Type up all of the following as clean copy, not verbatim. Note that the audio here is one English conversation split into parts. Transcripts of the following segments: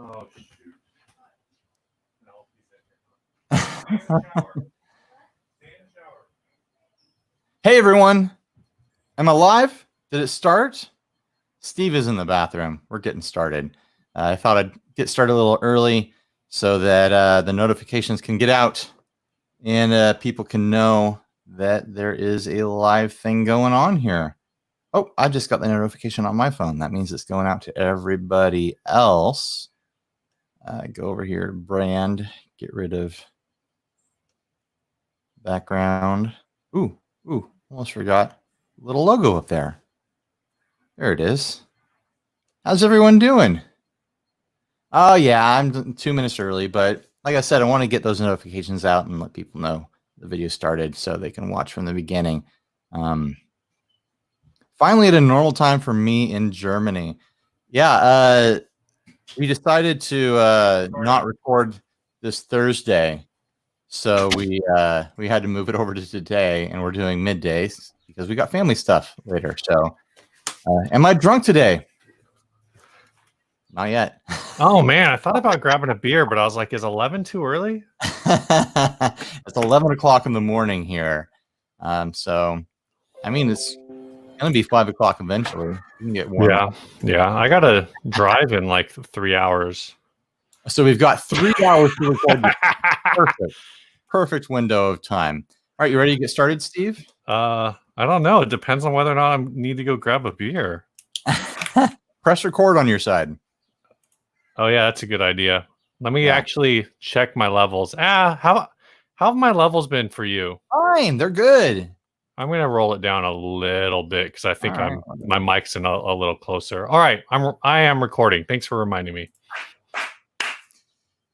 Oh, shoot. Hey everyone, am I live? Did it start? Steve is in the bathroom. We're getting started. I thought I'd get started a little early so that the notifications can get out and people can know that there is a live thing going on here. Oh, I just got the notification on my phone. That means it's going out to everybody else. Go over here to brand, get rid of background. Ooh, almost forgot. Little logo up there. There it is. How's everyone doing? Oh yeah, I'm 2 minutes early, but like I said, I want to get those notifications out and let people know the video started so they can watch from the beginning. Finally at a normal time for me in Germany. Yeah, we decided to not record this Thursday. So we had to move it over to today, and we're doing middays because we got family stuff later. So, am I drunk today? Not yet. Oh man, I thought about grabbing a beer, but I was like, is 11 too early? It's 11 o'clock in the morning here. So, I mean, it's gonna be 5 o'clock eventually. You can get warm. Yeah. I gotta drive in like 3 hours. So we've got 3 hours to record. Perfect window of time. All right, you ready to get started, Steve? I don't know. It depends on whether or not I need to go grab a beer. Press record on your side. Oh yeah, that's a good idea. Let me actually check my levels. How have my levels been for you? Fine, they're good. I'm gonna roll it down a little bit because I think my mic's in a little closer. All right, I am recording. Thanks for reminding me.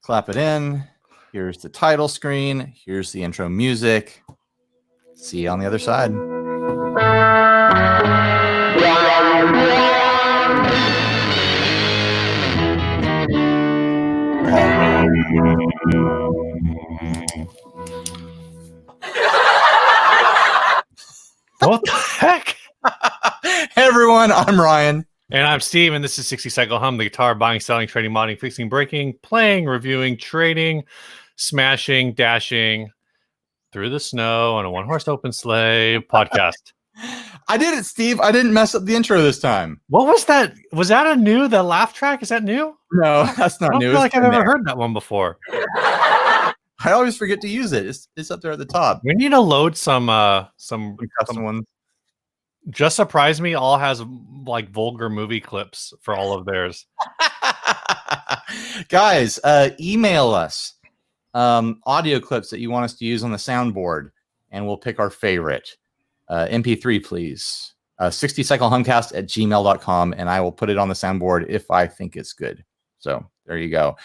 Clap it in. Here's the title screen. Here's the intro music. See you on the other side. What the heck? Hey everyone, I'm Ryan. And I'm Steve, and this is 60 Cycle Hum, the guitar buying, selling, trading, modding, fixing, breaking, playing, reviewing, trading, smashing, dashing through the snow on a one-horse open sleigh podcast. I did it, Steve. I didn't mess up the intro this time. What was that? Was that the laugh track? Is that new? No, that's not new. I don't feel like I've ever heard that one before. I always forget to use it. It's up there at the top. We need to load some custom ones. Just Surprise Me all has like vulgar movie clips for all of theirs. Guys, email us audio clips that you want us to use on the soundboard, and we'll pick our favorite. MP3, please. 60cyclehumcast@gmail.com, and I will put it on the soundboard if I think it's good. So there you go.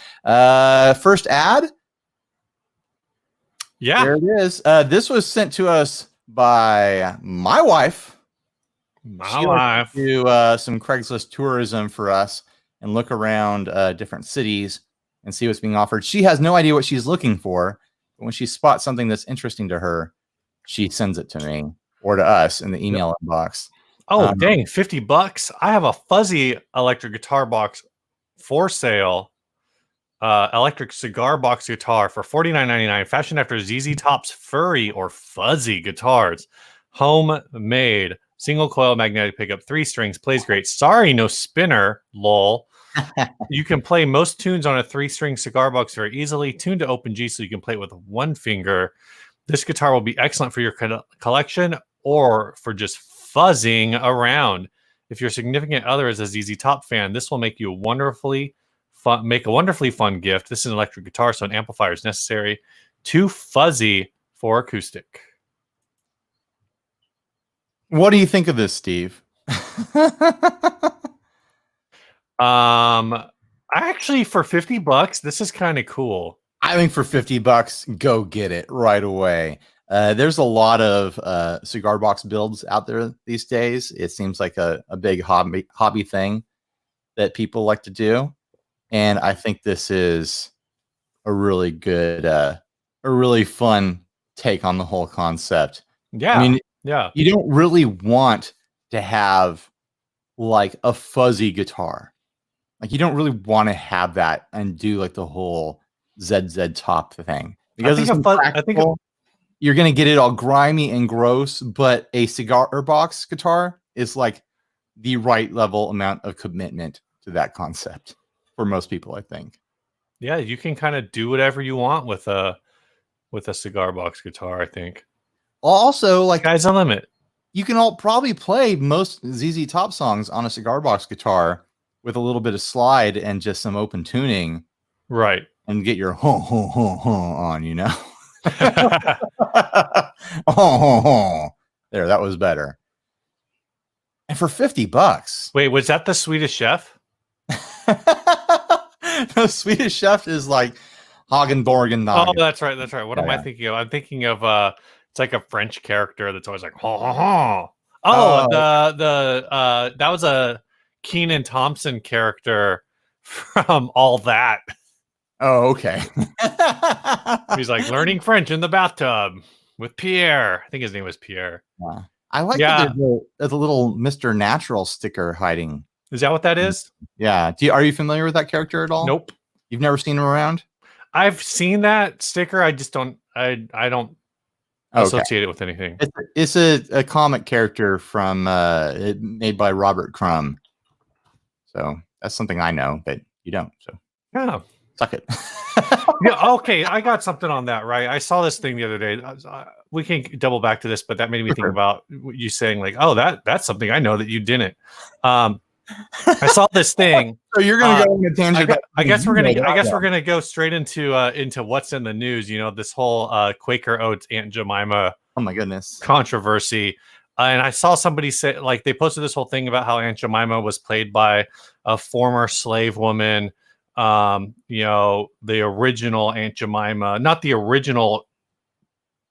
First ad. Yeah. There it is. This was sent to us by my wife. She likes to do some Craigslist tourism for us and look around different cities and see what's being offered. She has no idea what she's looking for, but when she spots something that's interesting to her, she sends it to me or to us in the email inbox. Oh, dang, $50. I have a fuzzy electric guitar box for sale. Electric cigar box guitar for $49.99, fashioned after ZZ Top's furry or fuzzy guitars. Homemade. Single coil magnetic pickup, 3 strings, plays great. Sorry, no spinner, lol. You can play most tunes on a 3-string cigar box very easily. Tuned to open G, so you can play it with one finger. This guitar will be excellent for your collection or for just fuzzing around. If your significant other is a ZZ Top fan, this will make you a wonderfully fun gift. This is an electric guitar, so an amplifier is necessary. Too fuzzy for acoustic. What do you think of this, Steve? Actually, for $50, this is kind of cool. I think for $50, go get it right away. There's a lot of cigar box builds out there these days. It seems like a big hobby thing that people like to do. And I think this is a really good, a really fun take on the whole concept. Yeah. I mean, yeah, you don't really want to have like a fuzzy guitar. Like you don't really want to have that and do like the whole ZZ top thing because it's impractical. You're gonna get it all grimy and gross, but a cigar box guitar is like the right level amount of commitment to that concept for most people, I think. Yeah, you can kind of do whatever you want with a cigar box guitar, I think. Also, like sky's the limit. You can all probably play most ZZ Top songs on a cigar box guitar with a little bit of slide and just some open tuning. Right. And get your on, you know. There, that was better. And for $50. Wait, was that the Swedish Chef? No, Swedish Chef is like Hagenborgen. Oh, that's right. That's right. What am I thinking of? I'm thinking of it's like a French character that's always like ha ha ha. Oh, that was a Kenan Thompson character from All That. Oh, okay. He's like learning French in the bathtub with Pierre. I think his name was Pierre. Yeah. I like that there's a little Mr. Natural sticker hiding. Is that what that is? Yeah. Are you familiar with that character at all? Nope. You've never seen him around? I've seen that sticker. I just don't. I don't associate it with anything. It's a comic character from made by Robert Crumb. So that's something I know, but you don't. So yeah, suck it. Yeah. Okay, I got something on that. Right. I saw this thing the other day. We can double back to this, but that made me think about you saying like, "Oh, that's something I know that you didn't." I saw this thing. So you're gonna go on a tangent. I guess we're gonna go straight into what's in the news. You know, this whole Quaker Oats Aunt Jemima. Oh my goodness. Controversy. And I saw somebody say, like, they posted this whole thing about how Aunt Jemima was played by a former slave woman. You know, the original Aunt Jemima, not the original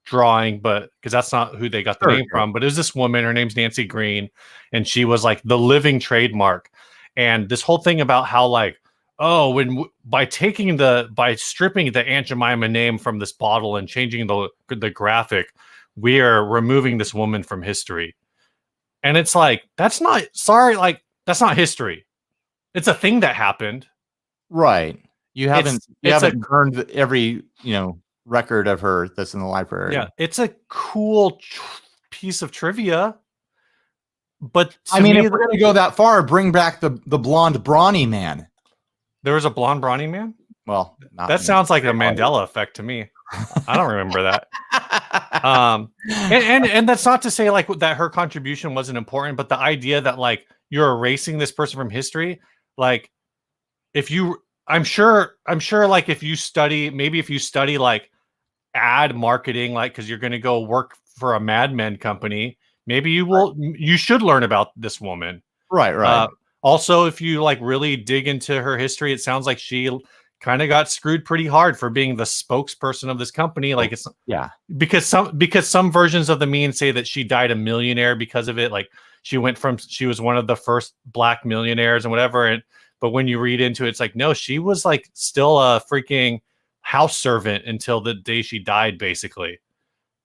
drawing, but because that's not who they got the name from, but it was this woman. Her name's Nancy Green, and she was like the living trademark. And this whole thing about how like, oh, by stripping the Aunt Jemima name from this bottle and changing the graphic, we are removing this woman from history. And it's like, that's not history. It's a thing that happened. Right. You haven't burned every, record of her that's in the library. Yeah. It's a cool piece of trivia. But I mean, if we're going to go that far, bring back the blonde brawny man. There was a blonde brawny man? Well, that sounds like a Mandela effect to me. I don't remember that. And that's not to say like that her contribution wasn't important, but the idea that like you're erasing this person from history, like I'm sure like if you study like ad marketing, like because you're going to go work for a Mad Men company, maybe you should learn about this woman. Right. Also, if you like really dig into her history, it sounds like she kind of got screwed pretty hard for being the spokesperson of this company. Like because some versions of the meme say that she died a millionaire because of it. Like she was one of the first black millionaires and whatever. But when you read into it, it's like, no, she was like still a freaking house servant until the day she died, basically.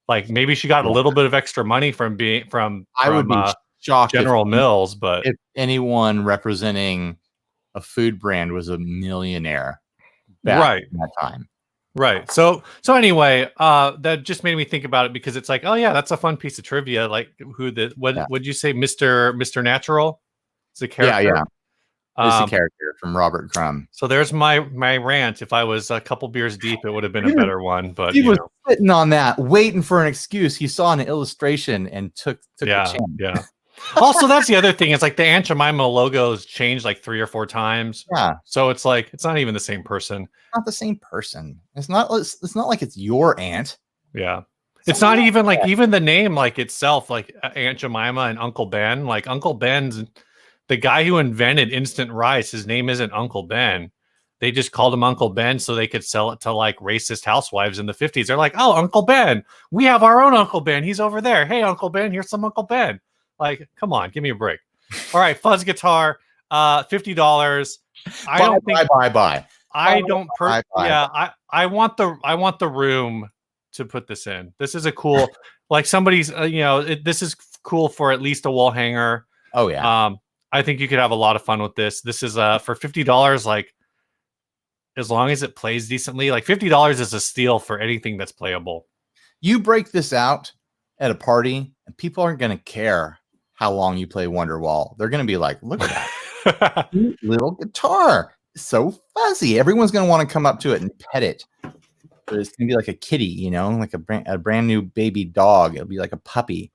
Like maybe she got a little bit of extra money from I would be shocked General Mills, but if anyone representing a food brand was a millionaire back in that time. Right. So anyway, that just made me think about it because it's like, oh yeah, that's a fun piece of trivia. Like what'd you say, Mr. Natural? It's a character. Yeah. It's a character from Robert Crumb. So there's my rant. If I was a couple beers deep, it would have been a better one. But he was sitting on that, waiting for an excuse. He saw an illustration and took the chance. Yeah. Also, that's the other thing. It's like the Aunt Jemima logos changed like 3 or 4 times. Yeah. So it's like it's not even the same person. Not the same person. It's not like it's your aunt. Yeah. It's not even like even the name like itself, like Aunt Jemima and Uncle Ben. Like Uncle Ben's the guy who invented instant rice. His name isn't Uncle Ben. They just called him Uncle Ben so they could sell it to like racist housewives in the 50s. They're like, oh, Uncle Ben. We have our own Uncle Ben. He's over there. Hey, Uncle Ben, here's some Uncle Ben. Like, come on, give me a break. All right, fuzz guitar, $50. I don't think. Bye. I don't. I want the room to put this in. This is a cool, like somebody's. This is cool for at least a wall hanger. Oh yeah. I think you could have a lot of fun with this. This is for $50, like as long as it plays decently, like $50 is a steal for anything that's playable. You break this out at a party, and people aren't going to care how long you play Wonderwall. They're going to be like, look at that cute little guitar. It's so fuzzy. Everyone's going to want to come up to it and pet it. But it's going to be like a kitty, you know, like a brand new baby dog. It'll be like a puppy.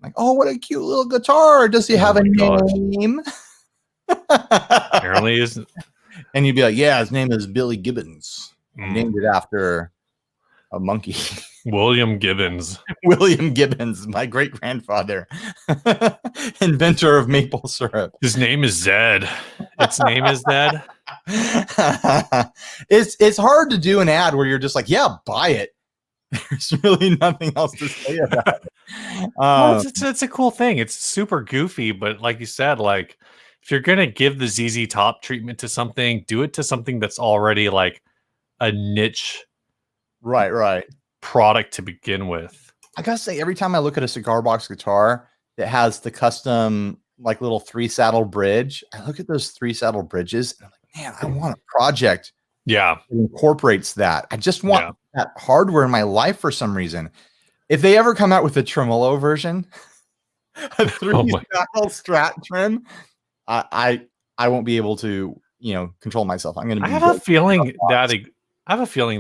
Like, oh, what a cute little guitar. Does he have a name? Apparently isn't. And you'd be like, yeah, his name is Billy Gibbons. I named it after a monkey. William Gibbons. William Gibbons, my great-grandfather, inventor of maple syrup. His name is Zed. Its name is Zed. It's hard to do an ad where you're just like, yeah, buy it. There's really nothing else to say about it. Well, it's a cool thing. It's super goofy, but like you said, like if you're gonna give the ZZ Top treatment to something, do it to something that's already like a niche, right product to begin with. I gotta say, every time I look at a cigar box guitar that has the custom like little 3-saddle bridge, I look at those 3-saddle bridges and I'm like, man, I want a project that incorporates that. I just want that hardware in my life for some reason. If they ever come out with a tremolo version, a 3-saddle Strat trim, I won't be able to, you know, control myself. I'm gonna. I have a feeling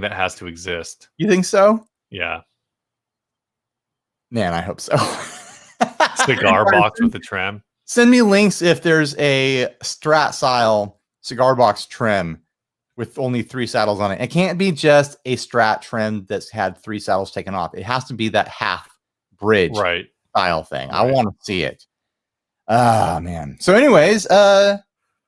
that has to exist. You think so? Yeah. Man, I hope so. Cigar box with the trim. Send me links if there's a Strat style cigar box trim with only 3 saddles on it. It can't be just a Strat trim that's had 3 saddles taken off. It has to be that half bridge style thing. I want to see it. Ah, man. So anyways,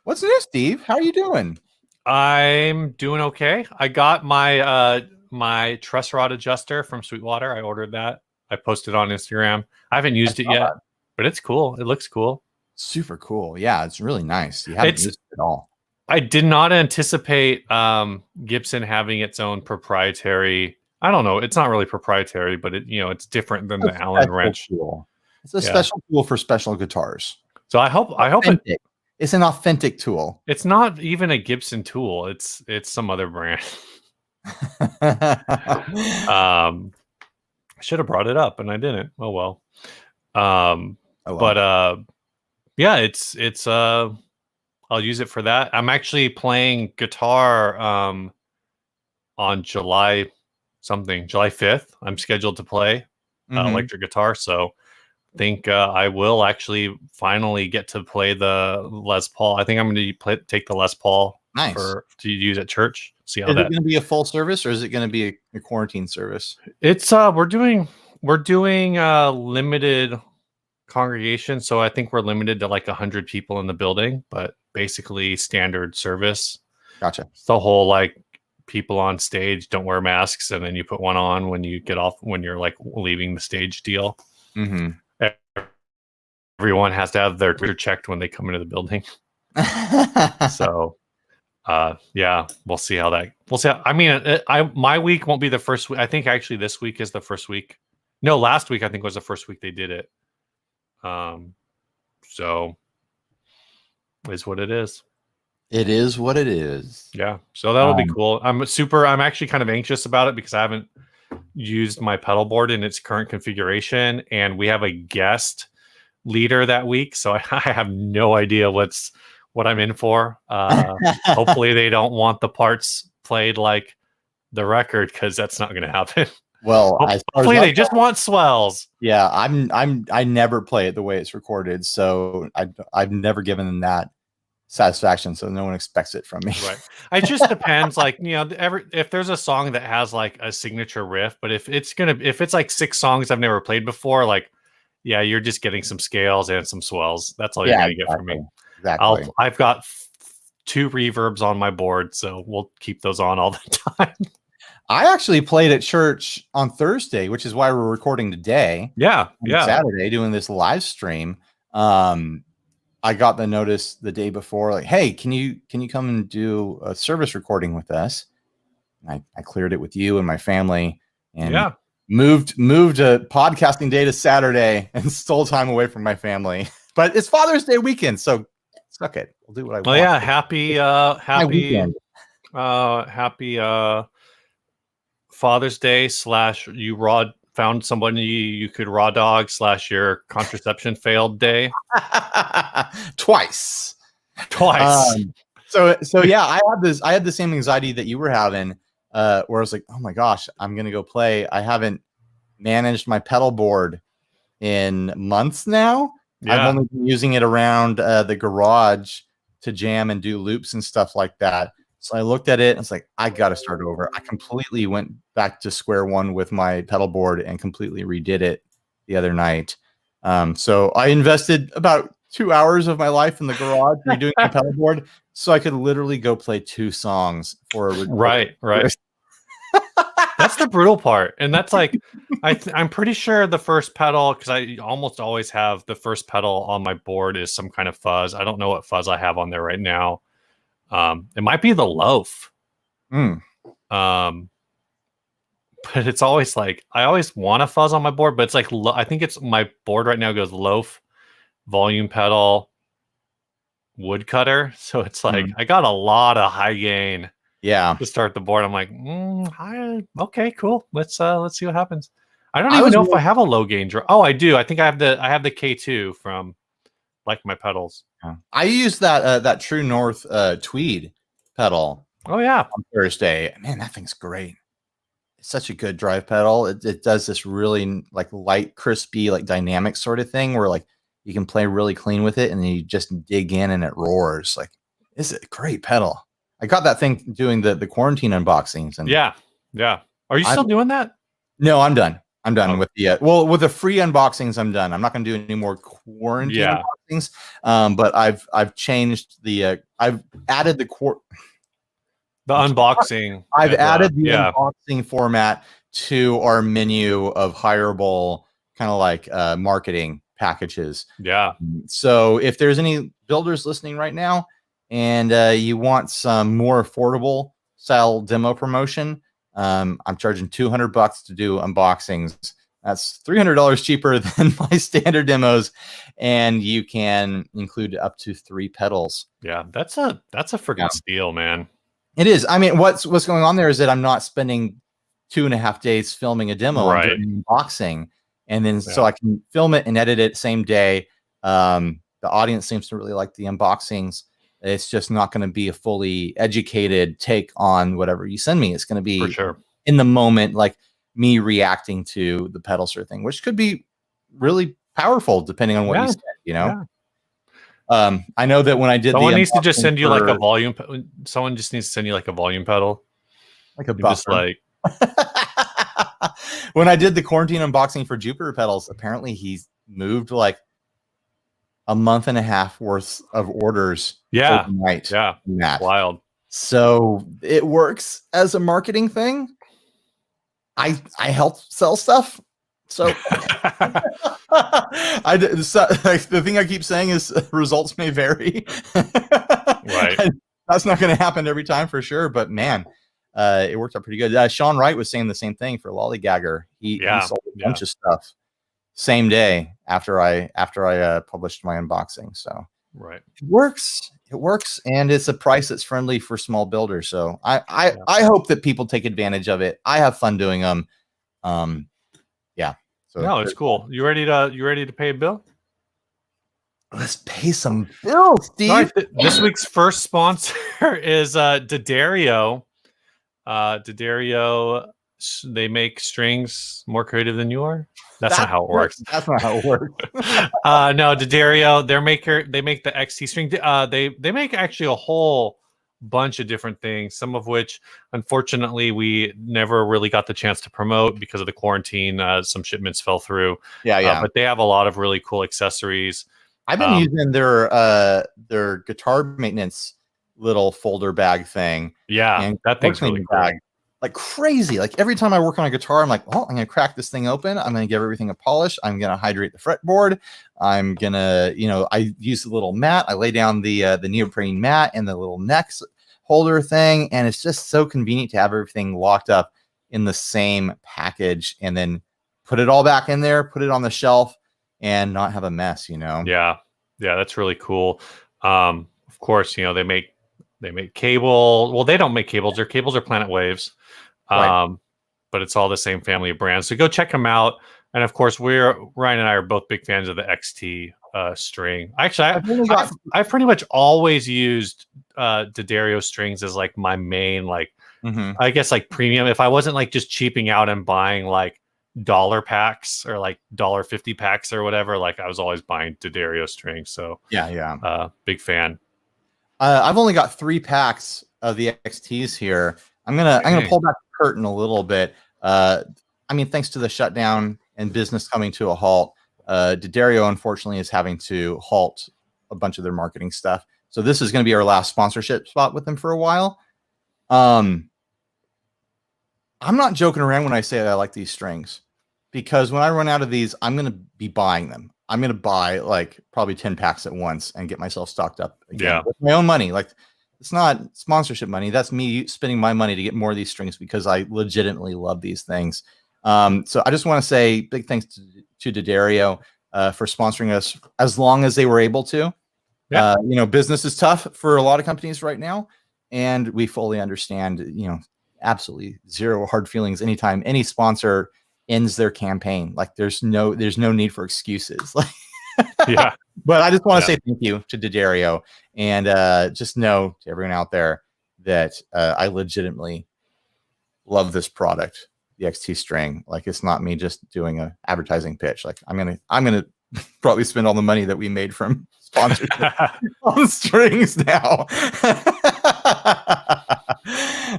what's new, Steve? How are you doing? I'm doing okay. I got my my truss rod adjuster from Sweetwater. I ordered that. I posted on Instagram. I haven't used it yet, but it's cool. It looks cool. Super cool. Yeah, it's really nice. You haven't used it at all. I did not anticipate Gibson having its own proprietary. I don't know. It's not really proprietary, but it's different than the Allen wrench. Tool. It's a special tool for special guitars. So I hope it's an authentic tool. It's not even a Gibson tool. It's some other brand. I should have brought it up and I didn't. Oh well. But yeah, it's I'll use it for that. I'm actually playing guitar on July 5th. I'm scheduled to play electric guitar, so I think I will actually finally get to play the Les Paul. I think I'm going to take the Les Paul to use at church. See how is it going to be a full service or is it going to be a quarantine service? It's we're doing limited congregation, so I think we're limited to like 100 people in the building, but basically standard service. Gotcha. It's the whole like people on stage don't wear masks, and then you put one on when you get off, when you're like leaving the stage deal. Mm-hmm. Everyone has to have their Twitter checked when they come into the building. So yeah, we'll see how that. I mean, my week won't be the first week. I think actually this week is the first week. No, last week I think was the first week they did it. So is what it is. It is what it is. Yeah. So that'll be cool. I'm actually kind of anxious about it because I haven't used my pedal board in its current configuration, and we have a guest leader that week. So I have no idea what I'm in for. Hopefully they don't want the parts played like the record, because that's not going to happen. Well, hopefully they just want swells. Yeah, I never play it the way it's recorded, so I've never given them that satisfaction, so no one expects it from me. Right. It just depends, like, if there's a song that has like a signature riff, but if it's like 6 songs I've never played before, like, yeah, you're just getting some scales and some swells. That's all you're gonna get from me. Exactly. I've got 2 reverbs on my board, so we'll keep those on all the time. I actually played at church on Thursday, which is why we're recording today. Yeah. Saturday, doing this live stream. I got the notice the day before, like, hey, can you come and do a service recording with us? And I cleared it with you and my family, and moved a podcasting day to Saturday and stole time away from my family. But it's Father's Day weekend, so Suck it. We'll do what I Oh want. yeah, happy My weekend. happy Father's Day / you found somebody you could raw dog / your contraception failed day. Twice. So yeah, I had the same anxiety that you were having, where I was like, oh my gosh, I'm gonna go play. I haven't managed my pedal board in months now. I've Yeah. only been using it around the garage to jam and do loops and stuff like that. So I looked at it and it's like, I got to start over. I completely went back to square one with my pedal board and completely redid it the other night. So I invested about 2 hours of my life in the garage redoing my pedal board so I could literally go play 2 songs for a Right. That's the brutal part. And that's like, I'm pretty sure the first pedal, because I almost always have the first pedal on my board is some kind of fuzz. I don't know what fuzz I have on there right now. It might be the loaf. Mm. But it's always like, I always want a fuzz on my board, but it's like, I think it's my board right now goes loaf, volume pedal, woodcutter. So it's like, I got a lot of high gain. Yeah. To start the board. I'm like, okay, cool. Let's see what happens. I don't even know if I have a low gain drum. Oh, I do. I think I have the K2 from like my pedals. Yeah. I use that True North tweed pedal. Oh yeah. On Thursday. Man, that thing's great. It's such a good drive pedal. It does this really like light, crispy, like dynamic sort of thing where like you can play really clean with it and then you just dig in and it roars. Like, it's a great pedal. I got that thing doing the quarantine unboxings. And yeah. Are you still doing that? No, I'm done. I'm done with the with the free unboxings. I'm done. I'm not going to do any more quarantine unboxings. But I've changed the I've added the unboxing. I've added the unboxing format to our menu of hireable kind of like marketing packages. Yeah. So if there's any builders listening right now, and you want some more affordable style demo promotion, I'm charging $200 to do unboxings. That's $300 cheaper than my standard demos, and you can include up to 3 pedals. Yeah, that's a freaking steal, man. It is. I mean, what's going on there is that I'm not spending 2.5 days filming a demo and doing an unboxing, and then so I can film it and edit it same day. The audience seems to really like the unboxings. It's just not going to be a fully educated take on whatever you send me. It's going to be for sure in the moment, like me reacting to the pedal sort of thing, which could be really powerful depending on what you said, you know? Yeah. I know that when I did someone needs to just send you like a volume. Someone just needs to send you like a volume pedal. Like a buffer. Just like when I did the quarantine unboxing for Jupiter pedals, apparently he's moved like a month and a half worth of orders overnight. Yeah. Wild. So it works as a marketing thing. I help sell stuff. So the thing I keep saying is results may vary. Right. That's not going to happen every time for sure. But man, it worked out pretty good. Sean Wright was saying the same thing for Lollygagger. He sold a bunch of stuff same day after I published my unboxing. So it works, and it's a price that's friendly for small builders. So I hope that people take advantage of it. I have fun doing them. So no, it's cool. You ready to pay a bill? Let's pay some bills, Steve. Right, this week's first sponsor is Daddario. Daddario, they make strings more creative than you are. That's not how it works. That's not how it works. No, Daddario, they make the XT string. They make actually a whole bunch of different things, some of which unfortunately we never really got the chance to promote because of the quarantine. Some shipments fell through. But they have a lot of really cool accessories. I've been using their guitar maintenance little folder bag thing. Yeah, and that thing's really cool. Like crazy. Like every time I work on a guitar, I'm like, oh, I'm going to crack this thing open. I'm going to give everything a polish. I'm going to hydrate the fretboard. I'm going to, I use the little mat. I lay down the neoprene mat and the little neck holder thing. And it's just so convenient to have everything locked up in the same package and then put it all back in there, put it on the shelf and not have a mess, Yeah. Yeah. That's really cool. Of course, they make cable. Well, they don't make cables. Their cables are Planet Waves. Right. But it's all the same family of brands. So go check them out. And of course, Ryan and I are both big fans of the XT string. Actually, I've pretty much always used Daddario Strings as like my main, like, I guess, like premium. If I wasn't like just cheaping out and buying like dollar packs or like $1.50 packs or whatever, like I was always buying Daddario Strings. So big fan. I've only got 3 packs of the XTs here. I'm gonna pull back the curtain a little bit. I mean, thanks to the shutdown and business coming to a halt, Daddario unfortunately is having to halt a bunch of their marketing stuff. So this is going to be our last sponsorship spot with them for a while. I'm not joking around when I say that I like these strings, because when I run out of these, I'm going to be buying them. I'm going to buy like probably 10 packs at once and get myself stocked up again with my own money. Like, it's not sponsorship money. That's me spending my money to get more of these strings because I legitimately love these things. So I just want to say big thanks to Daddario for sponsoring us as long as they were able to. Business is tough for a lot of companies right now, and we fully understand, absolutely zero hard feelings anytime any sponsor ends their campaign. Like, there's no need for excuses. Like, yeah. But I just want to say thank you to Daddario, and just know to everyone out there that I legitimately love this product, the XT string. Like, it's not me just doing a advertising pitch. Like, I'm gonna probably spend all the money that we made from sponsorship on strings now.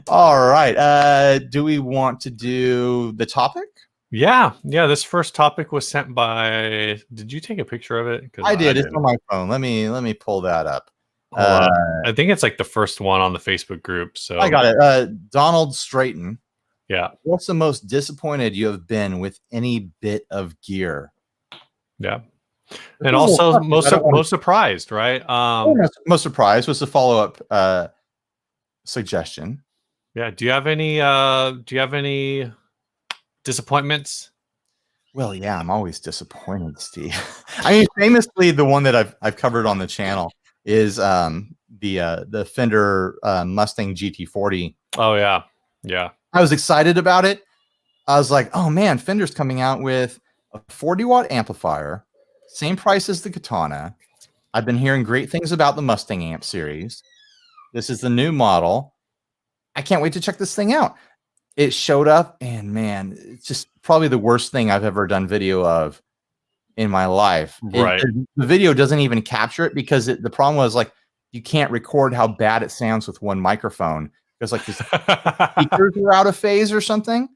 All right. Do we want to do the topic? Yeah. This first topic was sent by. Did you take a picture of it? I did. It's on my phone. Let me pull that up. I think it's like the first one on the Facebook group. So I got it. Donald Straighton. Yeah. What's the most disappointed you have been with any bit of gear? Yeah. And also most surprised, right? Most surprised was the follow-up suggestion. Yeah. Do you have any disappointments? Well, yeah, I'm always disappointed, Steve. I mean, famously, the one that I've covered on the channel is the Fender Mustang GT40. Oh yeah. Yeah. I was excited about it. I was like, oh man, Fender's coming out with a 40-watt amplifier, same price as the Katana. I've been hearing great things about the Mustang amp series. This is the new model. I can't wait to check this thing out. It showed up, and man, it's just probably the worst thing I've ever done video of in my life. Right. The video doesn't even capture it because the problem was, like, you can't record how bad it sounds with one microphone because, like, the speakers were out of phase or something.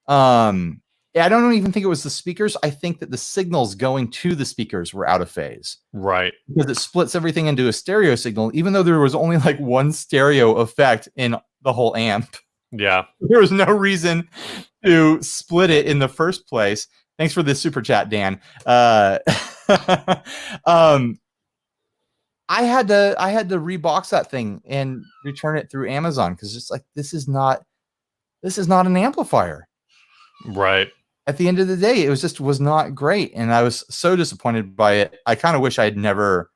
I don't even think it was the speakers. I think that the signals going to the speakers were out of phase. Right. Because it splits everything into a stereo signal, even though there was only like one stereo effect in the whole amp. Yeah. There was no reason to split it in the first place. Thanks for the super chat, Dan. I had to rebox that thing and return it through Amazon because it's like, this is not an amplifier. Right. At the end of the day, it was not great, and I was so disappointed by it. I kind of wish I had never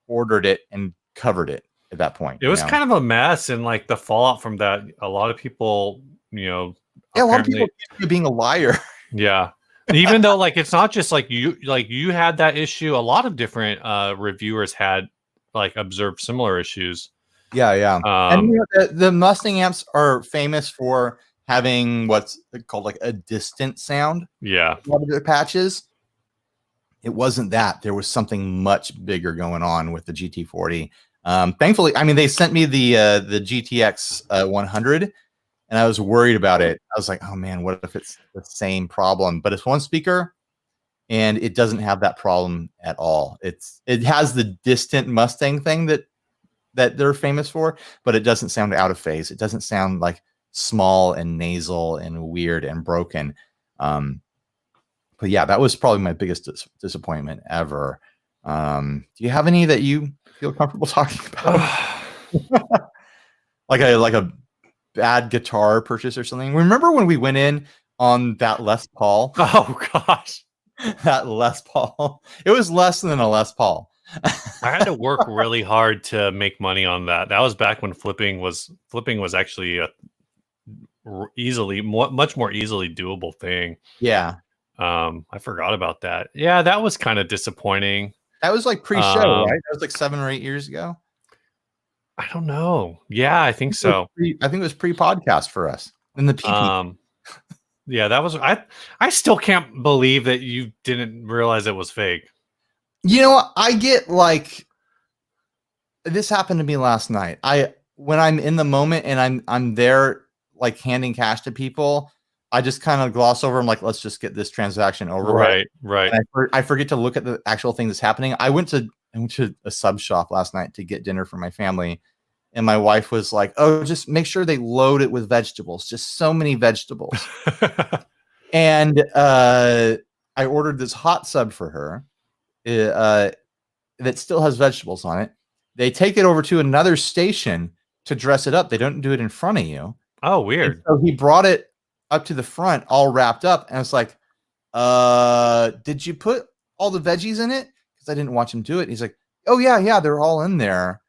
ordered it and covered it at that point. It was kind of a mess, and like the fallout from that, a lot of people, a lot of people accused me of being a liar. Yeah. Even though, like, it's not just like you had that issue. A lot of different reviewers had like observed similar issues. Yeah. And the Mustang amps are famous for having what's called like a distant sound. Yeah. A lot of their patches. It wasn't that. There was something much bigger going on with the GT40. Thankfully, I mean, they sent me the GTX 100, and I was worried about it. I was like, oh man, what if it's the same problem? But it's one speaker, and it doesn't have that problem at all. It has the distant Mustang thing that they're famous for, but it doesn't sound out of phase. It doesn't sound like small and nasal and weird and broken. But yeah, that was probably my biggest disappointment ever. Do you have any that you feel comfortable talking about? like a bad guitar purchase or something? Remember when we went in on that Les Paul? Oh gosh. That Les Paul. It was less than a Les Paul. I had to work really hard to make money on that. That was back when flipping was actually a much more easily doable thing. Yeah. I forgot about that. Yeah, that was kind of disappointing. That was like pre-show, right? That was like 7 or 8 years ago. I don't know. Yeah, I think so. I think it was pre-podcast for us in the PP. Yeah, that was I still can't believe that you didn't realize it was fake. You know what? I get like this happened to me last night. When I'm in the moment and I'm there like handing cash to people, I just kind of gloss over. I'm like, let's just get this transaction over. Right. And I forget to look at the actual thing that's happening. I went to a sub shop last night to get dinner for my family, and my wife was like, "Oh, just make sure they load it with vegetables. Just so many vegetables." And I ordered this hot sub for her that still has vegetables on it. They take it over to another station to dress it up. They don't do it in front of you. Oh, weird. And so he brought it up to the front all wrapped up. And it's like, did you put all the veggies in it? Because I didn't watch him do it. He's like, oh, yeah, they're all in there.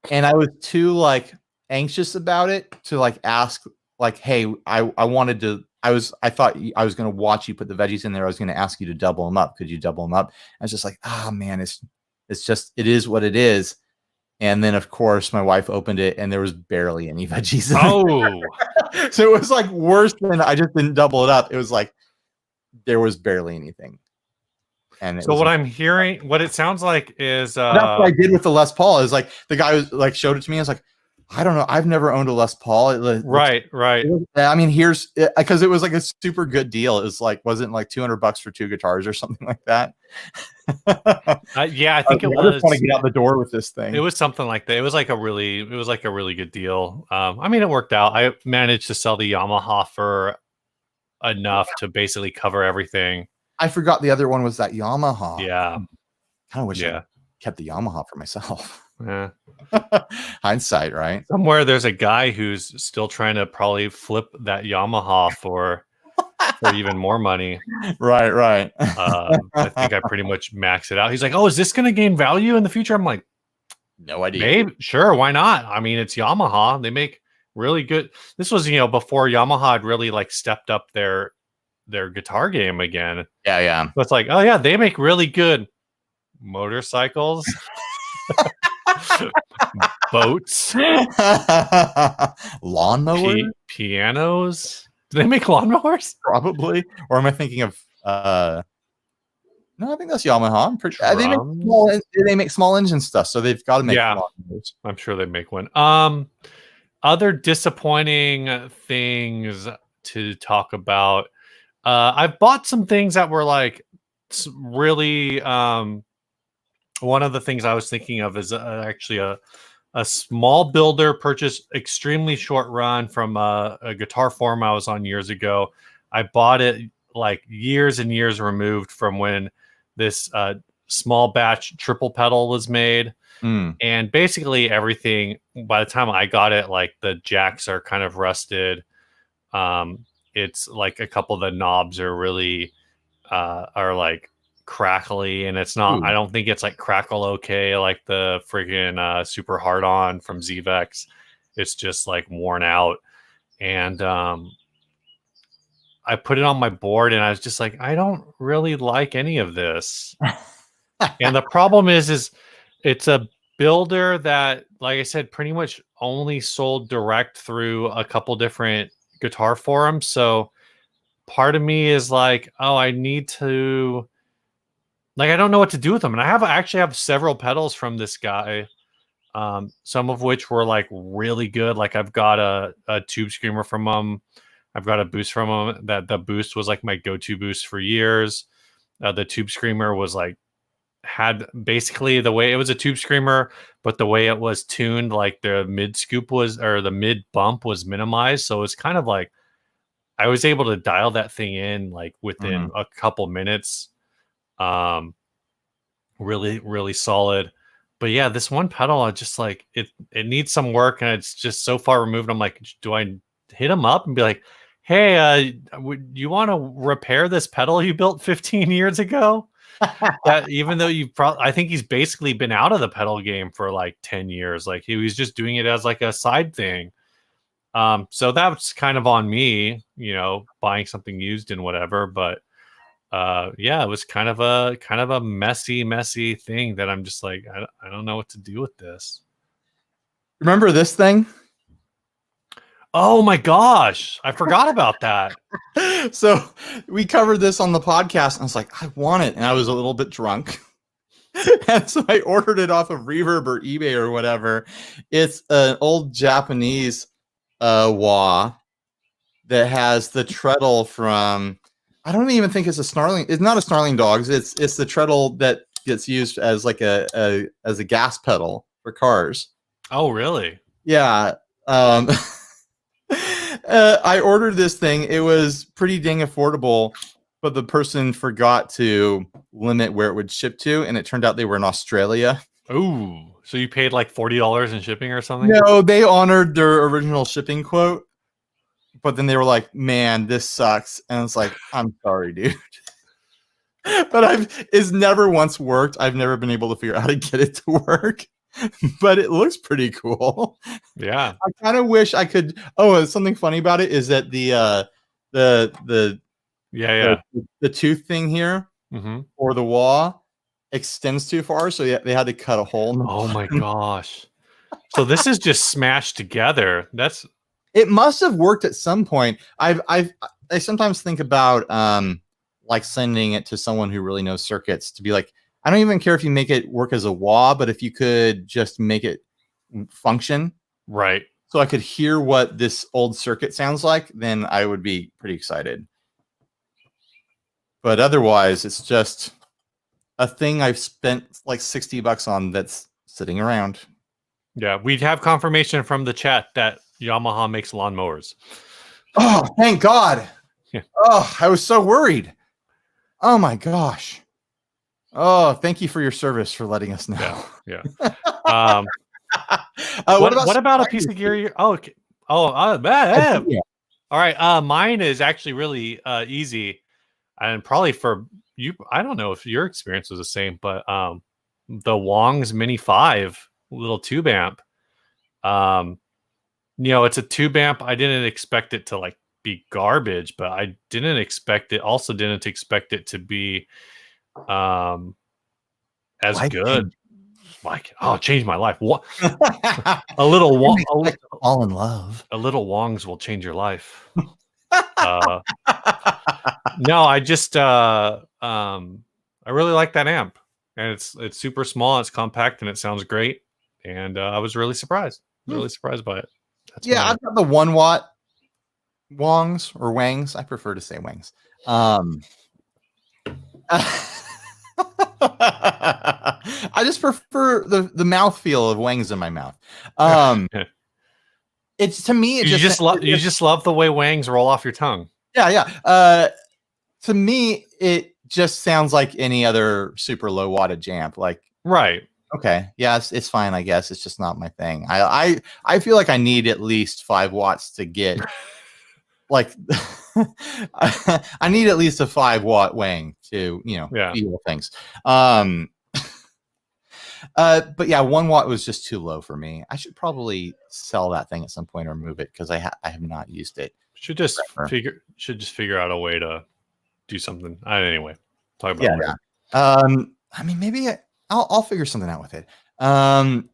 And I was too like anxious about it to like ask like, hey, I thought I was going to watch you put the veggies in there. I was going to ask you to double them up. Could you double them up? I was just like, oh man, it is what it is. And then of course my wife opened it and there was barely any veggies. So it was like worse than I just didn't double it up. It was like there was barely anything. And so what I'm hearing, what it sounds like is that's what I did with the Les Paul. Is like the guy was like showed it to me. I was like, I don't know. I've never owned a Les Paul. Right. I mean, here's because it was like a super good deal. It was like wasn't like $200 for 2 guitars or something like that. Yeah, I think it was. I just want to get out the door with this thing. It was something like that. It was like a really good deal. I mean, it worked out. I managed to sell the Yamaha for enough to basically cover everything. I forgot the other one was that Yamaha. Yeah, kind of wish I kept the Yamaha for myself. Yeah. Hindsight, right? Somewhere there's a guy who's still trying to probably flip that Yamaha for even more money. Right. I think I pretty much maxed it out. He's like, "Oh, is this going to gain value in the future?" I'm like, "No idea. Maybe, sure, why not? I mean, it's Yamaha. They make really good." This was, before Yamaha had really like stepped up their guitar game again. Yeah. So it's like, oh yeah, they make really good motorcycles. Boats, lawnmowers, pianos. Do they make lawnmowers? Probably. Or am I thinking of? No, I think that's Yamaha. I'm pretty. They make small engine stuff, so they've got to make. Yeah, lawnmowers. I'm sure they make one. Other disappointing things to talk about. I've bought some things that were like really. One of the things I was thinking of is actually a small builder purchase, extremely short run from a guitar forum I was on years ago. I bought it like years and years removed from when this small batch triple pedal was made. And basically everything, by the time I got it, like the jacks are kind of rusted. It's like a couple of the knobs are really are like crackly, and it's not. I don't think it's like crackle okay like the freaking super hard on from Zvex. It's just like worn out, and I put it on my board and I was just like, I don't really like any of this. And the problem is it's a builder that, like I said, pretty much only sold direct through a couple different guitar forums. So part of me is like, oh, I need to, like, I don't know what to do with them. And I actually have several pedals from this guy, some of which were like really good. Like I've got a tube screamer from him. I've got a boost from him. That the boost was like my go-to boost for years. The tube screamer was like, had basically the way it was a tube screamer, but the way it was tuned, like the mid scoop was, or the mid bump was minimized. So it's kind of like I was able to dial that thing in like within a couple minutes. Really, really solid. But yeah, this one pedal, I just like it needs some work, and it's just so far removed. I'm like, do I hit him up and be like, hey, you want to repair this pedal you built 15 years ago? that even though I think he's basically been out of the pedal game for like 10 years. Like he was just doing it as like a side thing. So that's kind of on me, buying something used and whatever. But yeah, it was kind of a messy thing that I'm just like, I don't know what to do with this. Remember this thing? Oh my gosh, I forgot about that. So we covered this on the podcast, and I was like, I want it, and I was a little bit drunk. And so I ordered it off of Reverb or eBay or whatever. It's an old Japanese wah that has the treadle from, I don't even think it's a snarling. It's not a snarling dogs. It's the treadle that gets used as like a gas pedal for cars. Oh, really? Yeah. I ordered this thing. It was pretty dang affordable, but the person forgot to limit where it would ship to, and it turned out they were in Australia. Ooh, so you paid like $40 in shipping or something? No, they honored their original shipping quote, but then they were like, "Man, this sucks," and it's like, "I'm sorry, dude." But it's never once worked. I've never been able to figure out how to get it to work. But it looks pretty cool. Yeah. I kind of wish I could. Oh, something funny about it is that the tooth thing here or the wah extends too far, so they had to cut a hole in the Oh my gosh. So this is just smashed together. It must have worked at some point. I sometimes think about like sending it to someone who really knows circuits to be like, I don't even care if you make it work as a wah, but if you could just make it function, right? So I could hear what this old circuit sounds like, then I would be pretty excited. But otherwise, it's just a thing I've spent like $60 on that's sitting around. Yeah, we'd have confirmation from the chat that Yamaha makes lawnmowers. Oh, thank God. Yeah. Oh, I was so worried. Oh my gosh. Oh, thank you for your service for letting us know. Yeah. What about a piece of gear? All right. Mine is actually really easy, and probably for you. I don't know if your experience was the same, but the Wong's Mini 5 little tube amp. It's a tube amp. I didn't expect it to like be garbage, but I didn't expect it. Also, didn't expect it to be as good. Like, oh, it changed my life. What? A little fall in love. A little Wongs will change your life. No, I just I really like that amp, and it's super small, it's compact, and it sounds great. And I was really surprised. Really surprised by it. I've got the 1 watt Wongs or Wangs. I prefer to say Wangs. I just prefer the mouthfeel of Wangs in my mouth. It's to me, you just love the way Wangs roll off your tongue. Yeah. To me, it just sounds like any other super low wattage amp. Like, right. Okay. Yes, it's fine. I guess it's just not my thing. I feel like I need at least 5 watts to get like I need at least a 5 watt Wang to, feel things. But yeah, 1 watt was just too low for me. I should probably sell that thing at some point or move it because I have not used it. Should just figure out a way to do something. Anyway, talk about it. I mean, maybe I'll figure something out with it.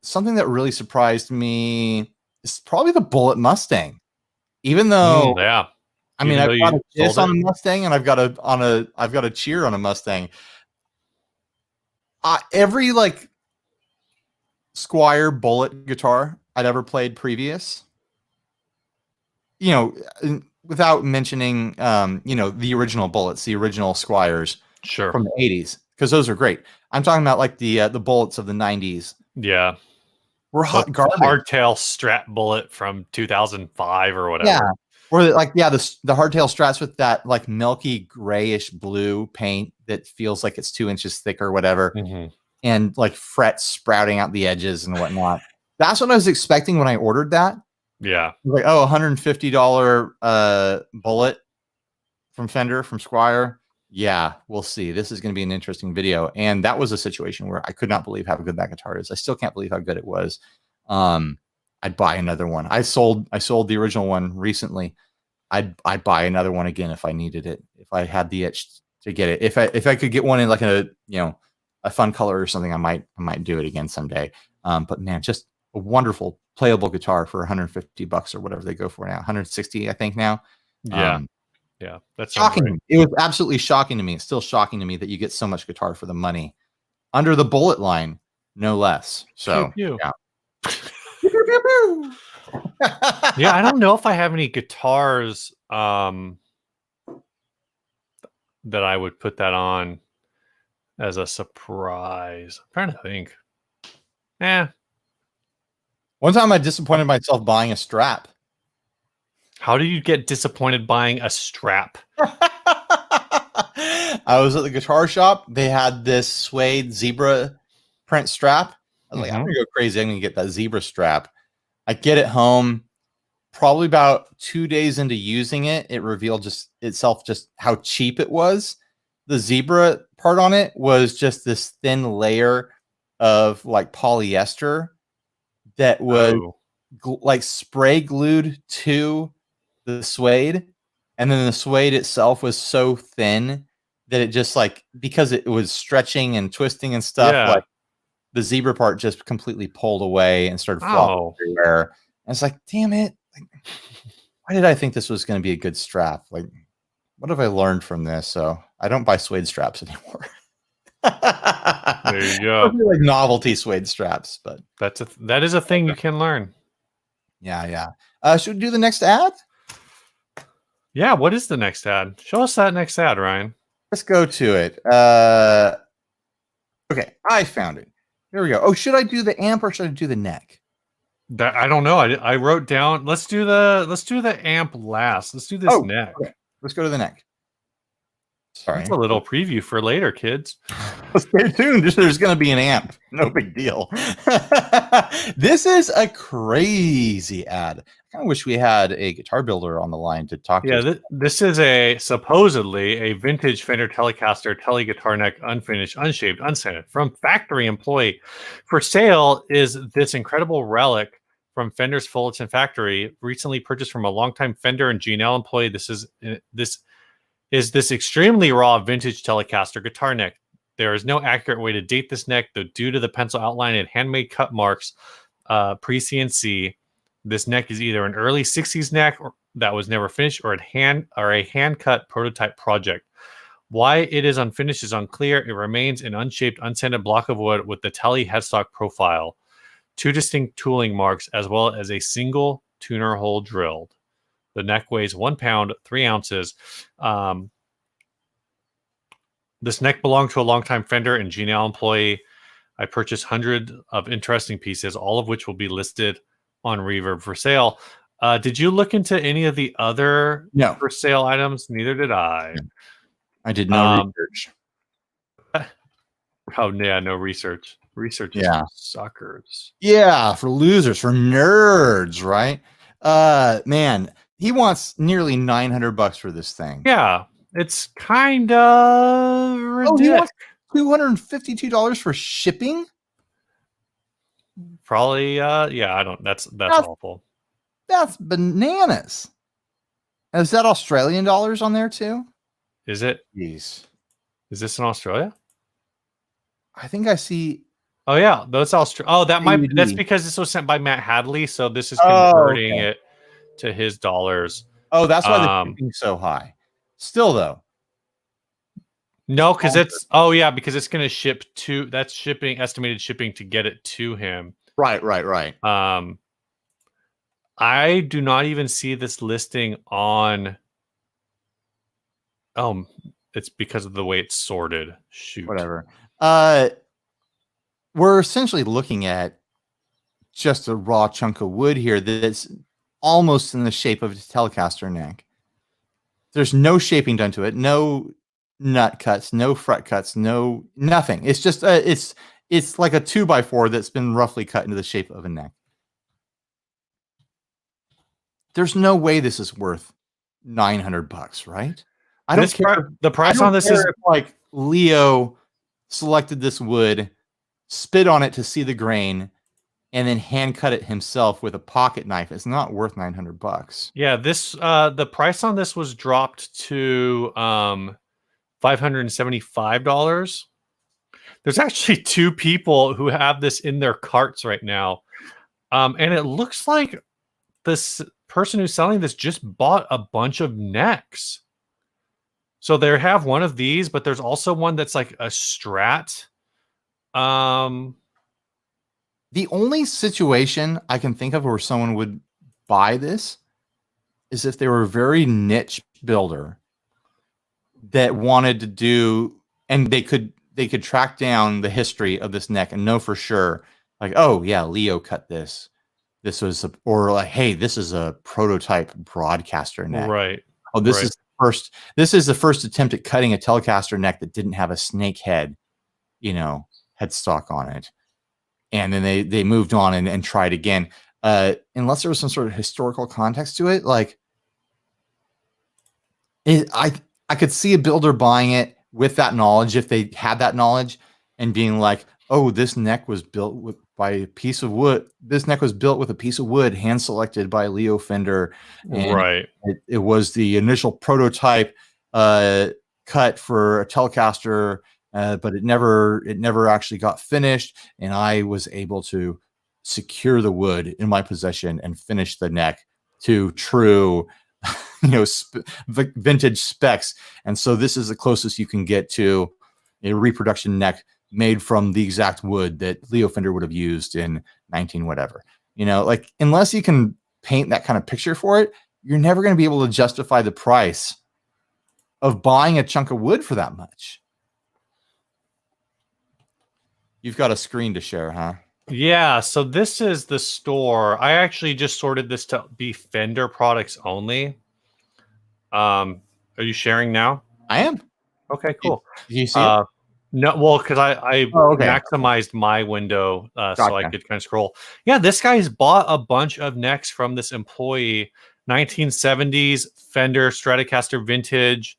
Something that really surprised me is probably the Bullet Mustang. Even though, I've got a Bliss on a Mustang, and I've got a cheer on a Mustang. Every like Squier Bullet guitar I'd ever played previous, without mentioning, the original Bullets, the original Squiers, sure, from the 80s, because those are great. I'm talking about like the Bullets of the 90s. Yeah, were hot garbage. Hardtail Strat Bullet from 2005 or whatever. Yeah, or the hardtail Strats with that like milky grayish blue paint that feels like it's 2 inches thick or whatever, and like frets sprouting out the edges and whatnot. That's what I was expecting when I ordered that. Yeah, like, $150 Bullet from Fender, from Squier. Yeah, we'll see. This is going to be an interesting video. And that was a situation where I could not believe how good that guitar is. I still can't believe how good it was. I'd buy another one. I sold the original one recently. I'd buy another one again if I needed it. If I had the itch to get it. If I could get one in like a a fun color or something, I might do it again someday. But man, just a wonderful playable guitar for $150 or whatever they go for now. 160, I think now. Yeah. Yeah, that's shocking. right. It was absolutely shocking to me. It's still shocking to me that you get so much guitar for the money under the bullet line, no less. So Pew, pew. yeah. Yeah, I don't know if I have any guitars that I would put that on as a surprise. I'm trying to think. One time I disappointed myself buying a strap. How do you get disappointed buying a strap? I was at the guitar shop. They had this suede zebra print strap. I was like, I'm gonna go crazy. I'm gonna get that zebra strap. I get it home. Probably about 2 days into using it, it revealed itself just how cheap it was. The zebra part on it was just this thin layer of like polyester that was like spray glued to the suede, and then the suede itself was so thin that it just like, because it was stretching and twisting and stuff, like the zebra part just completely pulled away and started flopping everywhere. And it's like, damn it. Like, why did I think this was going to be a good strap? Like, what have I learned from this? So I don't buy suede straps anymore. There you go. Like novelty suede straps, but that is a thing you can learn. Yeah. Should we do the next ad? Yeah, what is the next ad? Show us that next ad, Ryan. Let's go to it. Okay, I found it. Here we go. Oh, should I do the amp or should I do the neck? I don't know. I wrote down. Let's do the amp last. Let's do this neck. Okay. Let's go to the neck. Sorry. That's a little preview for later, kids. Stay tuned. There's going to be an amp. No big deal. This is a crazy ad. I kind of wish we had a guitar builder on the line to talk to. Yeah, this is supposedly a vintage Fender Telecaster Tele guitar neck, unfinished, unshaved, unsanded, from factory employee. For sale is this incredible relic from Fender's Fullerton factory, recently purchased from a longtime Fender and G&L employee. This is this extremely raw vintage Telecaster guitar neck. There is no accurate way to date this neck, though due to the pencil outline and handmade cut marks pre-CNC. This neck is either an early 60s neck that was never finished or a hand-cut prototype project. Why it is unfinished is unclear. It remains an unshaped, unsanded block of wood with the Tele headstock profile, 2 distinct tooling marks, as well as a single tuner hole drilled. The neck weighs 1 pound, 3 ounces. This neck belonged to a longtime Fender and G&L employee. I purchased hundreds of interesting pieces, all of which will be listed on Reverb for sale. Did you look into any of the other for sale items? Neither did I. I did no research. Oh, yeah, no research. Research is for suckers. Yeah, for losers, for nerds, right? Man, he wants nearly $900 for this thing. Yeah, it's kind of ridiculous. Oh, $252 for shipping? Probably, yeah, I don't. That's awful. That's bananas. Is that Australian dollars on there too? Is it? Jeez. Is this in Australia? I think I see. Oh yeah, that's Australia. Oh, that's because this was sent by Matt Hadley, so this is converting it to his dollars. Oh, that's why the shipping's so high. Still though. No, because because it's going to ship to. That's estimated shipping to get it to him. Right. I do not even see this listing on. Oh, it's because of the way it's sorted. Shoot. Whatever. We're essentially looking at just a raw chunk of wood here that's almost in the shape of a Telecaster neck. There's no shaping done to it. No nut cuts, no fret cuts, nothing. It's just it's like a 2x4 that's been roughly cut into the shape of a neck. There's no way this is worth $900, right? I don't care. The price on this is if, like, Leo selected this wood, spit on it to see the grain, and then hand cut it himself with a pocket knife. It's not worth $900. Yeah, this the price on this was dropped to $575. There's actually 2 people who have this in their carts right now. And it looks like this person who's selling this just bought a bunch of necks. So they have one of these, but there's also one that's like a Strat. The only situation I can think of where someone would buy this is if they were a very niche builder that wanted to do, and they could track down the history of this neck and know for sure, like, oh yeah, Leo cut this. This was or like, hey, this is a prototype broadcaster neck. Right. Oh, this is the first attempt at cutting a Telecaster neck that didn't have a snake head, headstock on it. And then they moved on and tried again. Unless there was some sort of historical context to it, like I could see a builder buying it with that knowledge, if they had that knowledge, and being like, oh, this neck was built by a piece of wood. This neck was built with a piece of wood hand selected by Leo Fender. And right. It was the initial prototype cut for a Telecaster. But it never actually got finished, and I was able to secure the wood in my possession and finish the neck to true, vintage specs. And so this is the closest you can get to a reproduction neck made from the exact wood that Leo Fender would have used in 19 whatever. Like, unless you can paint that kind of picture for it, you're never going to be able to justify the price of buying a chunk of wood for that much. You've got a screen to share, huh? Yeah, so this is the store. I actually just sorted this to be Fender products only. Are you sharing now? I am. Okay, cool. Do you see it? No, well, because I maximized my window so I could kind of scroll. Yeah, this guy's bought a bunch of necks from this employee. 1970s Fender Stratocaster Vintage.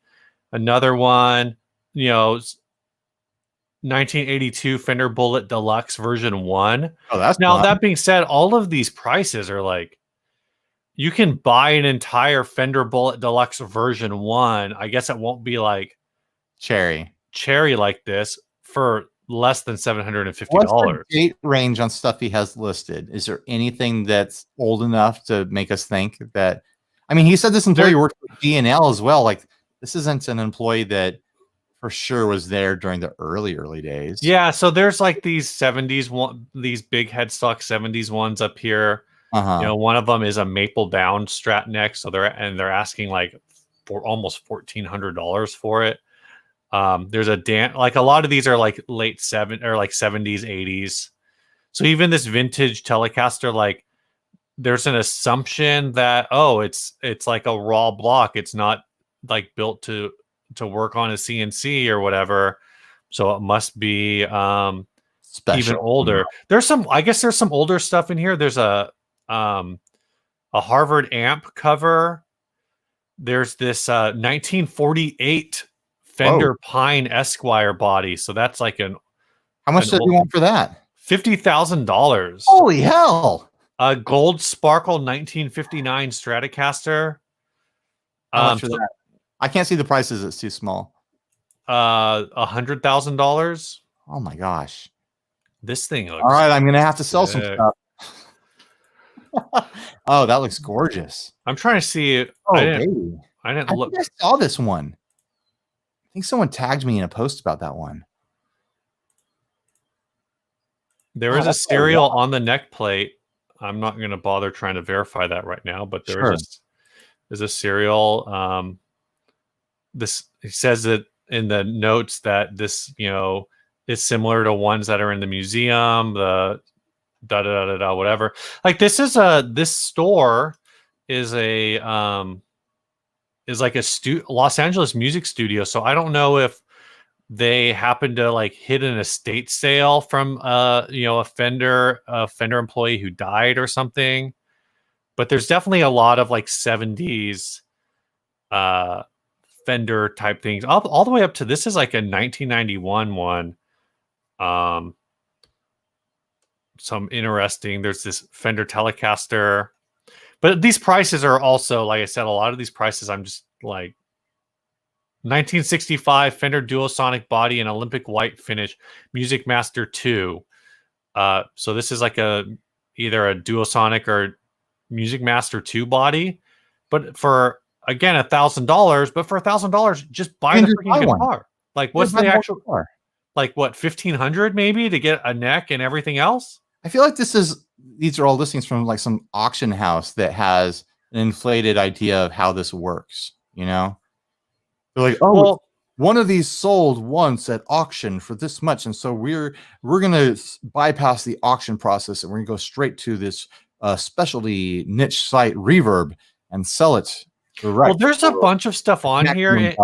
Another one, 1982 Fender Bullet Deluxe version 1. Oh, that's now fun. That being said, all of these prices are like, you can buy an entire Fender Bullet Deluxe version 1. I guess it won't be like cherry like this for less than $750. What's the date range on stuff he has listed? Is there anything that's old enough to make us think that? I mean, he said this employee worked for D&L as well. Like, this isn't an employee that for sure was there during the early days. Yeah, so there's like these 70s one, these big headstock 70s ones up here. One of them is a maple bound Strat neck, so they're asking like for almost $1,400 for it. There's like a lot of these are like late 70s, 80s. So even this vintage Telecaster, like, there's an assumption that it's like a raw block. It's not like built to work on a CNC or whatever, so it must be special, even older. There's some older stuff in here. There's a Harvard amp cover. There's this 1948 Fender Pine Esquire body. So that's like how much did you want for that? $50,000. Holy hell! A gold sparkle 1959 Stratocaster. How much for that? I can't see the prices. It's too small. $100,000. Oh my gosh! This thing looks. All right, I'm gonna have to sell some stuff. Oh, that looks gorgeous. I'm trying to see it. Oh, I didn't look. I saw this one. I think someone tagged me in a post about that one. There is a serial on the neck plate. I'm not going to bother trying to verify that right now, but there's a serial. This, it says that in the notes that this, is similar to ones that are in the museum, the whatever. Like, this store is a like a Los Angeles music studio. So I don't know if they happen to like hit an estate sale from a Fender employee who died or something. But there's definitely a lot of like 70s Fender type things, all the way up to this is like a 1991 one. Some interesting. There's this Fender Telecaster, but these prices are also, like I said, a lot of these prices I'm just like 1965 Fender Duosonic body and Olympic white finish, Music Master 2. So this is like either a Duosonic or Music Master 2 body, but for again $1,000. But for $1,000, just buy the freaking guitar. Like, what's the actual guitar? Like what, 1,500 maybe to get a neck and everything else? I feel like these are all listings from like some auction house that has an inflated idea of how this works. You know, they're like, oh, well, one of these sold once at auction for this much, and so we're gonna bypass the auction process and we're gonna go straight to this specialty niche site Reverb and sell it direct. Well, there's a bunch of stuff on here,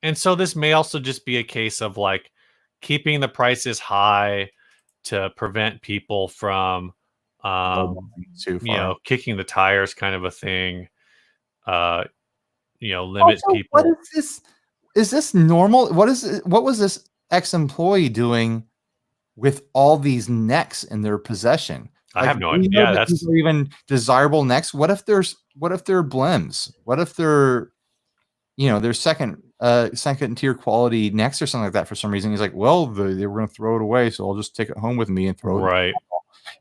and so this may also just be a case of like keeping the prices high to prevent people from kicking the tires, kind of a thing. Limit also, people. What is this? Is this normal? What was this ex-employee doing with all these necks in their possession? I have no idea. That these are even desirable necks. What if they're blems? What if they're their second tier quality necks or something like that for some reason? He's like, well, they were going to throw it away, so I'll just take it home with me and throw it. Right.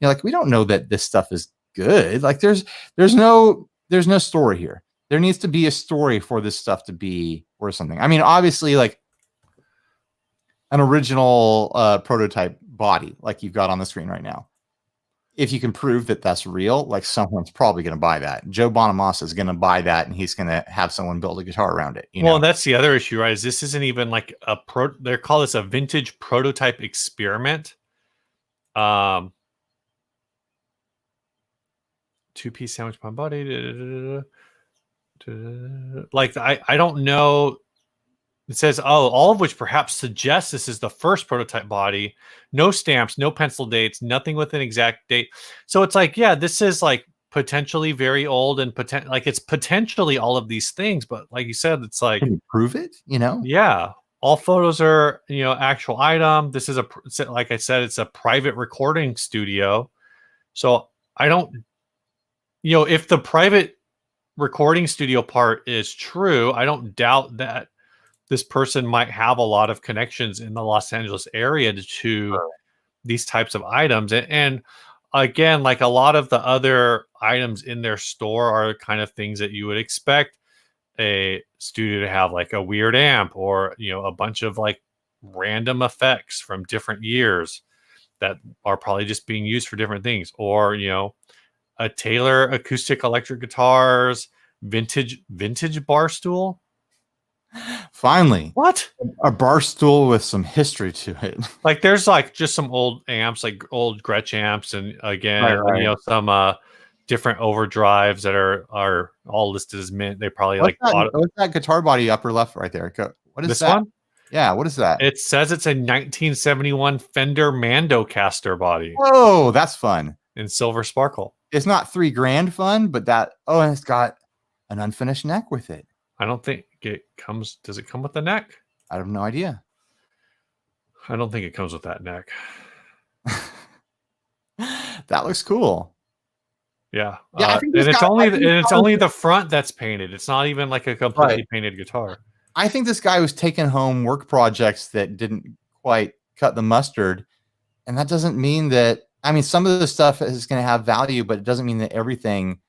Like, we don't know that this stuff is good. Like, there's no story here. There needs to be a story for this stuff to be worth something. I mean, obviously, like an original prototype body, like you've got on the screen right now. If you can prove that that's real, like someone's probably going to buy that. Joe Bonamassa is going to buy that, and he's going to have someone build a guitar around it. Well, that's the other issue, right? Is this isn't even like they call this a vintage prototype experiment. Two-piece sandwich palm body. Like I don't know. It says, all of which perhaps suggests this is the first prototype body. No stamps, no pencil dates, nothing with an exact date. So it's like, yeah, this is like potentially very old and it's potentially all of these things. But like you said, it's like, can you prove it? Yeah, all photos are actual item. This is like I said, it's a private recording studio. So I don't, if the private recording studio part is true, I don't doubt that this person might have a lot of connections in the Los Angeles area to these types of items. And again, like a lot of the other items in their store are kind of things that you would expect a studio to have, like a weird amp or, a bunch of like random effects from different years that are probably just being used for different things, or, a Taylor acoustic electric guitars, vintage bar stool. Finally, what? A bar stool with some history to it. Like there's like just some old amps, like old Gretsch amps, and again, some different overdrives that are all listed as mint. They probably what's that guitar body upper left right there? What is this that one? Yeah, what is that? It says it's a 1971 Fender Mandocaster body. Oh, that's fun. In silver sparkle. It's not $3,000 fun, but and it's got an unfinished neck with it. I don't think it comes. Does it come with the neck? I have no idea. I don't think it comes with that neck. That looks cool. Yeah. I think it's only the front that's painted. It's not even like a completely painted guitar. I think this guy was taking home work projects that didn't quite cut the mustard, and that doesn't mean that. I mean, some of the stuff is going to have value, but it doesn't mean that everything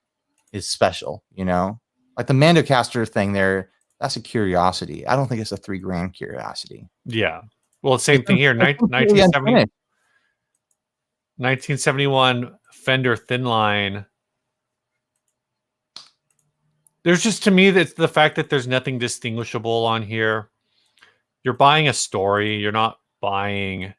is special. Like the Mandocaster thing there, that's a curiosity. I don't think it's a $3,000 curiosity. Yeah. Well, same thing here. 1971 Fender Thin Line. There's just, to me, that's the fact that there's nothing distinguishable on here. You're buying a story. You're not buying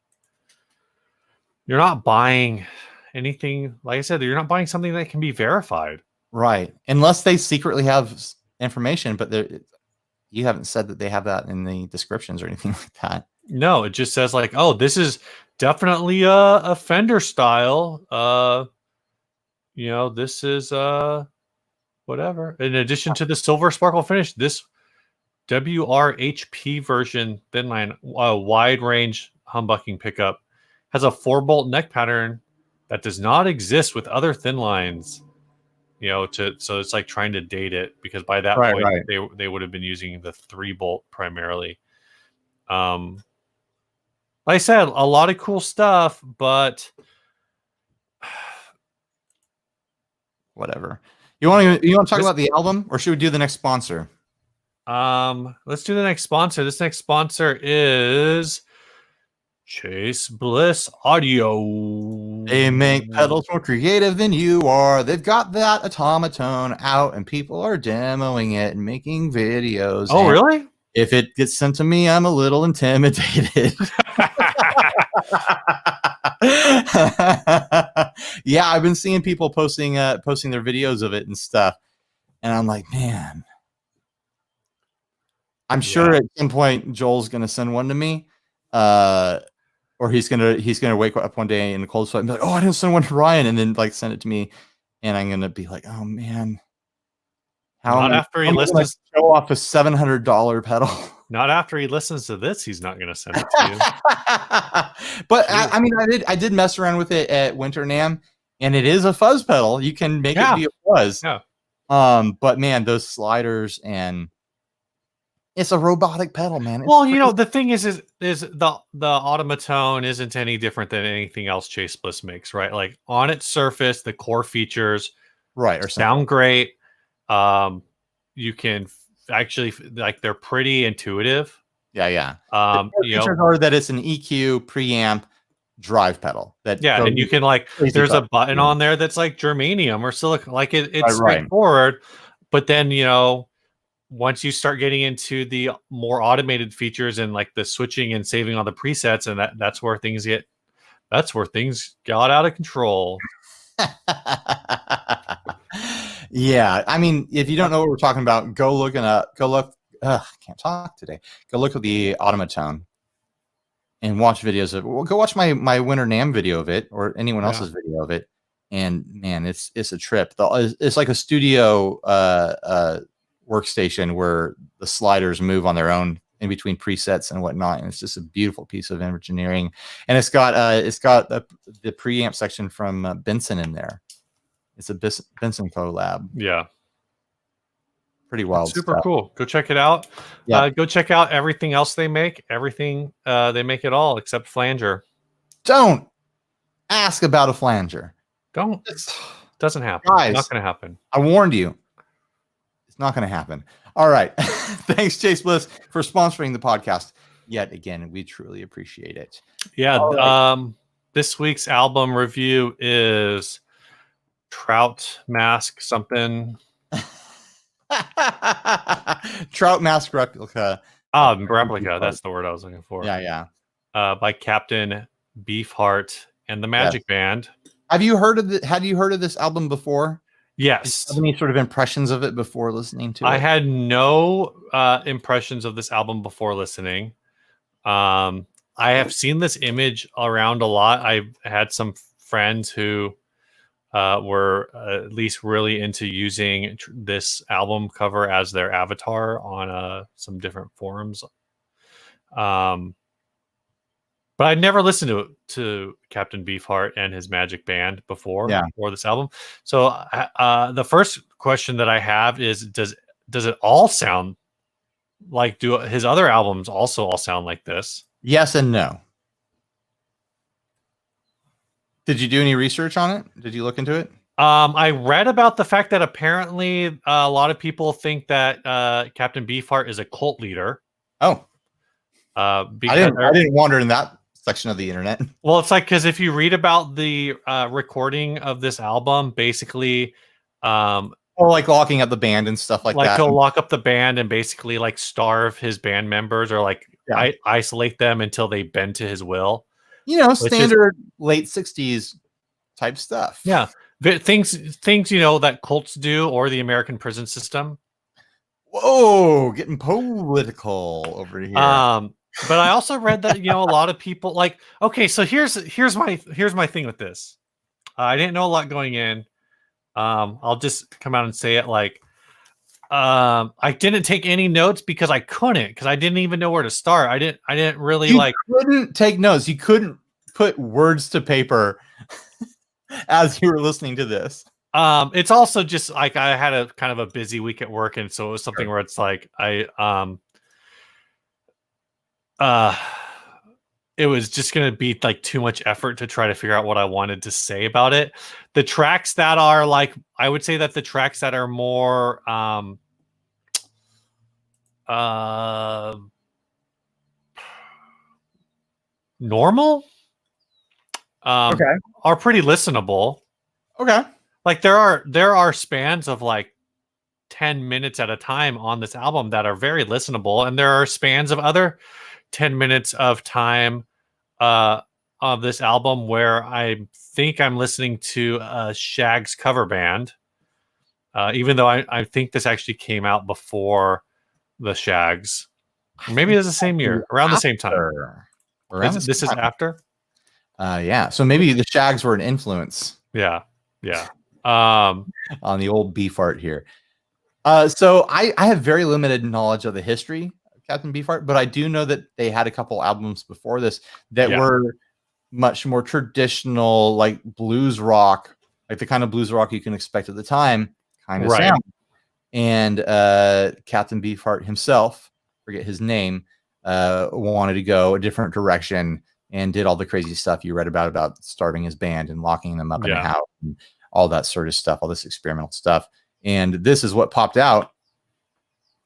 anything. Like I said, you're not buying something that can be verified. Right. Unless they secretly have information, but you haven't said that they have that in the descriptions or anything like that. No, it just says like, oh, this is definitely a Fender style. This is whatever. In addition to the silver sparkle finish, this WRHP version thin line wide range humbucking pickup has a 4-bolt neck pattern that does not exist with other thin lines. So it's like trying to date it, because by that point they would have been using the 3-bolt primarily. Like I said, a lot of cool stuff, but whatever. You want to talk about the album, or should we do the next sponsor? Let's do the next sponsor. This next sponsor is Chase Bliss Audio. They make pedals more creative than you are. They've got that automaton out, and people are demoing it and making videos. Oh, really? If it gets sent to me, I'm a little intimidated. Yeah, I've been seeing people posting their videos of it and stuff, and I'm like, man, I'm sure at some point Joel's gonna send one to me, or he's gonna wake up one day in the cold sweat and be like, oh, I didn't send one to Ryan, and then like send it to me, and I'm gonna be like, oh man, not after he listens. Show off a $700 pedal. Not after he listens to this, he's not going to send it to you. But I mean, I did mess around with it at Winter NAMM, and it is a fuzz pedal. You can make it be a fuzz. Yeah. But man, those sliders, and it's a robotic pedal, man. Well, the thing is the automaton isn't any different than anything else Chase Bliss makes, right? Like on its surface, the core features sound great. You can actually, like, they're pretty intuitive. Yeah. The features are that it's an EQ preamp drive pedal. And you can there's a button on there that's like germanium or silicone. Like it's straightforward. But then once you start getting into the more automated features and like the switching and saving on the presets, and that's where things got out of control. Yeah, I mean, if you don't know what we're talking about, go look. Can't talk today. Go look at the automaton and watch videos of. Well, go watch my Winter NAMM video of it, or anyone else's video of it. And man, it's a trip. It's like a studio workstation where the sliders move on their own in between presets and whatnot, and it's just a beautiful piece of engineering. And it's got the preamp section from Benson in there. It's a Benson collab. Yeah. Pretty wild. Super cool. Go check it out. Yeah. Go check out everything else they make. Everything, they make it all except flanger. Don't ask about a flanger. Doesn't happen. Guys, it's not going to happen. I warned you. It's not going to happen. All right. Thanks, Chase Bliss, for sponsoring the podcast. Yet again, we truly appreciate it. Yeah. Right. This week's album review is Trout Mask something. Trout Mask Replica. Replica. That's the word I was looking for. Yeah. By Captain Beefheart and the Magic Band. Had you heard of this album before? Yes. Did you have any sort of impressions of it before listening to it? I had no impressions of this album before listening. I have seen this image around a lot. I've had some friends who were at least really into using this album cover as their avatar on some different forums. But I'd never listened to Captain Beefheart and his Magic Band before this album. So the first question that I have is, does it all sound like, do his other albums also all sound like this? Yes and no. Did you do any research on it? Did you look into it? I read about the fact that apparently a lot of people think that Captain Beefheart is a cult leader. Oh, because I didn't wander in that section of the internet. Well, it's like, because if you read about the recording of this album, basically, like locking up the band and stuff like that. He'll lock up the band and basically like starve his band members, or like isolate them until they bend to his will. Standard late 60s type stuff. Yeah. Things that cults do, or the American prison system. Whoa, getting political over here. But I also read that a lot of people so here's my thing with this. I didn't know a lot going in. I'll just come out and say it. I didn't take any notes because I couldn't, because I didn't even know where to start. I didn't really You like. couldn't take notes. You couldn't put words to paper as you were listening to this. It's also just like I had a kind of a busy week at work, and so it was something Sure. where it's like uh it was just going to be like too much effort to try to figure out what I wanted to say about it. The tracks that are like, I would say that the tracks that are more normal Okay. are pretty listenable. Okay. Like there are spans of like 10 minutes at a time on this album that are very listenable, and there are spans of other 10 minutes of time of this album where I think I'm listening to a Shag's cover band, even though I think this actually came out before the Shags. Or maybe it was the same year, around the same time. Around the This same is time. after? Yeah. So maybe the Shags were an influence. Yeah. On the old Beefheart here. So I have very limited knowledge of the history of Captain Beefheart, but I do know that they had a couple albums before this that were much more traditional, like blues rock, like the kind of blues rock you can expect at the time, kind of sound. And Captain Beefheart himself, forget his name, wanted to go a different direction and did all the crazy stuff you read about starving his band and locking them up in a house and all that sort of stuff, all this experimental stuff. And this is what popped out.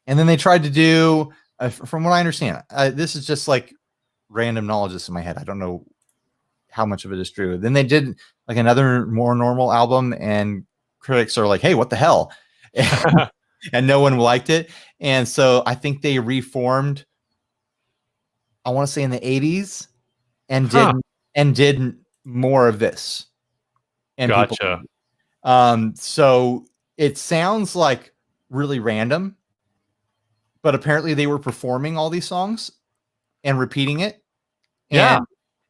And then they tried to do, from what I understand, this is just like random knowledge that's in my head. I don't know how much of it is true. Then they did like another more normal album, and critics are like, hey, what the hell? And no one liked it. And so I think they reformed, I want to say in the 80s, and did more of this. And gotcha. So it sounds like really random, but apparently they were performing all these songs and repeating it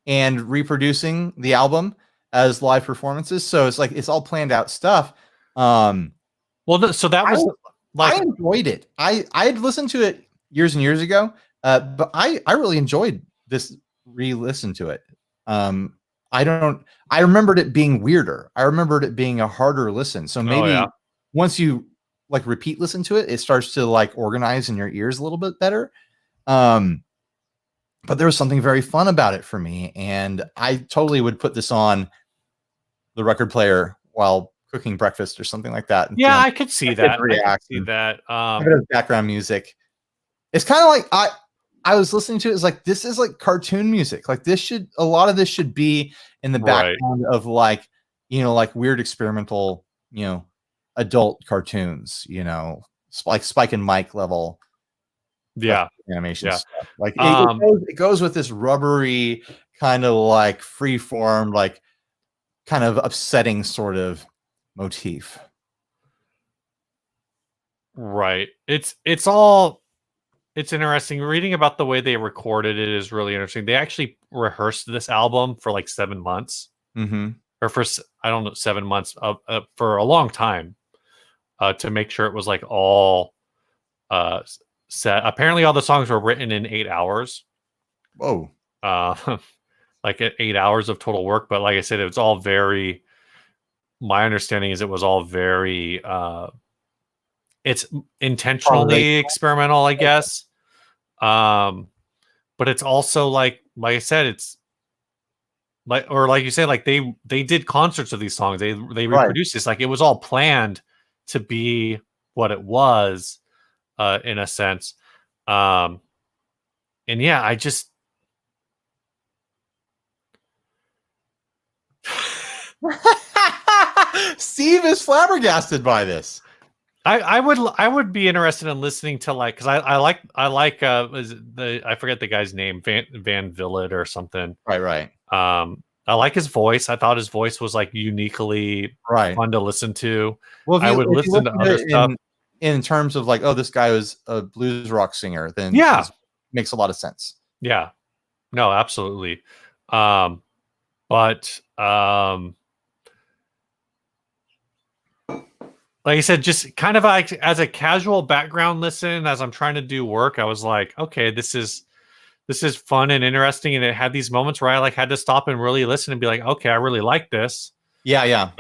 and reproducing the album as live performances. So it's like it's all planned out stuff. Well, so that was I enjoyed it. I had listened to it years and years ago, but I really enjoyed this re-listen to it. I remembered it being weirder. I remembered it being a harder listen. So maybe once you like repeat listen to it, it starts to like organize in your ears a little bit better. But there was something very fun about it for me, and I totally would put this on the record player while cooking breakfast or something like that. Yeah, I could see that. I could see that. Background music. It's kind of like I was listening to it. It's like, this is like cartoon music. Like a lot of this should be in the background of like, like weird experimental, adult cartoons, like Spike and Mike level. Animation stuff. Like it goes with this rubbery kind of like free form, like kind of upsetting sort of motif. Right. It's interesting. Reading about the way they recorded it is really interesting. They actually rehearsed this album for like 7 months, or for I don't know 7 months for a long time, to make sure it was like all set. Apparently, all the songs were written in 8 hours. Whoa! Like 8 hours of total work. But like I said, it was all very. My understanding is it was all very. It's intentionally experimental, I guess. But it's also like I said, it's like you said, like they did concerts of these songs. They reproduced this. Like it was all planned to be what it was, in a sense. And yeah, I just Steve is flabbergasted by this. I would be interested in listening to like, because I like I forget the guy's name, Van Villett or something. Right. I like his voice. I thought his voice was like uniquely fun to listen to. Well, I would listen to other stuff in terms of like, oh, this guy was a blues rock singer. Then makes a lot of sense. Yeah, no, absolutely. But like I said, just kind of like as a casual background listen, as I'm trying to do work, I was like, okay, this is fun and interesting, and it had these moments where I like had to stop and really listen and be like, okay, I really like this. Yeah.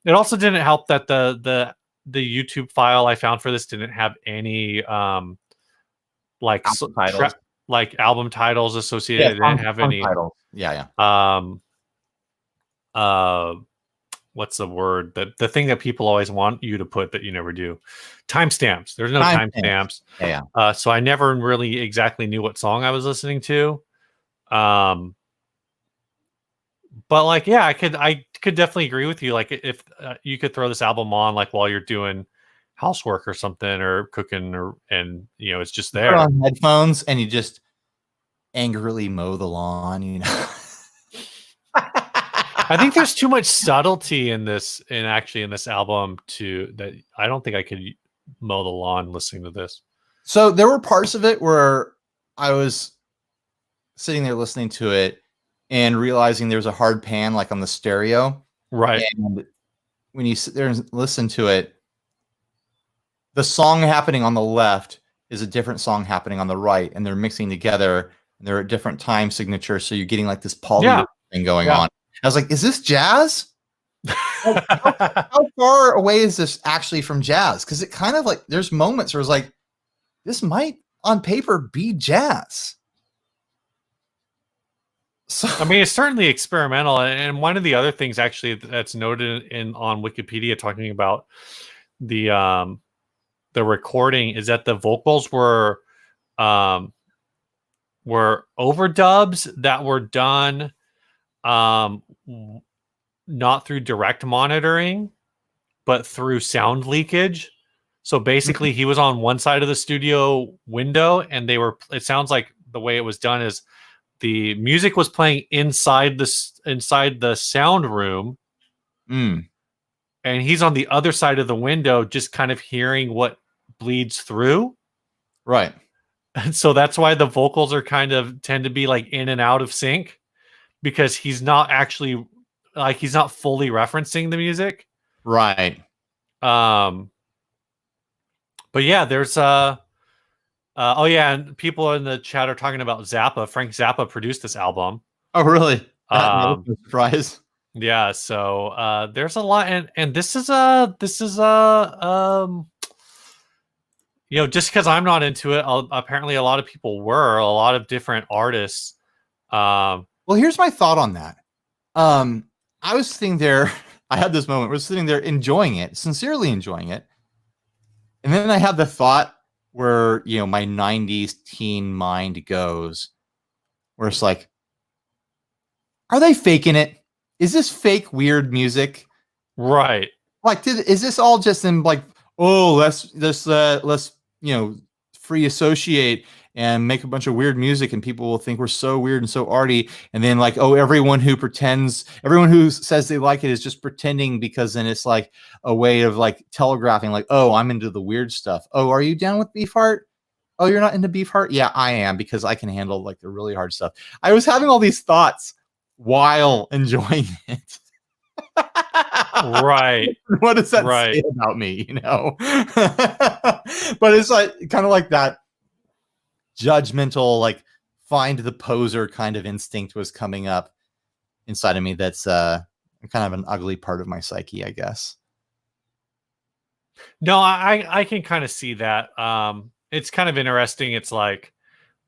It also didn't help that the YouTube file I found for this didn't have any like Album titles. like album titles associated. Yeah, It didn't have song any titles. Yeah. What's the word, the thing that people always want you to put that you never do? Timestamps. There's no timestamps. Yeah. So I never really exactly knew what song I was listening to. But like, yeah, I could definitely agree with you. Like, if you could throw this album on like while you're doing housework or something, or cooking, and it's just there. Put on headphones and you just angrily mow the lawn, you know. I think there's too much subtlety in this album that I don't think I could mow the lawn listening to this. So there were parts of it where I was sitting there listening to it and realizing there was a hard pan like on the stereo. Right. And when you sit there and listen to it, the song happening on the left is a different song happening on the right, and they're mixing together, and they're at different time signatures. So you're getting like this poly thing going on. I was like, is this jazz? How far away is this actually from jazz? Because it kind of like, there's moments where it's like, this might on paper be jazz. So I mean, it's certainly experimental. And one of the other things actually that's noted on Wikipedia talking about the recording is that the vocals were overdubs that were done not through direct monitoring, but through sound leakage. So basically he was on one side of the studio window, and it sounds like the way it was done is the music was playing inside the sound room. And he's on the other side of the window, just kind of hearing what bleeds through. Right. And so that's why the vocals tend to be like in and out of sync, because he's not actually he's not fully referencing the music. Right. But yeah, there's oh yeah, and people in the chat are talking about Zappa. Frank Zappa produced this album. Oh, really? That was a surprise. Yeah, so there's a lot, and this is just because I'm not into it, apparently a lot of people were, a lot of different artists. Well, here's my thought on that. I was sitting there, I had this moment, we're sitting there enjoying it, sincerely enjoying it. And then I had the thought where, my 90s teen mind goes, where it's like, are they faking it? Is this fake weird music? Right. Like, is this all just them like, oh, let's free associate and make a bunch of weird music, and people will think we're so weird and so arty. And then like, oh, everyone who says they like it is just pretending, because then it's like a way of like telegraphing like, oh, I'm into the weird stuff. Oh, are you down with Beefheart? Oh, you're not into Beefheart? Yeah, I am, because I can handle like the really hard stuff. I was having all these thoughts while enjoying it. Right. What does that say about me, But it's like kind of like that judgmental, like find the poser kind of instinct was coming up inside of me. That's kind of an ugly part of my psyche, I guess. No, I can kind of see that. It's kind of interesting. It's like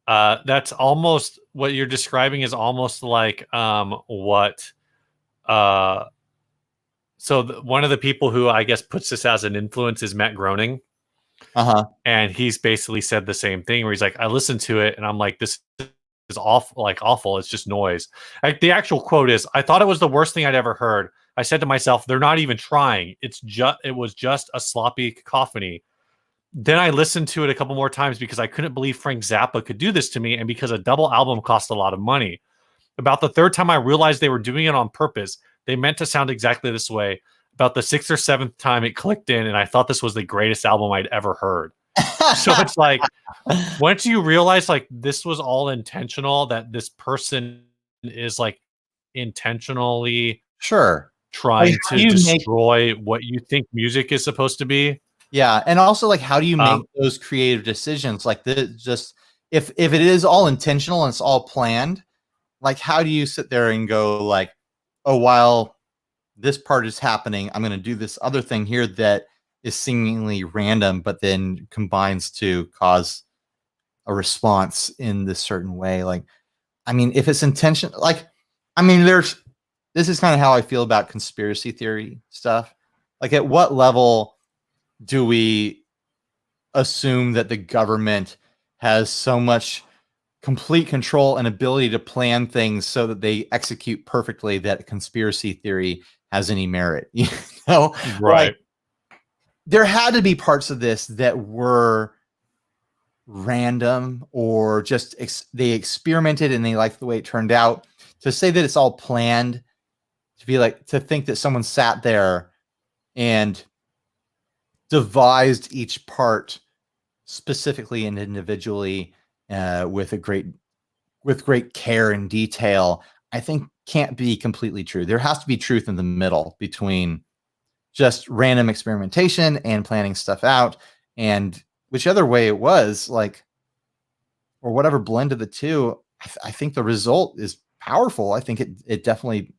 that's almost what you're describing is almost like what so one of the people who I guess puts this as an influence is Matt Groening. And he's basically said the same thing, where he's like, I listened to it and I'm like, this is awful. It's just noise. Like, the actual quote is, I thought it was the worst thing I'd ever heard. I said to myself, they're not even trying. It was just a sloppy cacophony. Then I listened to it a couple more times because I couldn't believe Frank Zappa could do this to me, and because a double album cost a lot of money. About the third time I realized they were doing it on purpose. They meant to sound exactly this way. About the sixth or seventh time it clicked in, and I thought this was the greatest album I'd ever heard. So it's like, once you realize like this was all intentional, that this person is like intentionally trying how to do you make destroy what you think music is supposed to be. Yeah, and also like how do you make those creative decisions? Like just if it is all intentional and it's all planned, like how do you sit there and go like, oh, while this part is happening, I'm going to do this other thing here that is seemingly random, but then combines to cause a response in this certain way. Like, I mean, if it's intentional, like, I mean, this is kind of how I feel about conspiracy theory stuff. Like, at what level do we assume that the government has so much complete control and ability to plan things so that they execute perfectly that conspiracy theory has any merit? You know, Right. like there had to be parts of this that were random or just they experimented and they liked the way it turned out. To say that it's all planned, to be like, to think that someone sat there and devised each part specifically and individually with great care and detail, I think can't be completely true. There has to be truth in the middle between just random experimentation and planning stuff out, and whichever way it was, like, or whatever blend of the two, I think the result is powerful. I think it definitely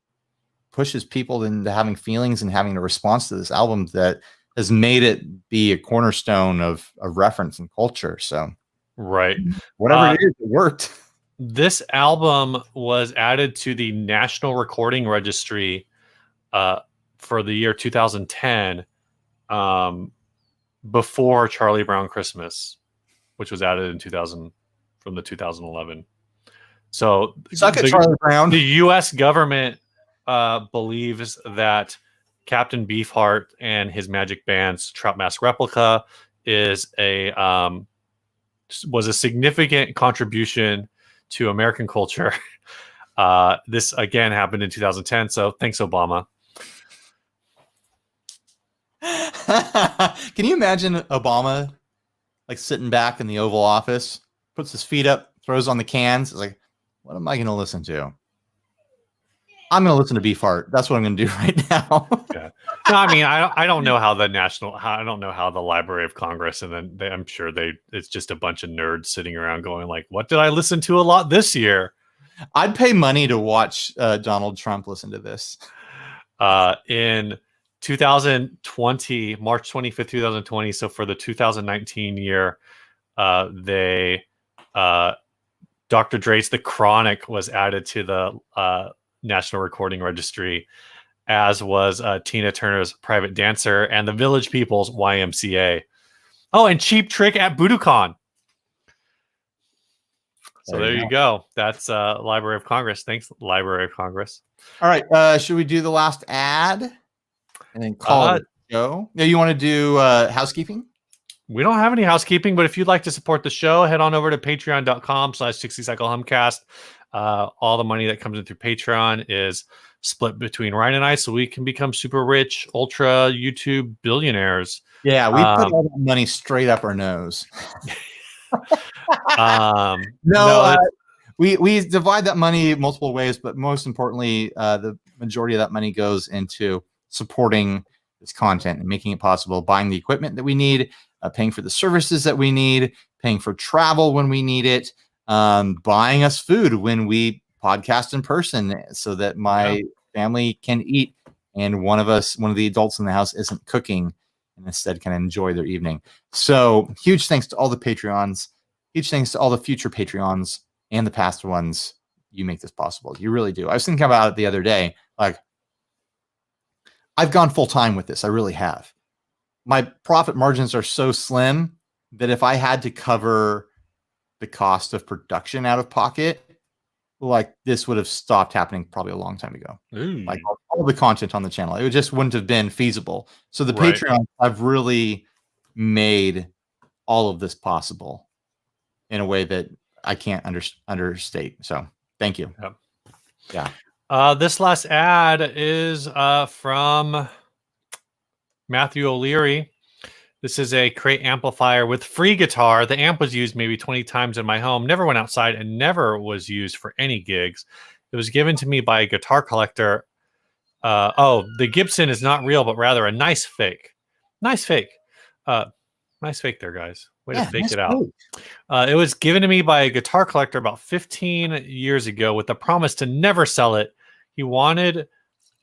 pushes people into having feelings and having a response to this album that has made it be a cornerstone of reference and culture. So, right. Whatever it is, it worked. This album was added to the National Recording Registry for the year 2010, before Charlie Brown Christmas, which was added in 2000 from the 2011. So Suck it, Charlie Brown. The U.S. government believes that Captain Beefheart and his magic band's Trout Mask Replica was a significant contribution to American culture. This again happened in 2010. So thanks, Obama. Can you imagine Obama like sitting back in the Oval Office, puts his feet up, throws on the cans, is like, what am I going to listen to? I'm going to listen to Beefheart. That's what I'm going to do right now. Yeah. No, I mean, I don't know how I don't know how the Library of Congress, and then I'm sure it's just a bunch of nerds sitting around going like, what did I listen to a lot this year? I'd pay money to watch Donald Trump listen to this. In 2020, March 25th, 2020. So for the 2019 year, Dr. Dre's The Chronic was added to the National Recording Registry, as was Tina Turner's Private Dancer and the Village People's YMCA. Oh, and Cheap Trick at Budokan. So there you go. That's Library of Congress. Thanks, Library of Congress. All right. Should we do the last ad and then call it a show? Yeah, you want to do housekeeping? We don't have any housekeeping, but if you'd like to support the show, head on over to patreon.com/60cyclehumcast. All the money that comes in through Patreon is split between Ryan and I, so we can become super rich, ultra YouTube billionaires. Yeah, we put all that money straight up our nose. We divide that money multiple ways, but most importantly, the majority of that money goes into supporting this content and making it possible, buying the equipment that we need, paying for the services that we need, paying for travel when we need it, buying us food when we podcast in person so that my family can eat and one of the adults in the house isn't cooking and instead can enjoy their evening. So huge thanks to all the Patreons, huge thanks to all the future Patreons and the past ones. You make this possible. You really do. I was thinking about it the other day. Like, I've gone full time with this. I really have. My profit margins are so slim that if I had to cover the cost of production out of pocket, like, this would have stopped happening probably a long time ago. Like all the content on the channel, it just wouldn't have been feasible. So the Patreon, I've really made all of this possible in a way that I can't understate. So thank you. Yeah. This last ad is from Matthew O'Leary. This is a crate amplifier with free guitar. The amp was used maybe 20 times in my home, never went outside, and never was used for any gigs. It was given to me by a guitar collector Oh, the Gibson is not real, but rather a nice fake. Nice fake. Nice fake there, guys. Way to fake nice it out. fake. It was given to me by a guitar collector about 15 years ago with the promise to never sell it. He wanted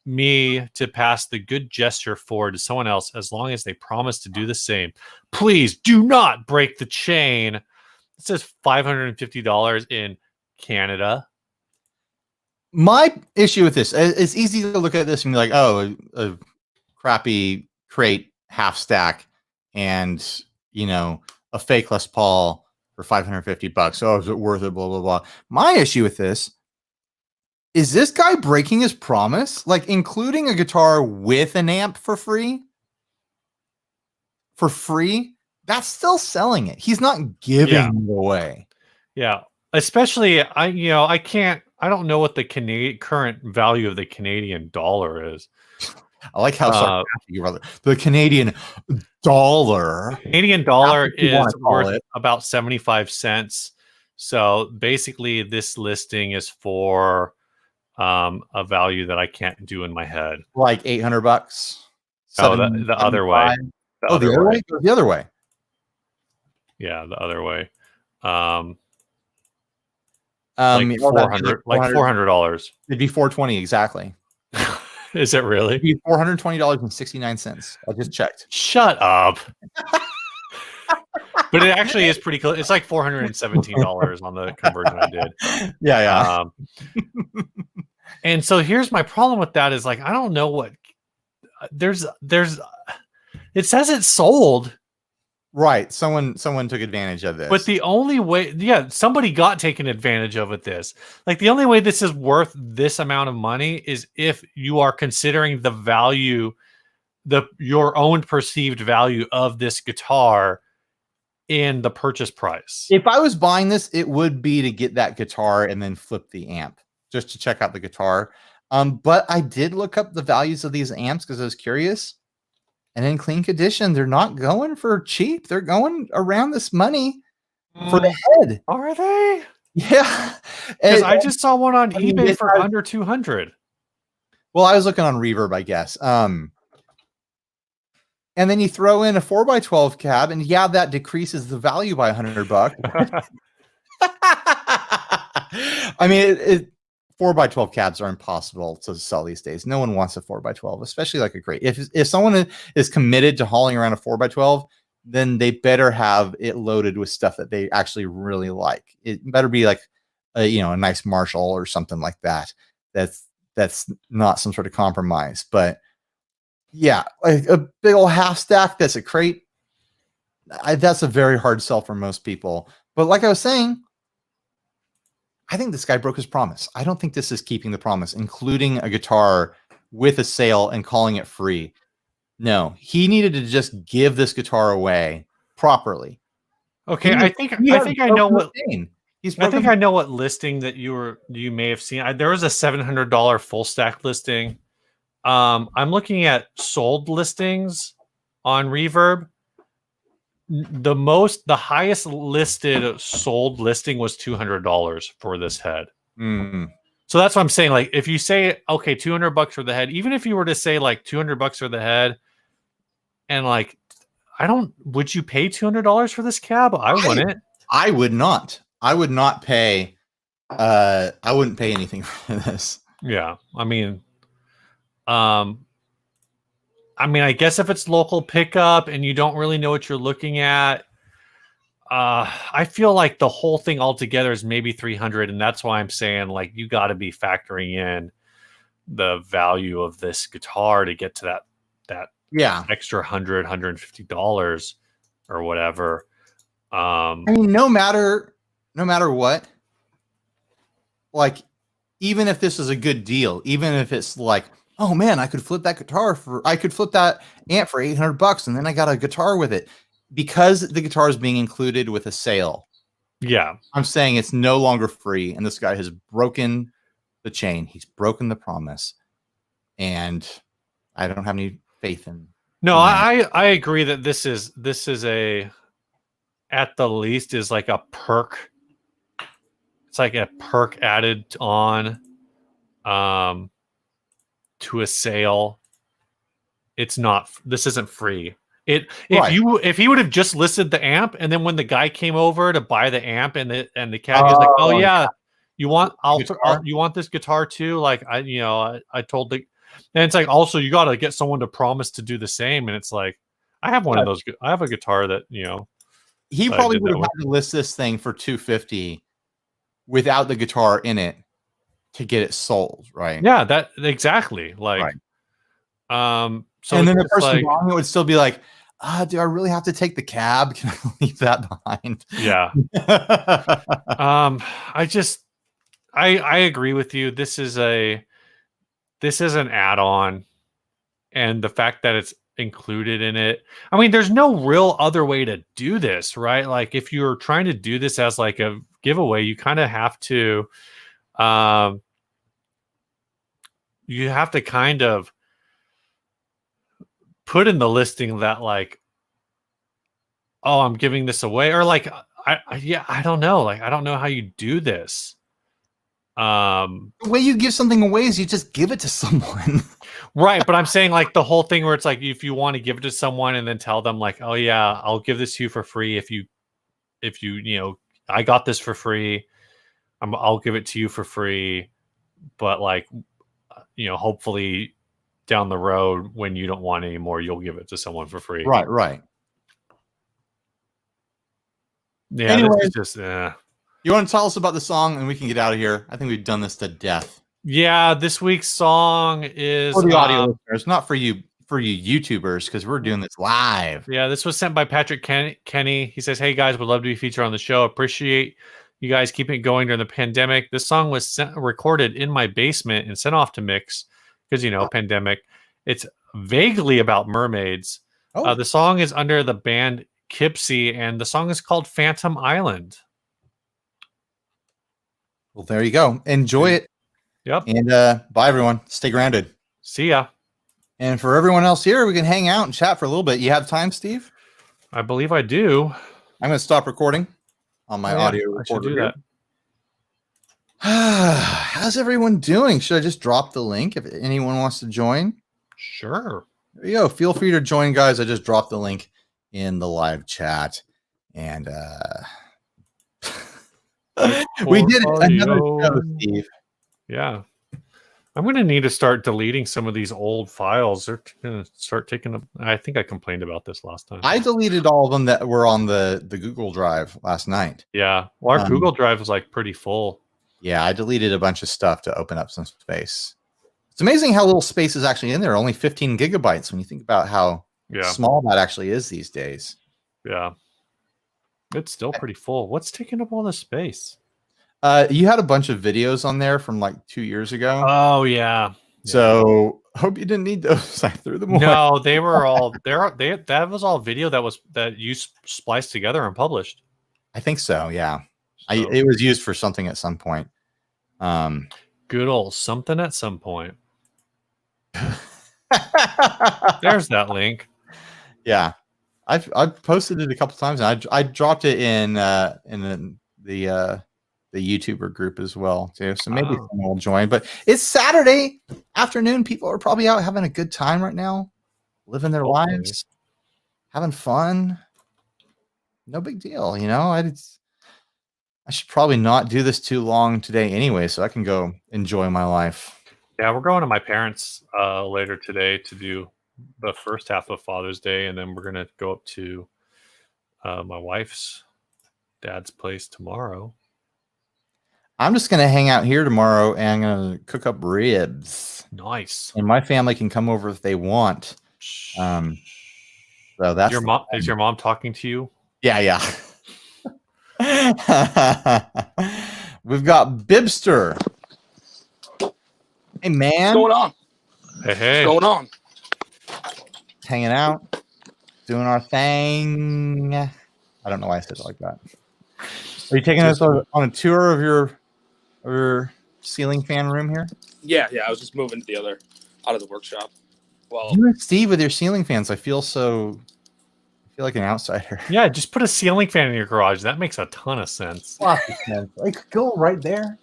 me to pass the good gesture forward to someone else as long as they promise to do the same. Please do not break the chain. It says $550 in Canada. My issue with this, it's easy to look at this and be like, oh, a crappy crate half stack and, you know, a fake Les Paul for $550. Oh, is it worth it? Blah, blah, blah. My issue with this is this guy breaking his promise, like including a guitar with an amp for free. For free, that's still selling it. He's not giving it away. Yeah. Especially, I don't know what the current value of the Canadian dollar is. I like how sarcastic you are. The Canadian dollar. Canadian dollar is worth about 75 cents. So basically, this listing is for a value that I can't do in my head. Like $800. Oh, the other way. The other way? The other way. Yeah, the other way. Like $400. It'd be $420 exactly. Is it really? It'd be $420.69. I just checked. Shut up. But it actually is pretty close. It's like $417 on the conversion I did. Yeah. And so here's my problem with that is like I don't know what there's it says it's sold. Right. Someone took advantage of this. But the only way, somebody got taken advantage of with this. Like the only way this is worth this amount of money is if you are considering the value, your own perceived value of this guitar in the purchase price. If I was buying this, it would be to get that guitar and then flip the amp just to check out the guitar. But I did look up the values of these amps because I was curious. And in clean condition, they're not going for cheap. They're going around this money for the head. Are they? Yeah. Because I just saw one on eBay for under 200. Well, I was looking on Reverb, I guess. And then you throw in a 4x12 cab, and that decreases the value by $100. I mean, 4x12 cabs are impossible to sell these days. No one wants a 4x12, especially like a crate. If someone is committed to hauling around a 4x12, then they better have it loaded with stuff that they actually really like. It better be like a nice Marshall or something like that. That's not some sort of compromise. But yeah, like a big old half stack that's a crate. That's a very hard sell for most people. But like I was saying, I think this guy broke his promise. I don't think this is keeping the promise, including a guitar with a sale and calling it free. No, he needed to just give this guitar away properly. Okay, I think I know what I know what listing that you may have seen. There was a $700 full stack listing. I'm looking at sold listings on Reverb. The highest listed sold listing was $200 for this head. So that's what I'm saying. Like, if you say, okay, $200 for the head, even if you were to say like $200 for the head, and like, would you pay $200 for this cab? I wouldn't. I would not. I would not pay. I wouldn't pay anything for this. Yeah. I guess if it's local pickup and you don't really know what you're looking at, I feel like the whole thing altogether is maybe $300, and that's why I'm saying like you got to be factoring in the value of this guitar to get to that extra $150 or whatever. I mean, no matter what, like even if this is a good deal, even if it's like, oh man, I could flip that amp for $800 and then I got a guitar with it because the guitar is being included with a sale. Yeah. I'm saying it's no longer free. And this guy has broken the chain. He's broken the promise. And I don't have any faith in. No, I agree that this is at the least is like a perk. It's like a perk added on. to a sale, it's not. This isn't free. If Right. he would have just listed the amp, and then when the guy came over to buy the amp, and the cat is like, oh yeah, you want you want this guitar too? Like I told the, and it's like, also you got to get someone to promise to do the same, and it's like I have one of those. I have a guitar that he that I probably did would that have had to list this thing for $250 without the guitar in it to get it sold, right? Yeah, that exactly. Like, so and then the it's person like, buying it would still be like, do I really have to take the cab? Can I leave that behind? yeah. I agree with you. This is an add-on, and the fact that it's included in it. I mean, there's no real other way to do this, right? Like, if you're trying to do this as like a giveaway, you kind of have to, kind of put in the listing that like, oh, I'm giving this away, or like, I don't know. Like, I don't know how you do this. The way you give something away is you just give it to someone. Right, but I'm saying like the whole thing where it's like, if you want to give it to someone and then tell them like, oh yeah, I'll give this to you for free if you I got this for free. I'll give it to you for free, but like, hopefully down the road when you don't want anymore, you'll give it to someone for free. Right. Yeah, anyway, this is just you want to tell us about the song and we can get out of here? I think we've done this to death. Yeah, this week's song is for the audio listeners, not for you YouTubers, because we're doing this live. Yeah, this was sent by Patrick Kenny. He says, hey guys, would love to be featured on the show. Appreciate you guys keeping it going during the pandemic. This song was recorded in my basement and sent off to mix because, pandemic. It's vaguely about mermaids. The song is under the band Kipsy, and the song is called Phantom Island. Well, there you go. Enjoy it. Yep. And bye, everyone. Stay grounded. See ya. And for everyone else here, we can hang out and chat for a little bit. You have time, Steve? I believe I do. I'm going to stop recording on my audio recorder. I should do that. How's everyone doing? Should I just drop the link if anyone wants to join? Sure. There you go. Feel free to join, guys. I just dropped the link in the live chat. And we did another show, Steve. Yeah. I'm going to need to start deleting some of these old files. They're going to start taking up. I think I complained about this last time. I deleted all of them that were on the Google Drive last night. Yeah. Well, our Google Drive was like pretty full. Yeah, I deleted a bunch of stuff to open up some space. It's amazing how little space is actually in there. Only 15 gigabytes when you think about how small that actually is these days. Yeah. It's still pretty full. What's taking up all the space? You had a bunch of videos on there from like 2 years ago. Oh yeah. So hope you didn't need those. I threw them away. No, they were all that was all video that you spliced together and published. I think so. Yeah. So, it was used for something at some point. Good old something at some point. There's that link. Yeah. I've posted it a couple times, and I dropped it in the YouTuber group as well too. So maybe someone will join. But it's Saturday afternoon. People are probably out having a good time right now, living their lives, having fun. No big deal, I should probably not do this too long today anyway, so I can go enjoy my life. Yeah, we're going to my parents later today to do the first half of Father's Day, and then we're gonna go up to my wife's dad's place tomorrow. I'm just gonna hang out here tomorrow, and I'm gonna cook up ribs. Nice. And my family can come over if they want. So that's your mom. Is your mom talking to you? Yeah. We've got Bibster. Hey man, what's going on? Hey, what's going on? Hanging out, doing our thing. I don't know why I said it like that. Are you taking us on a tour of your ceiling fan room here? Yeah. I was just moving to the other out of the workshop. Well, you and Steve with your ceiling fans. I feel like an outsider. Yeah, just put a ceiling fan in your garage. That makes a ton of sense. Like go right there,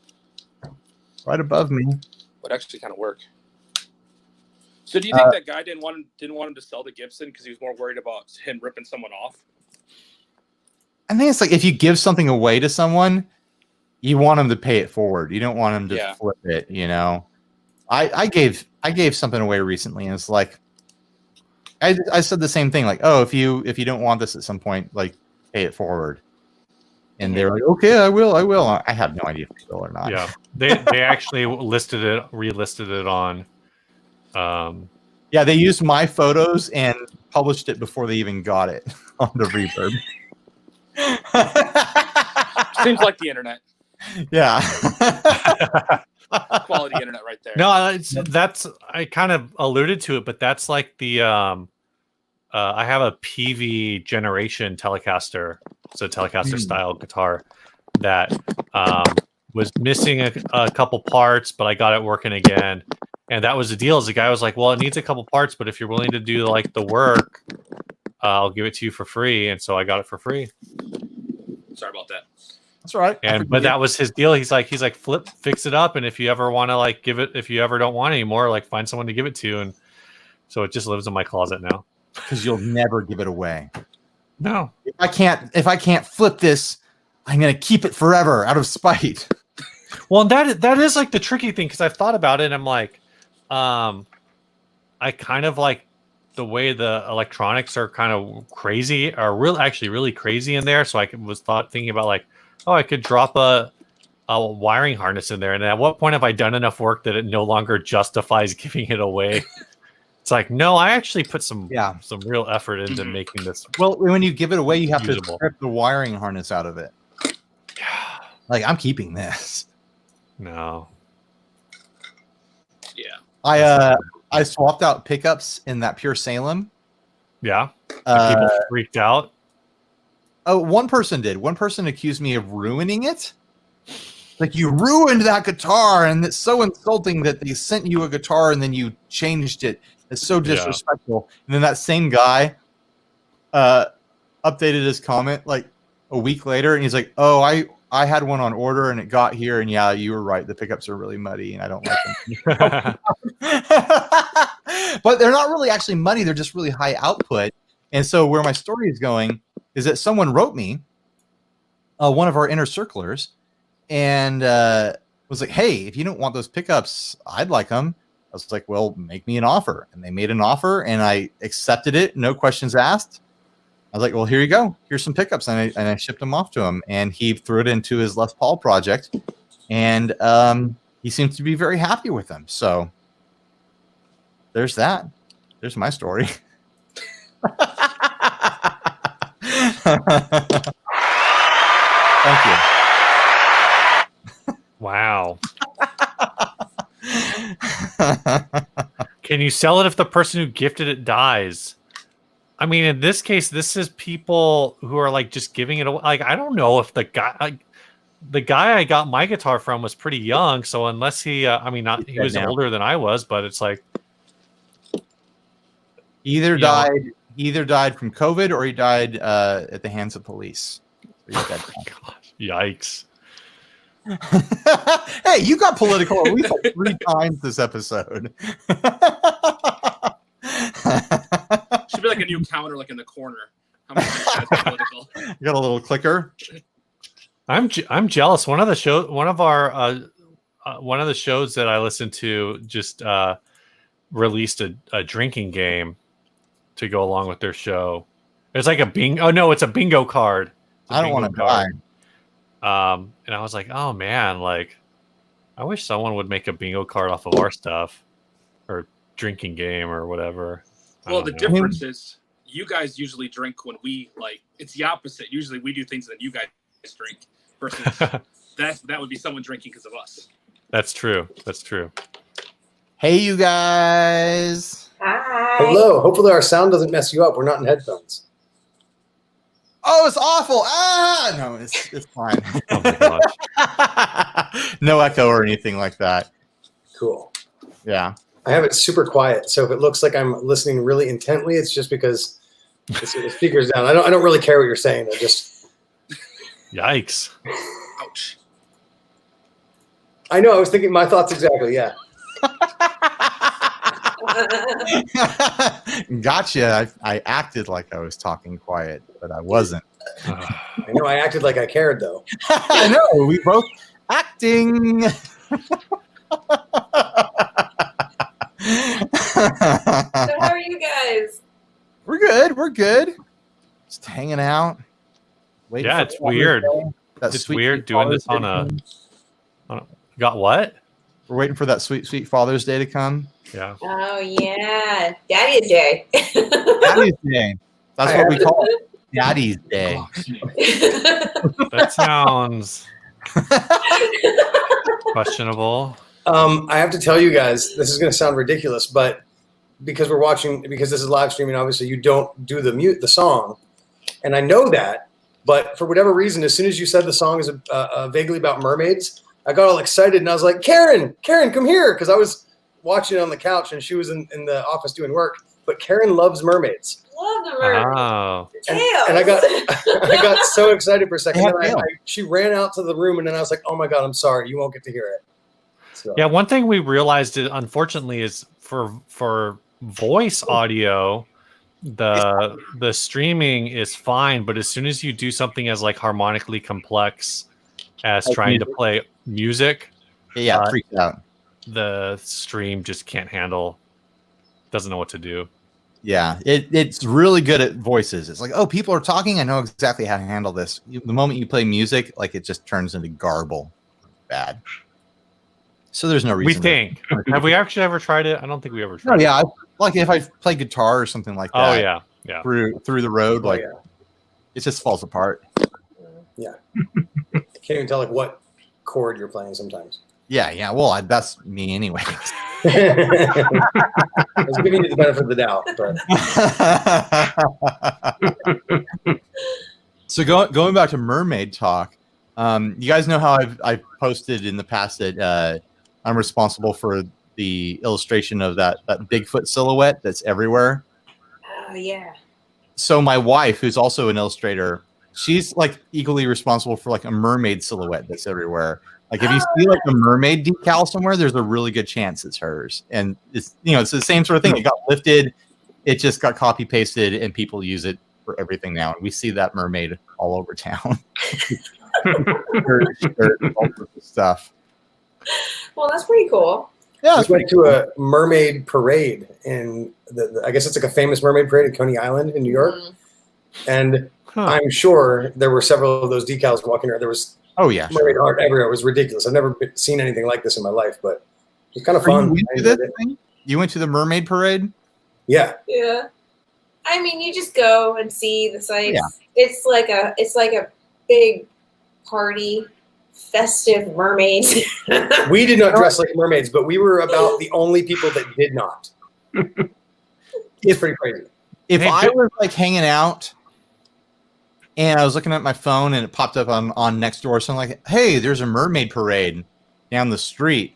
right above me. would actually kind of work. So do you think that guy didn't want him to sell the Gibson because he was more worried about him ripping someone off? I think it's like if you give something away to someone, you want them to pay it forward. You don't want them to flip it. You know, I gave something away recently, and it's like I said the same thing. Like, oh, if you don't want this at some point, like pay it forward. And they're like, okay, I will. I have no idea if they will or not. Yeah, they actually relisted it on. Yeah, they used my photos and published it before they even got it on the Reverb. Seems like the internet. Yeah. Quality internet right there. No, that's I kind of alluded to it, but that's like the I have a PV generation Telecaster. It's a Telecaster style guitar that was missing a couple parts, but I got it working again. And that was the deal. Is the guy was like, "Well, it needs a couple parts, but if you're willing to do like the work, I'll give it to you for free." And so I got it for free. Sorry about that. That's all right. But that was his deal. He's like, fix it up, and if you ever want to like give it, if you ever don't want it anymore, like find someone to give it to. And so it just lives in my closet now. Because you'll never give it away. No. If I can't flip this, I'm gonna keep it forever out of spite. Well, that is like the tricky thing, because I've thought about it and I'm like, I kind of like the way the electronics are kind of crazy, are really crazy in there. So I was thinking about like, oh, I could drop a wiring harness in there. And at what point have I done enough work that it no longer justifies giving it away? It's like, no, I actually put some real effort into making this. Well, when you give it away, you have usable. to strip the wiring harness out of it. Like, I'm keeping this. No. Yeah. I swapped out pickups in that Pure Salem. Yeah. People freaked out. Oh, one person did. One person accused me of ruining it. Like, you ruined that guitar, and it's so insulting that they sent you a guitar and then you changed it. It's so disrespectful. Yeah. And then that same guy updated his comment like a week later, and he's like, "Oh, I had one on order and it got here, and yeah, you were right. The pickups are really muddy, and I don't like them." But they're not really actually muddy; they're just really high output. And so, where my story is going is that someone wrote me, one of our inner circlers, and was like, "Hey, if you don't want those pickups, I'd like them." I was like, "Well, make me an offer." And they made an offer, and I accepted it, no questions asked. I was like, "Well, here you go. Here's some pickups," and I shipped them off to him, and he threw it into his Les Paul project, and he seems to be very happy with them. So there's that. There's my story. Thank you. Wow. Can you sell it if the person who gifted it dies? I mean, in this case, this is people who are like just giving it away. Like, I don't know if the guy I got my guitar from was pretty young. So unless he, he was older than I was, but it's like either died from COVID or he died at the hands of police. So he's dead now. Gosh, yikes. Hey, you got political at least like 3 times this episode. Should be like a new counter, like in the corner. How much political? You got a little clicker. I'm jealous. One of the shows that I listened to just released a drinking game to go along with their show. It's like a bingo. Oh no, it's a bingo card. I don't want to die. And I was like, oh man, like I wish someone would make a bingo card off of our stuff or drinking game or whatever. Well, the difference is you guys usually drink when we like. It's the opposite. Usually we do things that you guys drink versus that would be someone drinking because of us. That's true. That's true. Hey, you guys. Hi. Hello. Hopefully our sound doesn't mess you up. We're not in headphones. Oh, it's awful. No, it's fine. Oh my gosh. No echo or anything like that. Cool. Yeah. I have it super quiet, so if it looks like I'm listening really intently, it's just because the speaker's down. I don't really care what you're saying. I just Yikes. Ouch. I know. I was thinking my thoughts exactly. Yeah. Gotcha. I acted like I was talking quiet, but I wasn't. I know I acted like I cared, though. I know. We both acting. So how are you guys? We're good. We're good. Just hanging out. Waiting Yeah, for it's weird. That It's sweet, weird sweet doing Father's this on Day a. to come. Got what? We're waiting for that sweet, sweet Father's Day to come. Yeah. Oh yeah, Daddy's Day. Daddy's Day. That's what we call it. Daddy's Day. That sounds questionable. I have to tell you guys, this is going to sound ridiculous, but because this is live streaming, obviously you don't do the song, and I know that, but for whatever reason, as soon as you said the song is vaguely about mermaids, I got all excited and I was like, Karen, come here, because I was watching it on the couch and she was in the office doing work. But Karen loves mermaids. Love the mermaid. Oh. And I got so excited for a second. Yeah, Then she ran out to the room, and then I was like, "Oh my god, I'm sorry, you won't get to hear it." So. Yeah, one thing we realized, unfortunately, is for voice audio, the streaming is fine, but as soon as you do something as like harmonically complex as trying to play music, Yeah, freaked out. the stream just can't handle, doesn't know what to do. Yeah, it's really good at voices. It's like, oh, people are talking. I know exactly how to handle this. The moment you play music, like it just turns into garble. Bad. So there's no reason. We think. Have we actually ever tried it? I don't think we ever Oh tried. yeah, like if I play guitar or something like that. Oh yeah, yeah. Through the road, like yeah. it just falls apart. Yeah. Can't even tell like what chord you're playing sometimes. Yeah. Well, that's me anyway. I was giving you the benefit of the doubt, but So going back to mermaid talk, you guys know how I've posted in the past that I'm responsible for the illustration of that Bigfoot silhouette that's everywhere. Oh yeah. So my wife, who's also an illustrator, she's like equally responsible for like a mermaid silhouette that's everywhere. Like if you see like a mermaid decal somewhere, there's a really good chance it's hers. And it's it's the same sort of thing. It got lifted, it just got copy pasted, and people use it for everything now. And we see that mermaid all over town. All sorts of stuff. Well, that's pretty cool. Yeah, I just went to a mermaid parade in I guess it's like a famous mermaid parade at Coney Island in New York. And I'm sure there were several of those decals walking around. There was mermaid art everywhere. It was ridiculous. I've never seen anything like this in my life, but it was kind of fun. You went to the mermaid parade? Yeah. Yeah. I mean, you just go and see the sights. Yeah. It's like a big party, festive mermaids. We did not dress like mermaids, but we were about the only people that did not. It's pretty crazy. If I was like hanging out and I was looking at my phone and it popped up on Nextdoor, so I'm like, hey, there's a mermaid parade down the street.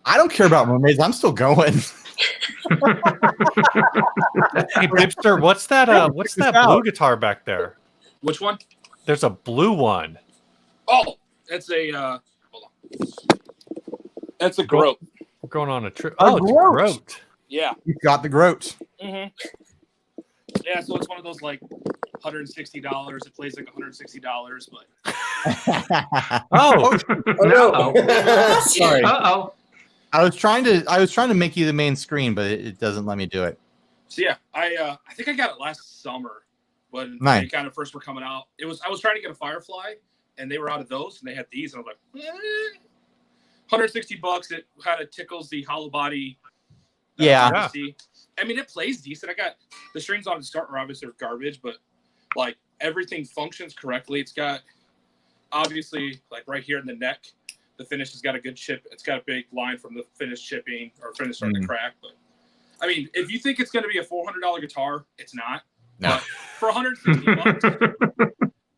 I don't care about mermaids. I'm still going. Hey, Bipster, what's that blue guitar back there? Which one? There's a blue one. Oh, it's a hold on. That's a groat. We're going on a trip. A Oh, it's a groat. groat. Yeah. You've got the groat. Mm-hmm. Yeah, so it's one of those like $160. It plays like $160, but Oh, no. Sorry. Uh-oh. I was trying to make you the main screen, but it doesn't let me do it. so yeah, I think I got it last summer when Nice. they kind of first were coming out. I was trying to get a Firefly, and they were out of those, and they had these, and I was like, $160. It kind of tickles the hollow body. Yeah. I mean, it plays decent. I got the strings on the start are obviously garbage, but like everything functions correctly. It's got obviously like right here in the neck, the finish has got a good chip. It's got a big line from the finish chipping or finish starting to crack. But I mean, if you think it's going to be a $400 guitar, it's not. No. But for $160,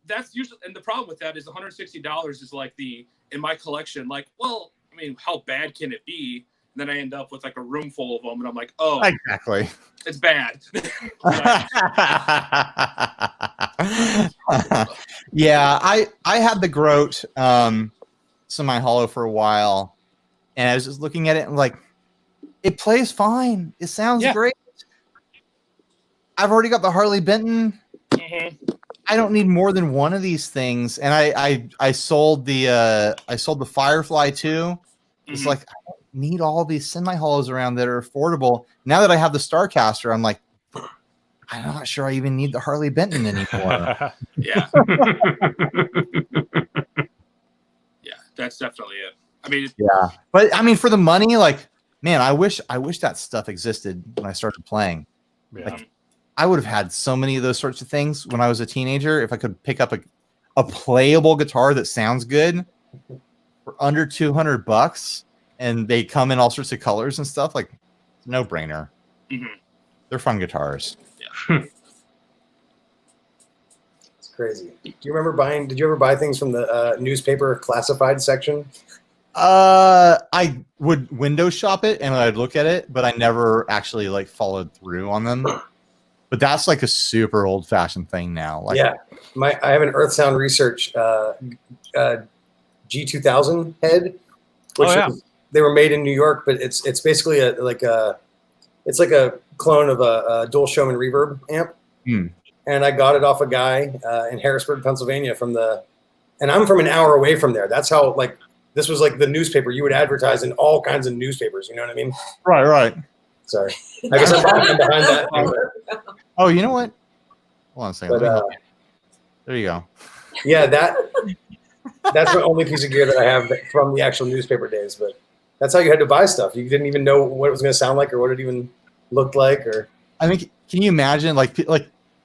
that's usually, and the problem with that is $160 is like in my collection, like, well, I mean, how bad can it be? And then I end up with like a room full of them, and I'm like, oh, Exactly. it's bad. Yeah, I had the groat semi-hollow for a while, and I was just looking at it and like, It plays fine. It sounds Yeah. great. I've already got the Harley Benton. Mhm. I don't need more than one of these things. And I sold the Firefly too. It's Mhm. like I don't need all these semi-hollows around that are affordable. Now that I have the Starcaster, I'm like, I'm not sure I even need the Harley Benton anymore. Yeah. Yeah, that's definitely it. I mean, Yeah. But I mean, for the money, like, man, I wish that stuff existed when I started playing. Yeah. Like, I would have had so many of those sorts of things when I was a teenager. If I could pick up a playable guitar that sounds good for under $200 and they come in all sorts of colors and stuff, like, it's a no-brainer. Mhm. They're fun guitars. It's crazy. Did you ever buy things from the newspaper classified section? I would window shop it and I'd look at it, but I never actually like followed through on them. But that's like a super old-fashioned thing now. Like, Yeah, I have an Earth Sound Research G2000 head, which they were made in New York, but it's basically it's like a clone of a dual Showman reverb amp. And I got it off a guy in Harrisburg, Pennsylvania and I'm from an hour away from there. That's how, like, this was like the newspaper you would advertise in all kinds of newspapers. You know what I mean? Right. Sorry. I guess I'm behind that. Oh, you know what? Hold on a second. But, there you go. Yeah, that's the only piece of gear that I have from the actual newspaper days. But that's how you had to buy stuff. You didn't even know what it was going to sound like or what it even looked like. Or I mean, can you imagine like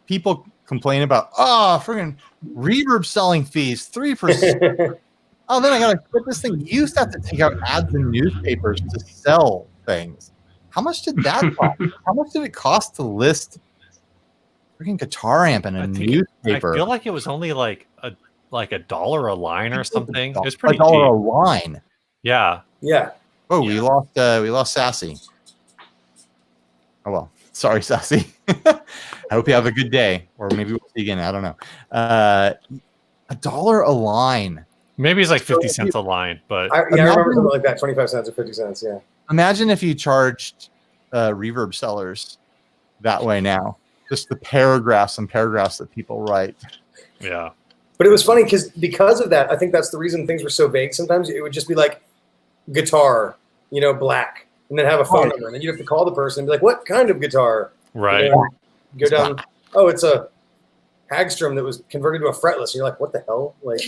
people complain about friggin' reverb selling fees 3%? Oh, then I gotta quit this thing. You used to have to take out ads in newspapers to sell things. How much did that cost? How much did it cost to list freaking guitar amp in a newspaper? I feel like it was only like $1 a line or something. It was pretty $1 cheap. a line. Yeah. Yeah. Oh, we lost Sassy. Oh well. Sorry, Sassy. I hope you have a good day. Or maybe we'll see you again. I don't know. $1 a line. Maybe it's like 50 cents a line, but I remember something like that, 25 cents or 50 cents. Yeah. Imagine if you charged reverb sellers that way now. Just the paragraphs and paragraphs that people write. yeah. But it was funny because of that, I think that's the reason things were so vague. Sometimes it would just be like guitar, black, and then have a phone number. And then you'd have to call the person and be like, what kind of guitar? Right. Go down. Oh, it's a Hagstrom that was converted to a fretless. And you're like, what the hell? Like,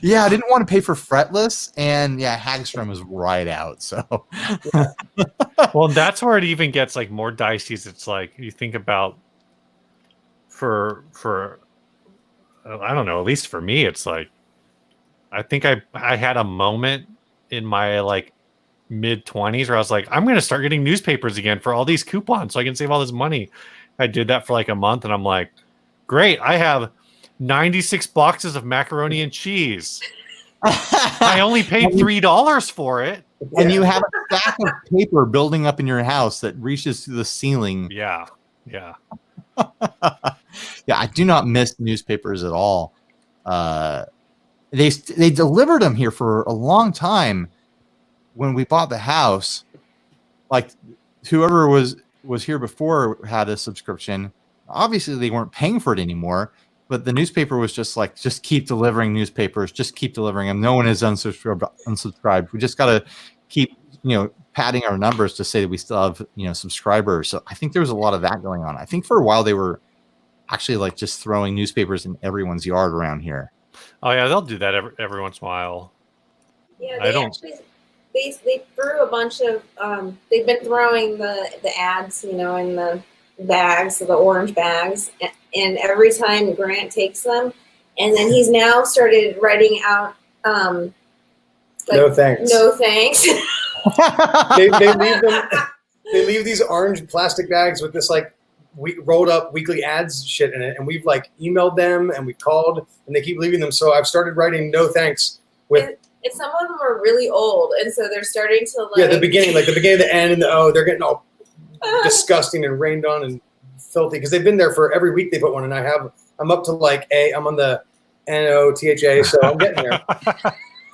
yeah, I didn't want to pay for fretless, and Hagstrom was right out. So, well, that's where it even gets like more dicey. It's like you think about for I don't know. At least for me, it's like I think I had a moment in my like mid-20s where I was like, I'm going to start getting newspapers again for all these coupons so I can save all this money. I did that for like a month, and I'm like, great, I have 96 boxes of macaroni and cheese. I only paid $3 for it. And you have a stack of paper building up in your house that reaches to the ceiling. Yeah. Yeah, I do not miss newspapers at all. They delivered them here for a long time when we bought the house. Like, whoever was here before had a subscription. Obviously, they weren't paying for it anymore, but the newspaper was just like, just keep delivering newspapers, just keep delivering them. No one is unsubscribed. We just got to keep, padding our numbers to say that we still have, subscribers. So I think there was a lot of that going on. I think for a while they were actually like just throwing newspapers in everyone's yard around here. Oh yeah, they'll do that every once in a while. Yeah, they threw a bunch of they've been throwing the ads, in the bags, the orange bags, and every time Grant takes them, and then he's now started writing out no thanks. No thanks. they leave these orange plastic bags with this like rolled up weekly ads shit in it, and we've like emailed them and we've called, and they keep leaving them. So I've started writing no thanks with. And some of them are really old, and so they're starting to like. Yeah, the beginning, the N and the O, they're getting all disgusting and rained on and filthy because they've been there for every week. They put one, and I'm up to like I'm on the NOTHA, so I'm getting there.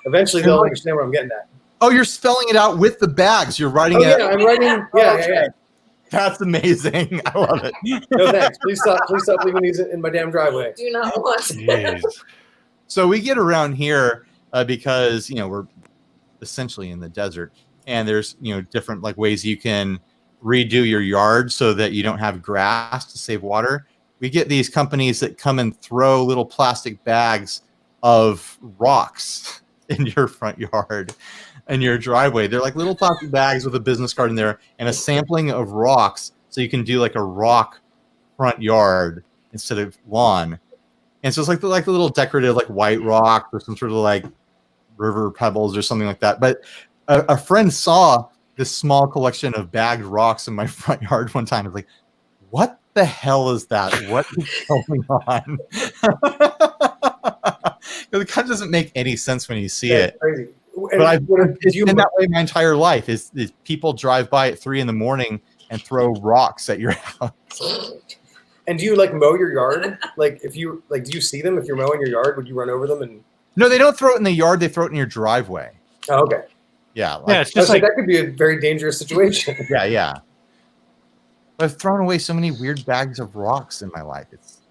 Eventually, they'll understand where I'm getting at. Oh, you're spelling it out with the bags. You're writing Oh it. yeah, I'm writing. Yeah. That's amazing. I love it. No thanks. Please stop leaving these in my damn driveway. Do not want. Jeez. So we get around here because we're essentially in the desert, and there's different like ways you can redo your yard so that you don't have grass to save water. We get these companies that come and throw little plastic bags of rocks in your front yard and your driveway. They're like little plastic bags with a business card in there and a sampling of rocks, so you can do like a rock front yard instead of lawn. And so it's like the little decorative like white rock or some sort of like river pebbles or something like that. But a friend saw this small collection of bagged rocks in my front yard one time. I was like, what the hell is that? What is going on? It kind of doesn't make any sense when you see it. Crazy. But it's been that way my entire life. Is people drive by at 3 a.m. and throw rocks at your house. And do you like mow your yard? Like if you like, do you see them if you're mowing your yard? Would you run over them? And No, they don't throw it in the yard. They throw it in your driveway. oh, okay. Yeah, Yeah, it's just like that could be a very dangerous situation. yeah. I've thrown away so many weird bags of rocks in my life.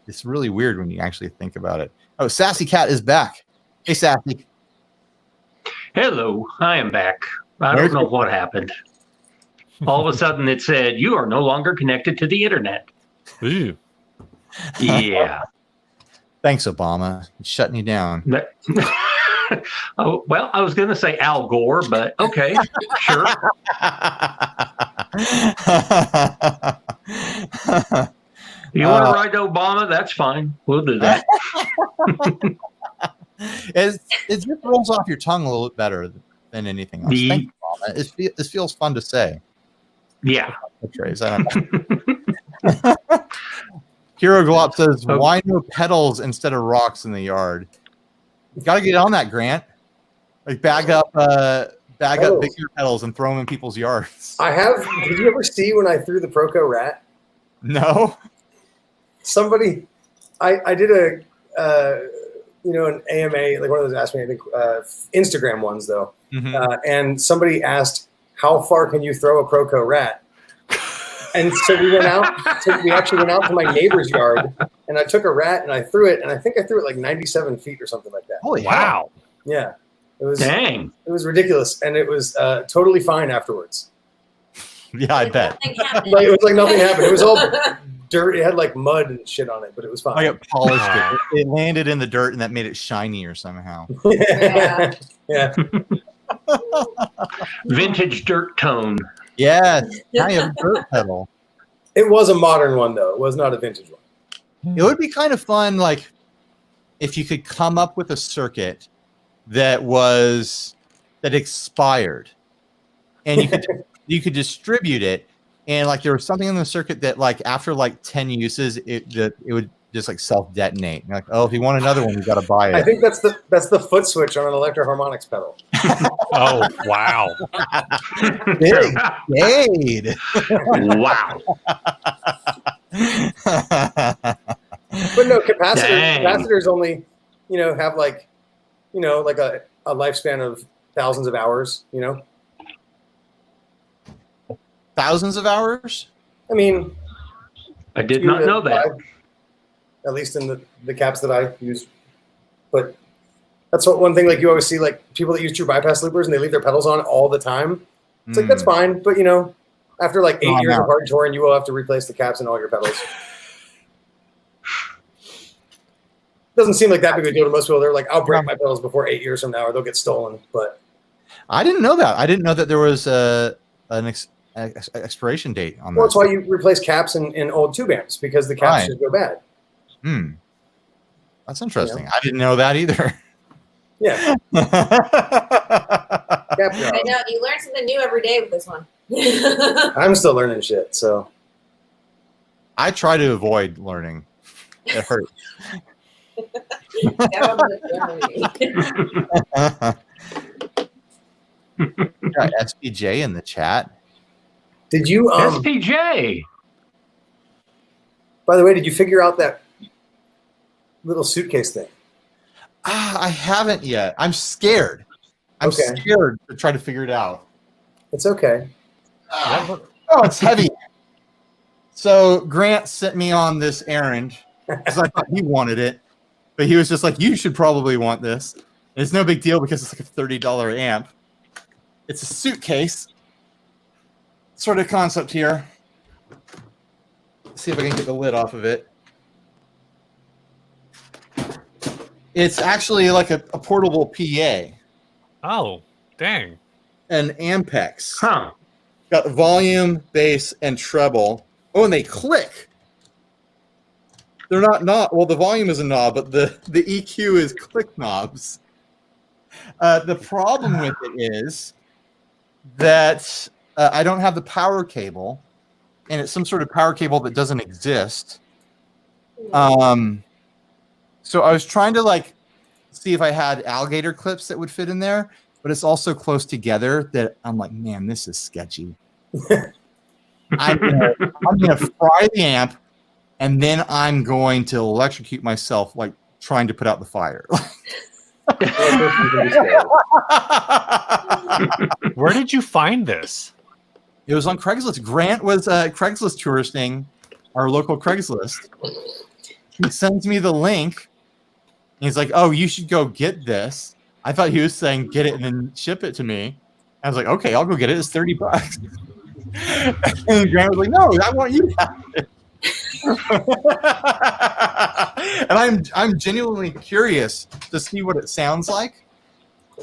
It's really weird when you actually think about it. Oh, Sassy Cat is back. Hey, Sassy. Hello, I am back. I don't know what happened. All of a sudden it said, you are no longer connected to the internet. Ooh. Yeah. Thanks, Obama. He's shutting you down. Oh, well, I was going to say Al Gore, but okay, sure. You want to write Obama? That's fine. We'll do that. It just rolls off your tongue a little bit better than anything else. Thank you, Obama. This feels fun to say. Yeah. Trace, I don't know. Hero Glop says, why no pedals instead of rocks in the yard? You got to get on that, Grant. Like bag up bigger pedals and throw them in people's yards. I have. Did you ever see when I threw the Proco Rat? No. Somebody, I did an AMA, like one of those Ask Me Anything Instagram ones though. Mm-hmm. And somebody asked, how far can you throw a Proco Rat? And so we went out. So we actually went out to my neighbor's yard, and I took a rat and I threw it, and I think I threw it like 97 feet or something like that. Holy Wow. Yeah, it was. Dang. It was ridiculous, and it was totally fine afterwards. Yeah, I bet. Like it was like nothing happened. It was all dirt. It had like mud and shit on it, but it was fine. I got polished it. It landed in the dirt, and that made it shinier somehow. Yeah. Yeah. Vintage dirt tone. Yes, I have a dirt pedal. It was a modern one though. It was not a vintage one. It would be kind of fun, like if you could come up with a circuit that expired, and you could distribute it, and like there was something in the circuit that like after like 10 uses, it would just like self detonate. You're like, oh, if you want another one, you got to buy it. I think that's the foot switch on an Electro-Harmonics pedal. Oh, wow. Big shade. Wow. But no, capacitors only, have like a lifespan of thousands of hours, Thousands of hours? I mean, I did not know that. At least in the caps that I use. But that's one thing, like you always see like people that use true bypass loopers and they leave their pedals on all the time. It's like, that's fine. But after like 8 years of hard touring, you will have to replace the caps in all your pedals. Doesn't seem like that big of a deal to most people. They're like, I'll break my pedals before 8 years from now or they'll get stolen. But I didn't know that. I didn't know that there was an expiration date on that. Well, that's why you replace caps in old tube amps, because the caps should go bad. That's interesting. I didn't know that either. Yeah. I know. You learn something new every day with this one. I'm still learning shit, so. I try to avoid learning. It hurts. Got SPJ in the chat. Did you SPJ? By the way, did you figure out that little suitcase thing? I haven't yet. I'm scared. I'm Okay. scared to try to figure it out. It's okay. Oh, it's heavy. So Grant sent me on this errand because I thought he wanted it, but he was just like, "You should probably want this." And it's no big deal because it's like a $30 amp. It's a suitcase sort of concept here. Let's see if I can get the lid off of it. It's actually like a portable PA, Oh, dang. an Ampex. Huh. Got volume, bass, and treble. Oh, and they click. They're not well, the volume is a knob, but the EQ is click knobs. The problem with it is that I don't have the power cable, and it's some sort of power cable that doesn't exist. So I was trying to like see if I had alligator clips that would fit in there, but it's all so close together that I'm like, man, this is sketchy. I'm gonna fry the amp, and then I'm going to electrocute myself, like trying to put out the fire. Where did you find this? It was on Craigslist. Grant was Craigslist touristing our local Craigslist. He sends me the link. And he's like, "Oh, you should go get this." I thought he was saying get it and then ship it to me. I was like, "Okay, I'll go get it. It's $30." And Grant was like, "No, I want you to have it." And I'm genuinely curious to see what it sounds like.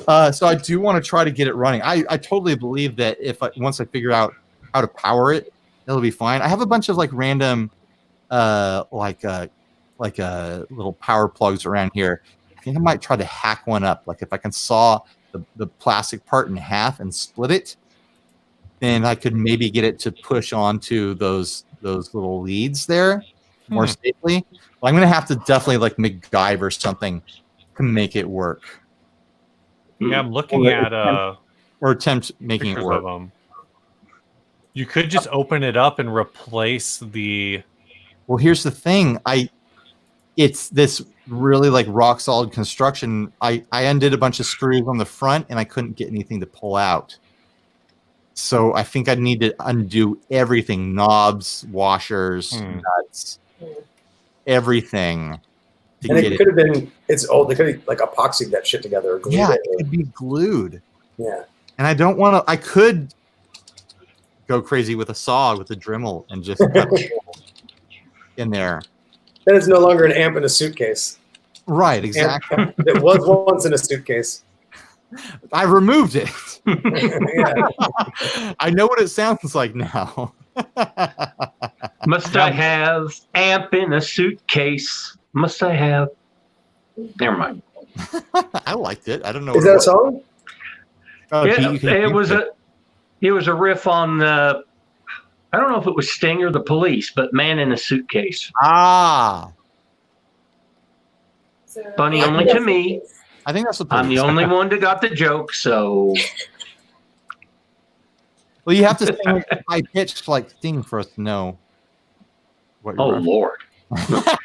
So I do want to try to get it running. I totally believe that once I figure out how to power it, it'll be fine. I have a bunch of like random little power plugs around here. I think I might try to hack one up. Like if I can saw the plastic part in half and split it, then I could maybe get it to push onto those little leads there more safely. Well, I'm gonna have to definitely like MacGyver something to make it work. Yeah, I'm looking at or attempt making it pictures work. of them. You could just open it up and replace the. Well, here's the thing. It's this really like rock solid construction. I undid a bunch of screws on the front and I couldn't get anything to pull out. So I think I'd need to undo everything, knobs, washers, nuts, everything. And it could have been, it's old. They could have like epoxied that shit together. Yeah, it could be glued. Yeah. And I don't want to, I could go crazy with a saw with a Dremel and just cut a hole in there. Then it's no longer an amp in a suitcase. Right, exactly. It was once in a suitcase. I removed it. Yeah. I know what it sounds like now. Must I have amp in a suitcase? Must I have? Never mind. I liked it. I don't know. Is that a song? It was a riff on I don't know if it was Sting or the Police, but Man in a Suitcase. Ah, Funny only to me. I think that's the I'm the only one that got the joke, so. Well, you have to sing high pitched like Sting for us to know. What Oh, Lord. Must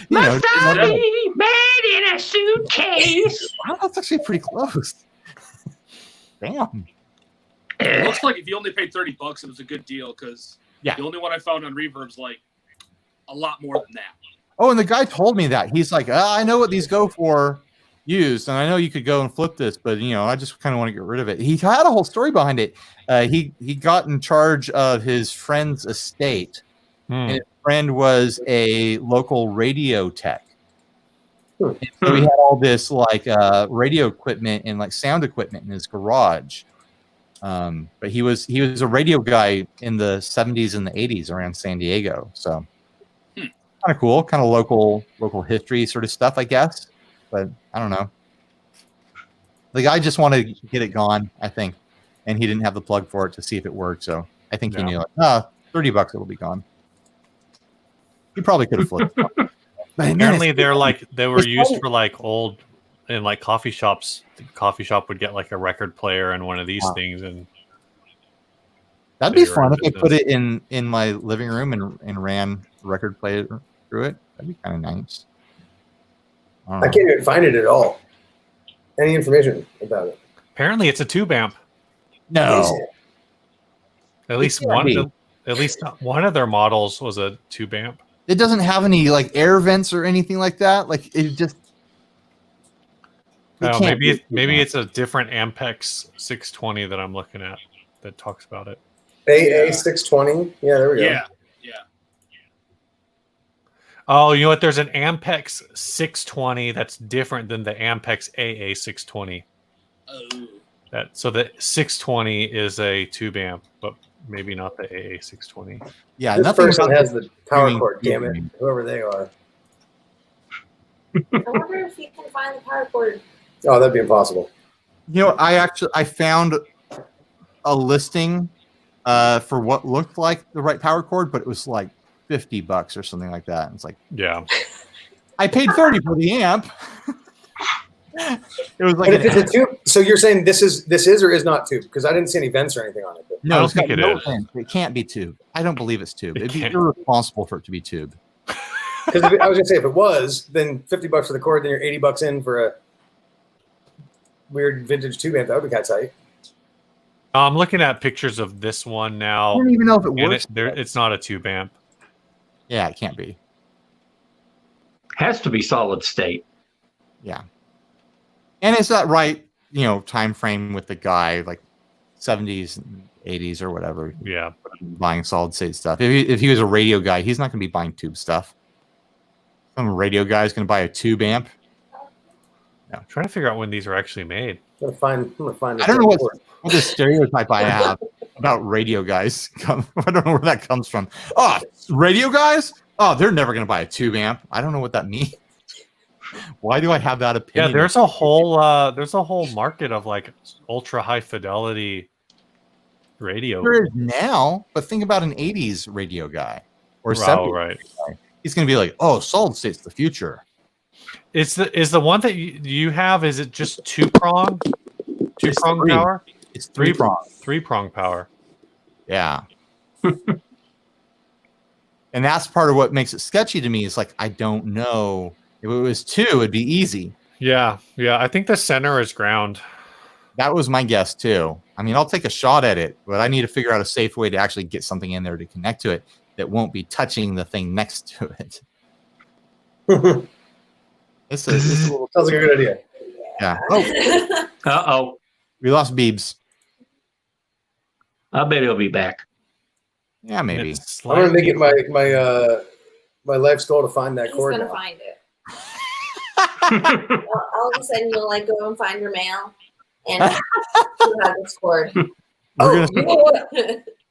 I be made in a suitcase? Wow, that's actually pretty close. Damn. It looks like if you only paid $30, it was a good deal because Yeah. the only one I found on Reverb's like a lot more than that. Oh, and the guy told me that. He's like, I know what these go for used, and I know you could go and flip this, but I just kind of want to get rid of it. He had a whole story behind it. He got in charge of his friend's estate, and his friend was a local radio tech. And so he had all this like radio equipment and like sound equipment in his garage. But he was a radio guy in the 70s and the 80s around San Diego. So kind of cool, kind of local history sort of stuff, I guess. But I don't know. The guy just wanted to get it gone, I think, and he didn't have the plug for it to see if it worked. So I think he knew, like, $30, it'll be gone. He probably could have flipped. Apparently, they were used for like old in like coffee shops. The coffee shop would get like a record player and one of these things, and that'd be fun if I put it in my living room and ran record player through it. That'd be kind of nice. don't I know. can't even find it at all. Any information about it? Apparently, it's a tube amp. No. Is it? At least can't one. be. At least one of their models was a tube amp. It doesn't have any like air vents or anything like that. Like it just. It Oh, can't be maybe it's a different Ampex 620 that I'm looking at that talks about it. AA620. Yeah, there we go. Yeah. Oh, you know what? There's an Ampex 620 that's different than the Ampex AA620. Oh. So the 620 is a tube amp, but maybe not the AA620. Yeah, This nothing person about has the the power doing- cord. Damn it, whoever they are. I wonder if you can find the power cord. Oh, that'd be impossible. You know, I found a listing for what looked like the right power cord, but it was like $50 or something like that. And it's like, Yeah. I paid 30 for the amp. It was like But if an it's a tube, so you're saying this is or is not tube? Because I didn't see any vents or anything on it. But I no, don't it's got think it no is. vent. It can't be tube. I don't believe it's tube. It It'd be can't. irresponsible for it to be tube. because I was gonna say if it was, then $50 for the cord, then you're $80 in for a weird vintage tube amp. That would be kind of tight. I'm looking at pictures of this one I now, don't even know if it and works. it's not a tube amp. Yeah, it can't be. Has to be solid state. Yeah. And it's that right, time frame with the guy, like 70s, 80s or whatever, Yeah. buying solid state stuff. If he was a radio guy, he's not going to be buying tube stuff. Some radio guy is going to buy a tube amp. I'm trying to figure out when these were actually made. I'm gonna find. I don't know what the stereotype I have about radio guys. I don't know where that comes from. Oh, radio guys? Oh, they're never going to buy a tube amp. I don't know what that means. Why do I have that opinion? Yeah, there's a whole market of like ultra high fidelity radio. There is now, but think about an 80s radio guy or 70s. Right. He's going to be like, oh, solid state's the future. Is the one that you have? Is it just two prong three. power? It's three prong. Three prong power. Yeah. And that's part of what makes it sketchy to me is like, I don't know. If it was two, it'd be easy. Yeah. I think the center is ground. That was my guess too. I mean, I'll take a shot at it, but I need to figure out a safe way to actually get something in there to connect to it that won't be touching the thing next to it. It's a little, Sounds like a good idea. yeah. Oh, Uh-oh. we lost Beebs. I bet he'll be back. Yeah, maybe. It's I'm gonna make slightly- it my life's goal to find that He's cord. gonna Now. find it. All of a sudden, you'll like go and find your mail, and you have this cord. We're You know what?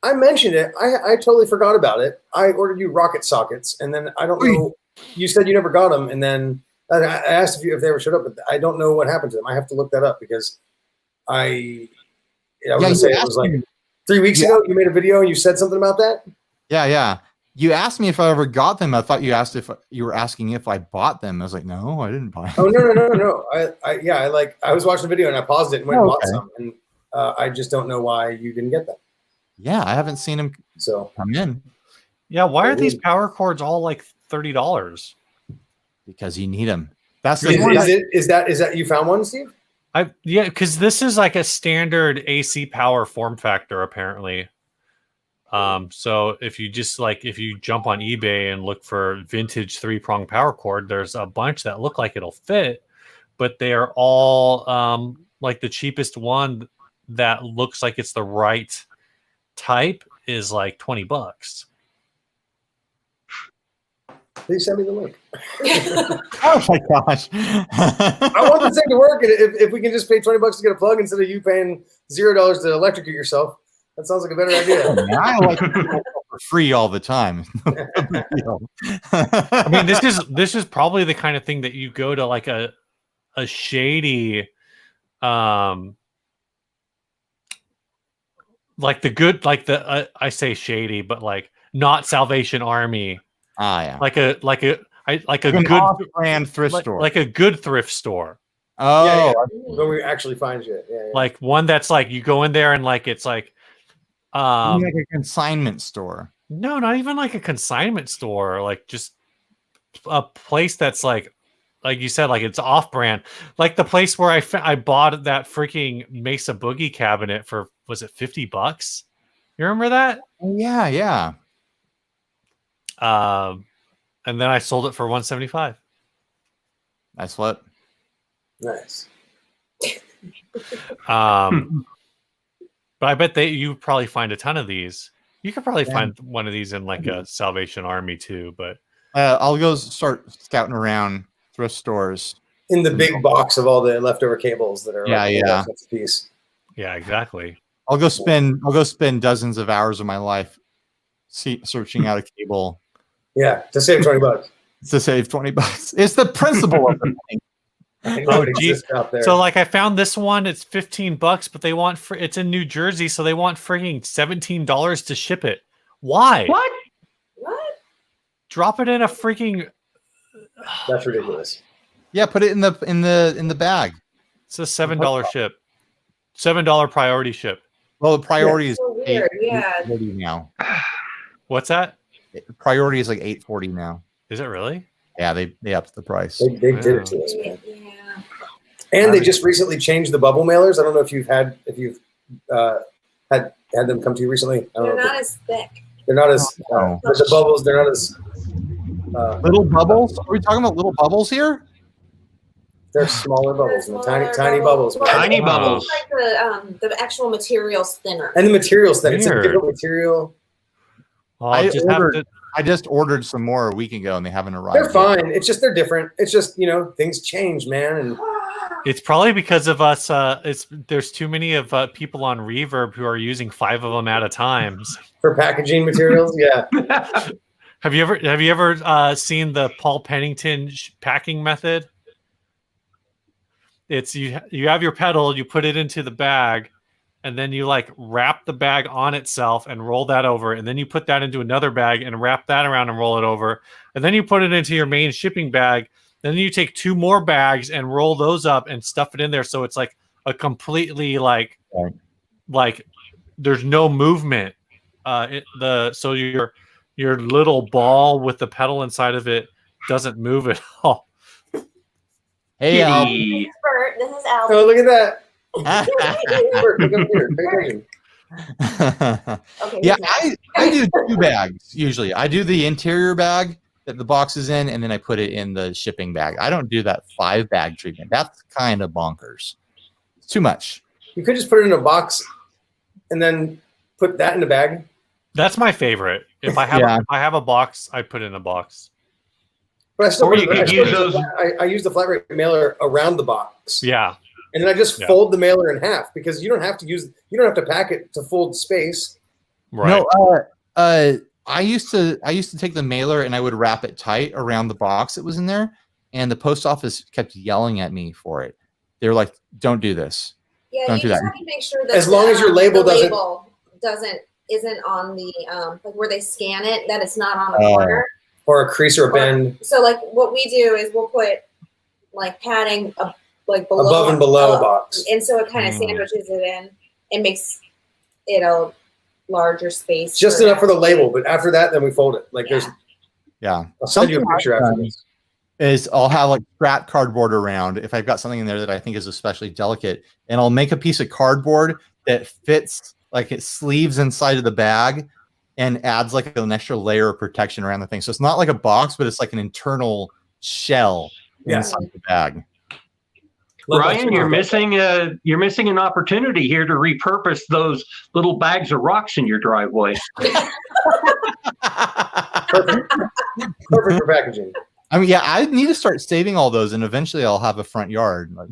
I mentioned it. I totally forgot about it. I ordered you rocket sockets, and then I don't know. You said you never got them, and then I asked if they ever showed up, but I don't know what happened to them. I have to look that up because I was gonna say it was like 3 weeks ago. You made a video and you said something about that. Yeah. You asked me if I ever got them. I thought you asked if you were asking if I bought them. I was like, no, I didn't buy them. Oh no. I was watching the video and I paused it and went and bought some, and I just don't know why you didn't get them. Yeah, I haven't seen them So come in Yeah, why are these power cords all like $30? because you need them. That's the is that you found one, Steve? Because this is like a standard AC power form factor apparently. So if you jump on eBay and look for vintage 3-prong power cord, there's a bunch that look like it'll fit, but they are all like the cheapest one that looks like it's the right type is like $20. Please send me the link. Oh my gosh. I want this thing to work, and if we can just pay $20 to get a plug instead of you paying $0 to electrocute yourself, that sounds like a better idea. I like to do it for free all the time. I mean, this is probably the kind of thing that you go to like a shady, like the good, like the I say shady, but like not Salvation Army, yeah. like a An good off-brand thrift store. like a good thrift store, oh, When we actually find shit. Yeah. like one that's like you go in there and like it's like, like a consignment store. no, not even like a consignment store, like just a place that's like like you said, like it's off-brand. Like the place where I bought that freaking Mesa Boogie cabinet for, was it $50? You remember that? Oh, yeah. And then I sold it for $175. Nice flip. Nice. But I bet you probably find a ton of these. You could probably Yeah. find one of these in like a Salvation Army too. But I'll go start scouting around thrift stores. In the big box of all the leftover cables that are Yeah. a piece. yeah, exactly. I'll go spend dozens of hours of my life searching out a cable Yeah, to save $20. to save $20. It's the principle of the thing. I know it geez. exists out there. So like I found this one, it's $15, but they want it's in New Jersey, so they want freaking $17 to ship it. Why? What? What? Drop it in a freaking. That's ridiculous. Yeah, put it in the bag. It's a $7 ship, $7 priority ship. Well, the priority is So weird. Yeah. $8.40 now. What's that? Priority is like $8.40 now. Is it really? Yeah, they upped the price. They did it to us, man. Yeah. And they just recently changed the bubble mailers. I don't know if you've had them come to you recently. I don't They're know. not as thick. They're not as No. the bubbles. They're not as Little bubbles? Are we talking about little bubbles here? they're smaller bubbles, They're tiny smaller bubbles. Well, Tiny it's bubbles. like the actual material's thinner. And the material's thin. It's a Weird. different material. Well, I'll just have to. I just ordered some more a week ago and they haven't arrived. They're yet. fine. It's just they're different. It's just things change, man. And It's probably because of us. There's too many of people on Reverb who are using 5 of them at a time. for packaging materials, yeah. Have you ever seen the Paul Pennington packing method? It's you have your pedal, you put it into the bag, and then you like wrap the bag on itself and roll that over, and then you put that into another bag and wrap that around and roll it over, and then you put it into your main shipping bag. Then you take 2 more bags and roll those up and stuff it in there, so it's like a completely like there's no movement. So your little ball with the pedal inside of it doesn't move at all. Hey, Al. Kitty. Bert, this is Al. Oh, look at that. Bert, look up here. Pay attention. Okay. Yeah, he's I do 2 bags usually. I do the interior bag that the box is in, and then I put it in the shipping bag. I don't do that 5 bag treatment. That's kind of bonkers. It's too much. You could just put it in a box and then put that in the bag. That's my favorite. If I have Yeah. if I have a box, I put it in a box. But I still Or you could use those- I use the flat rate mailer around the box. Yeah. And then I just Yeah. fold the mailer in half because you don't have to pack it to fold space. Right. No, I used to take the mailer and I would wrap it tight around the box that was in there, and the post office kept yelling at me for it. They were like, "Don't do this." Yeah, Don't you do just that. have to make sure that As long as your label isn't on the like where they scan it, that it's not on the Oh. corner. Or a crease or a bend So like what we do is we'll put like padding like below above and below the box. and so it kind of Mm. sandwiches it in and makes it a larger space. Just enough for the label, but after that, then we fold it. Like Yeah. Yeah. I'll send you a Something picture I've after done this. is I'll have like scrap cardboard around if I've got something in there that I think is especially delicate, and I'll make a piece of cardboard that fits like it sleeves inside of the bag and adds like an extra layer of protection around the thing. So it's not like a box, but it's like an internal shell Yeah. inside the bag. Ryan, you're missing an opportunity here to repurpose those little bags of rocks in your driveway. Perfect. Perfect for packaging. I mean, yeah, I need to start saving all those, and eventually I'll have a front yard. Like,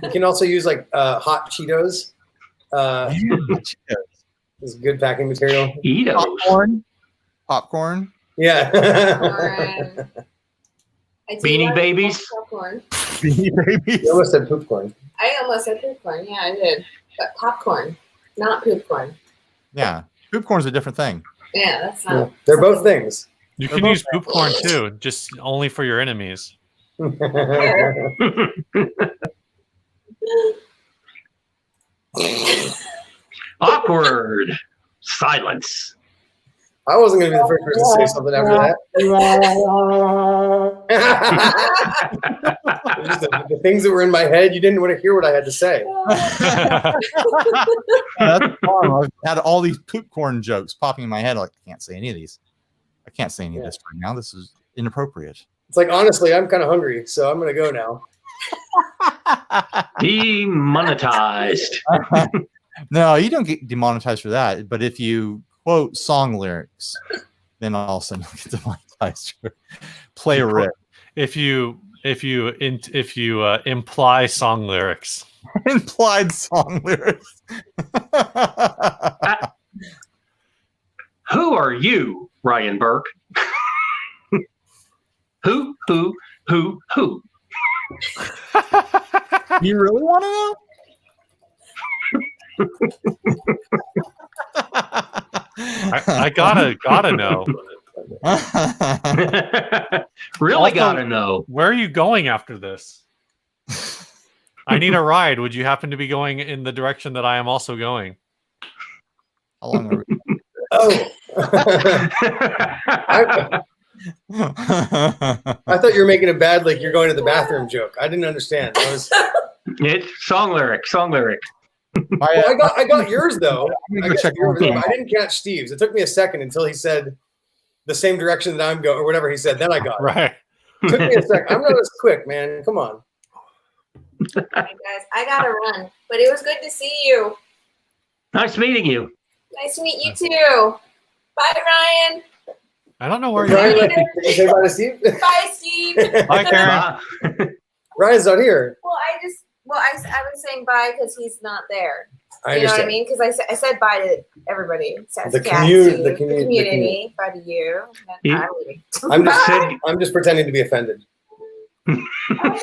You can also use like hot Cheetos. Is good packing material. Eatos. popcorn. Yeah. Popcorn. I do Beanie like Babies? Popcorn. Beanie Babies. You almost said poop corn. I almost said popcorn. Yeah, I did. But popcorn, not poop corn. Yeah, poop corn's a different thing. Yeah, that's Yeah. not. They're both things. You They're can both use poop corn too, just only for your enemies. Awkward. Silence. I wasn't going to be the first person to say something after that. Just the things that were in my head, you didn't want to hear what I had to say. That's fun. I've had all these poop corn jokes popping in my head. Like, I can't say any of these. I can't say any of this right now. This is inappropriate. It's like, honestly, I'm kind of hungry, so I'm going to go now. Demonetized. No, you don't get demonetized for that. But if you quote song lyrics, then all of a sudden you'll get demonetized. Play a rip. If you imply song lyrics. Implied song lyrics. Who are you, Ryan Burke? Who? You really want to know? I gotta know. Really Also, gotta know. Where are you going after this? I need a ride. Would you happen to be going in the direction that I am also going? How long are we? Oh. I thought you were making a bad, like you're going to the bathroom joke. I didn't understand. It's song lyric. Well, I got yours though. I'm I gonna go check yours, one. I didn't catch Steve's. It took me a second until he said the same direction that I'm going, or whatever he said. Then I got it. Right. It took me a second. I'm not as quick, man. Come on. All right, guys, I gotta run, but it was good to see you. Nice meeting you. Nice to meet you too. Bye, Ryan. I don't know where Ryan, you're. did you say bye to Steve? Bye, Steve. Bye, Karen. Ryan's not here. Well, I was saying bye because he's not there. I You know what I understand. mean? Because I said bye to everybody. Says The Kat, community- to the community. Bye to you. You- I'm leaving. I'm just pretending to be offended.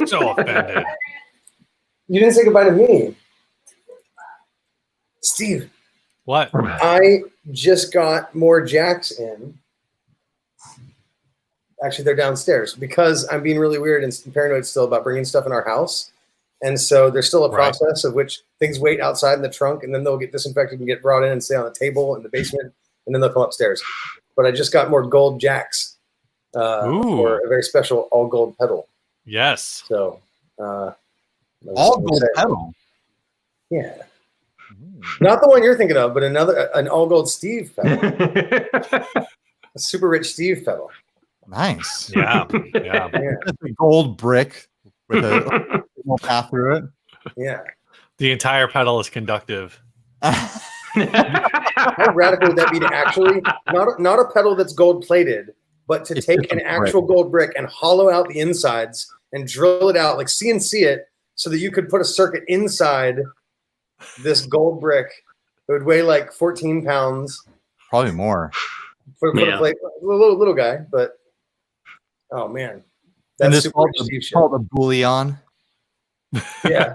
So offended. You didn't say goodbye to me. Steve, What? I just got more jacks in. Actually, they're downstairs because I'm being really weird and paranoid still about bringing stuff in our house. And so there's still a Right. process of which things wait outside in the trunk and then they'll get disinfected and get brought in and stay on the table in the basement and then they'll come upstairs. But I just got more gold jacks Ooh. for a very special all gold pedal. Yes. So, All gold pedal. Yeah. Not the one you're thinking of, but an all gold Steve pedal. A super rich Steve pedal. Nice. Yeah. Yeah. Yeah. That's a gold brick with a little path through it. Yeah. The entire pedal is conductive. How radical would that be to actually not a pedal that's gold plated, but to It's take just an a brick. actual gold brick and hollow out the insides and drill it out, like CNC it, so that you could put a circuit inside this gold brick. It would weigh like 14 pounds. Probably more. Put Yeah. a plate, little guy, but oh man, And that's this super called rich Steve shit. called a bullion. Yeah,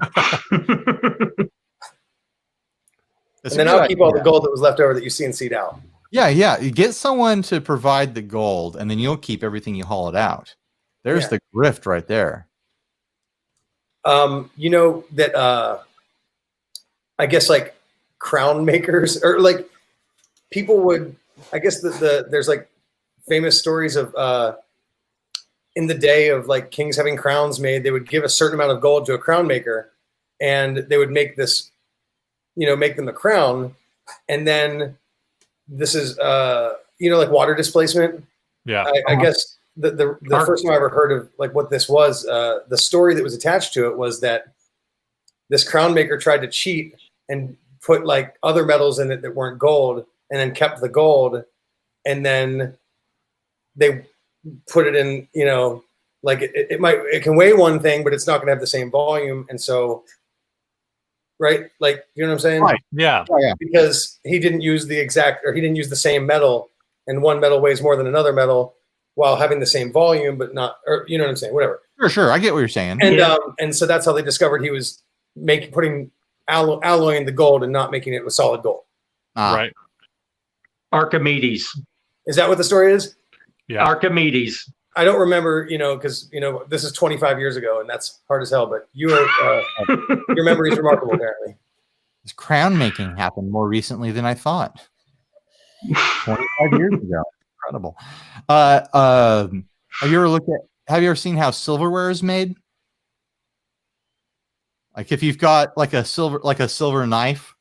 It's and then a good I'll keep all the idea. gold that was left over that you CNC'd out. Yeah. You get someone to provide the gold, and then you'll keep everything you haul it out. There's Yeah. the grift right there. You know that I guess like crown makers or like people would, I guess there's like famous stories of in the day of like kings having crowns made, they would give a certain amount of gold to a crown maker and they would make this, make them a crown. And then this is, like water displacement. Yeah. I guess the first time I ever heard of like what this was, the story that was attached to it was that this crown maker tried to cheat and put like other metals in it that weren't gold and then kept the gold. And then they put it in, like it can weigh one thing, but it's not going to have the same volume. And so, right. Like, you know what I'm saying? Right. Yeah. Oh, yeah. Because he didn't use he didn't use the same metal and one metal weighs more than another metal while having the same volume, but not, or you know what I'm saying? Whatever. Sure. I get what you're saying. And, Yeah. And so that's how they discovered he was alloying the gold and not making it with solid gold. Right. Archimedes. Is that what the story is? Yeah. Archimedes. I don't remember, because, this is 25 years ago and that's hard as hell, but your memory is remarkable apparently. This crown making happened more recently than I thought. 25 years ago. Incredible. Have you ever seen how silverware is made? Like if you've got like a silver knife,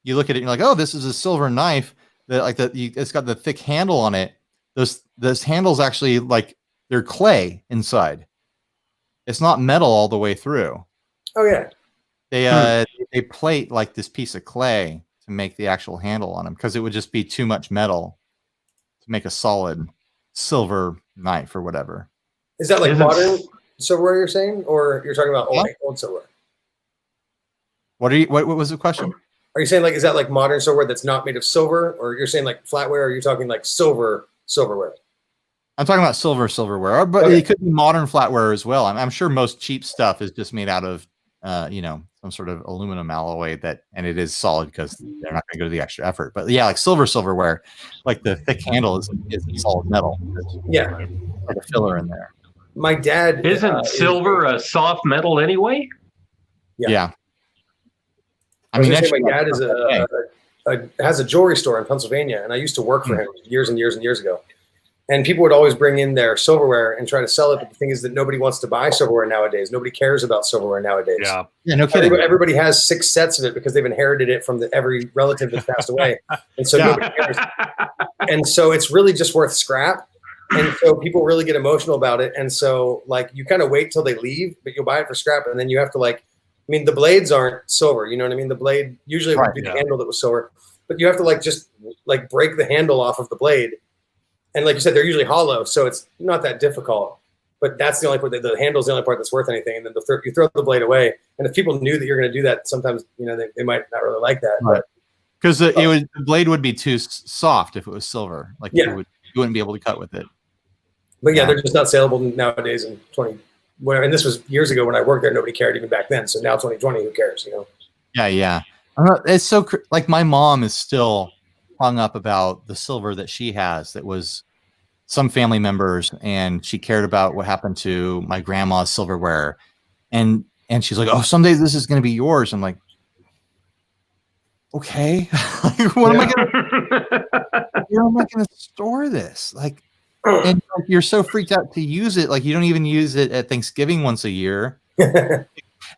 you look at it and you're like, oh, this is a silver knife it's got the thick handle on it. Those handles actually like they're clay inside. It's not metal all the way through. Oh yeah. They plate like this piece of clay to make the actual handle on them because it would just be too much metal to make a solid silver knife or whatever. Is that like modern silverware you're saying, or you're talking about old silverware? What was the question? Are you saying like, is that like modern silverware that's not made of silver, or you're saying like flatware, or you're talking like silverware? I'm talking about silverware, but it could be modern flatware as well. I'm sure most cheap stuff is just made out of, some sort of aluminum alloy and it is solid because they're not going to go to the extra effort. But yeah, like silverware, like the thick handle is solid metal. Yeah, like a filler in there. My dad isn't silver a soft metal anyway? Yeah. I mean, actually, my dad has a jewelry store in Pennsylvania, and I used to work for him years and years and years ago. And people would always bring in their silverware and try to sell it. But the thing is that nobody wants to buy silverware nowadays. Nobody cares about silverware nowadays. Yeah, no kidding. Everybody has 6 sets of it because they've inherited it from every relative that's passed away, and so nobody cares. And so it's really just worth scrap. And so people really get emotional about it. And so like you kind of wait till they leave, but you'll buy it for scrap, and then you have to the blades aren't silver. You know what I mean? The blade usually would be the handle that was silver, but you have to just break the handle off of the blade. And like you said, they're usually hollow, so it's not that difficult. But that's the only part. The handle's the only part that's worth anything. And then you throw the blade away. And if people knew that you're going to do that, sometimes they might not really like that. Right. Because the blade would be too soft if it was silver. Like you wouldn't be able to cut with it. But yeah, they're just not saleable nowadays in 20. And this was years ago when I worked there. Nobody cared even back then. So now 2020, who cares? Yeah. It's so like my mom is still hung up about the silver that she has that was some family members, and she cared about what happened to my grandma's silverware, and she's like, oh, someday this is going to be yours. I'm like, okay. Where am I going to store this? And you're so freaked out to use it, like you don't even use it at Thanksgiving once a year. It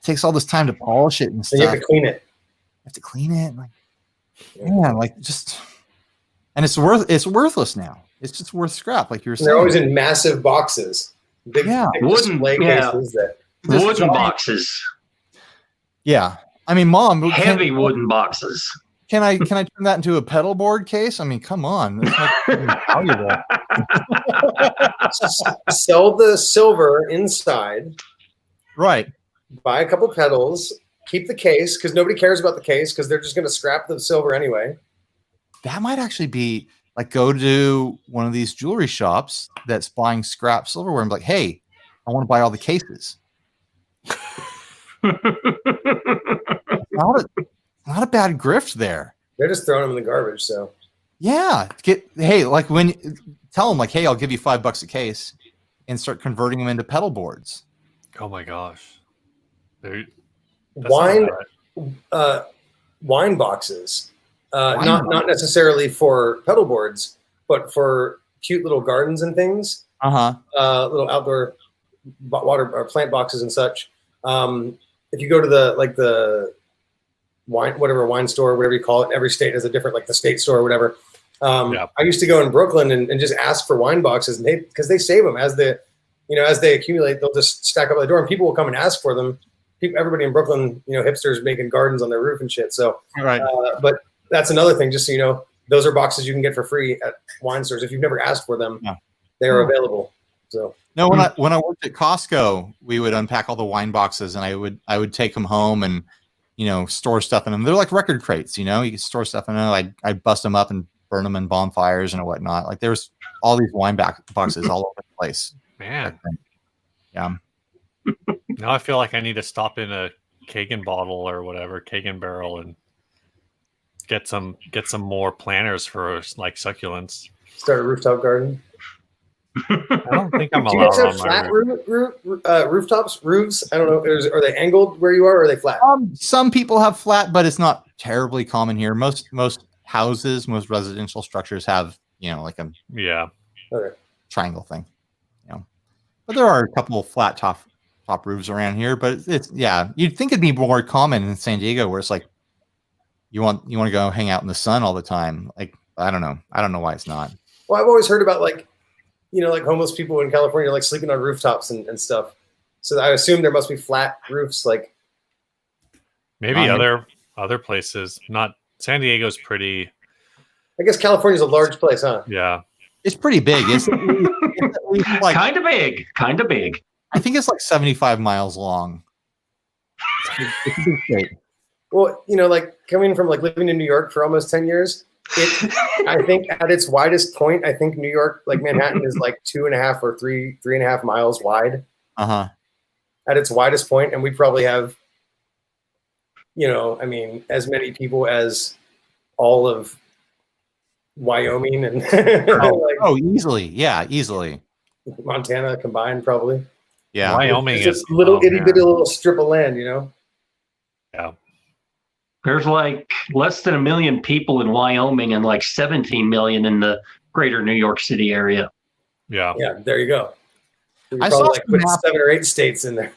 takes all this time to polish it and stuff. You have to clean it. And it's worthless now. It's just worth scrap, like you're saying. They're always in massive boxes, big wooden cases. Wooden boxes. Yeah, I mean, Mom, heavy wooden boxes. Can I turn that into a pedal board case? I mean, come on, that's valuable. Sell the silver inside. Right. Buy a couple pedals. Keep the case because nobody cares about the case because they're just going to scrap the silver anyway. That might actually be like go to one of these jewelry shops that's buying scrap silverware and be like, hey, I want to buy all the cases. not a bad grift there. They're just throwing them in the garbage. So yeah, tell them like, hey, I'll give you $5 a case and start converting them into pedal boards. Oh my gosh. Wine boxes. Not necessarily for pedal boards, but for cute little gardens and things. Little outdoor water or plant boxes and such. If you go to the wine store, whatever you call it, every state has a different, like the state store or whatever. I used to go in Brooklyn and just ask for wine boxes, and because they save them as they accumulate, they'll just stack up at the door, and people will come and ask for them. Everybody in Brooklyn, hipsters making gardens on their roof and shit. So, but that's another thing. Just so you know, those are boxes you can get for free at wine stores. If you've never asked for them, they are available. So no, when I worked at Costco, we would unpack all the wine boxes, and I would take them home and store stuff in them. They're like record crates, you can store stuff in them. I'd bust them up and burn them in bonfires and whatnot. Like there's all these wine boxes all over the place. Man, yeah. Now I feel like I need to stop in a Kagan bottle or whatever, Kagan barrel, and get some more planters for like succulents. Start a rooftop garden. I don't think I'm Do you allowed guys have flat roofs? I don't know. Are they angled where you are, or are they flat? Some people have flat, but it's not terribly common here. Most houses, most residential structures have, like a Yeah. Okay. triangle thing. But there are a couple of flat top roofs around here. But it's you'd think it'd be more common in San Diego, where it's like you want to go hang out in the sun all the time. Like I don't know why it's not. Well, I've always heard about like homeless people in California like sleeping on rooftops and stuff. So I assume there must be flat roofs. Like Maybe other places. Not San Diego's pretty. I guess California's a large place, huh? Yeah. It's pretty big. It's like Kind of big. Kind of big. I think it's like 75 miles long. It's a big state. Well, like coming from like living in New York for almost 10 years, I think at its widest point, I think New York, like Manhattan, is like 2.5 or 3.5 miles wide. Uh-huh. At its widest point, and we probably have, as many people as all of Wyoming and Easily. Yeah, easily. Montana combined, probably. Yeah. Wyoming It's is just little itty bitty little strip of land, Yeah. There's like less than 1 million people in Wyoming and like 17 million in the greater New York City area. Yeah. Yeah, there you go. So I I saw probably some put 7 or 8 states in there.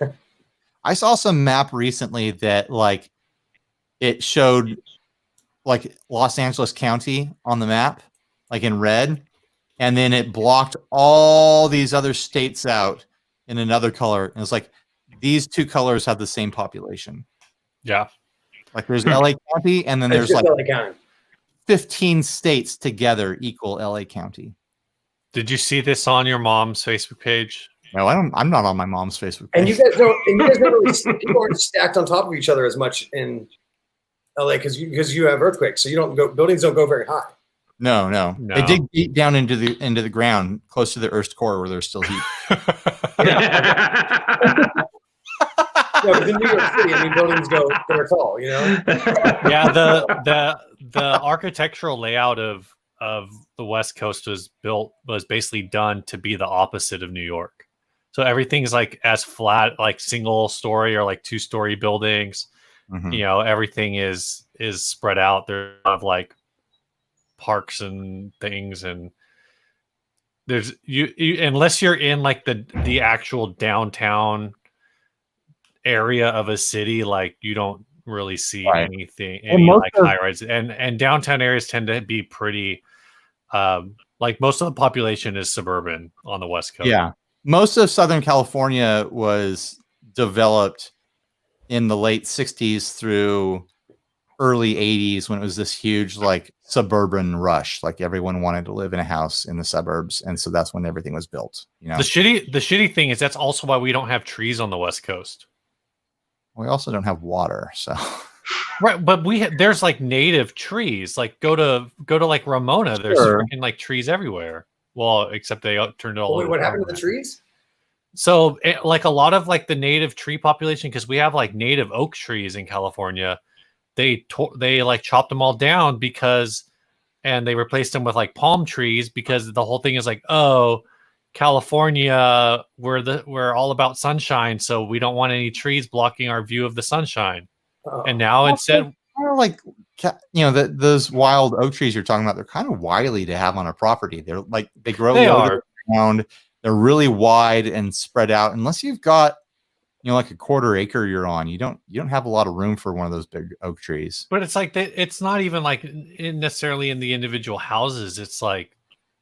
I saw some map recently that like it showed like Los Angeles County on the map, like in red, and then it blocked all these other states out in another color. And it's like these two colors have the same population. Yeah. Like there's LA County, and then there's like LA County. 15 states together equal LA County. Did you see this on your mom's Facebook page? No, I'm not on my mom's Facebook page. And you guys don't really people aren't stacked on top of each other as much in LA because you have earthquakes, so buildings don't go very high. No. They dig deep down into the ground, close to the Earth's core, where there's still heat. No, but in New York City, buildings they're tall, Yeah, the architectural layout of the West Coast was basically done to be the opposite of New York. So everything's like as flat, like single story or like 2-story buildings. Mm-hmm. Everything is spread out. There's a lot of like parks and things, and there's you unless you're in like the actual downtown area of a city, like you don't really see anything, any like high rises, and downtown areas tend to be pretty like most of the population is suburban on the West Coast. Yeah, most of Southern California was developed in the late 60s through early 80s when it was this huge like suburban rush. Like everyone wanted to live in a house in the suburbs, and so that's when everything was built. The shitty thing is that's also why we don't have trees on the West Coast. We also don't have water, so right. But there's like native trees. Like go to like Ramona. There's freaking like trees everywhere. Well, except they turned it all. Wait, what happened to the trees? So like a lot of like the native tree population, because we have like native oak trees in California, they like chopped them all down and they replaced them with like palm trees because the whole thing is like, oh, California, we're all about sunshine, so we don't want any trees blocking our view of the sunshine. And now instead, like those wild oak trees you're talking about, they're kind of wily to have on a property. They're like they grow low to the ground. They're really wide and spread out. Unless you've got like a 1/4 acre you're on, you don't have a lot of room for one of those big oak trees. But it's like it's not even like necessarily in the individual houses. It's like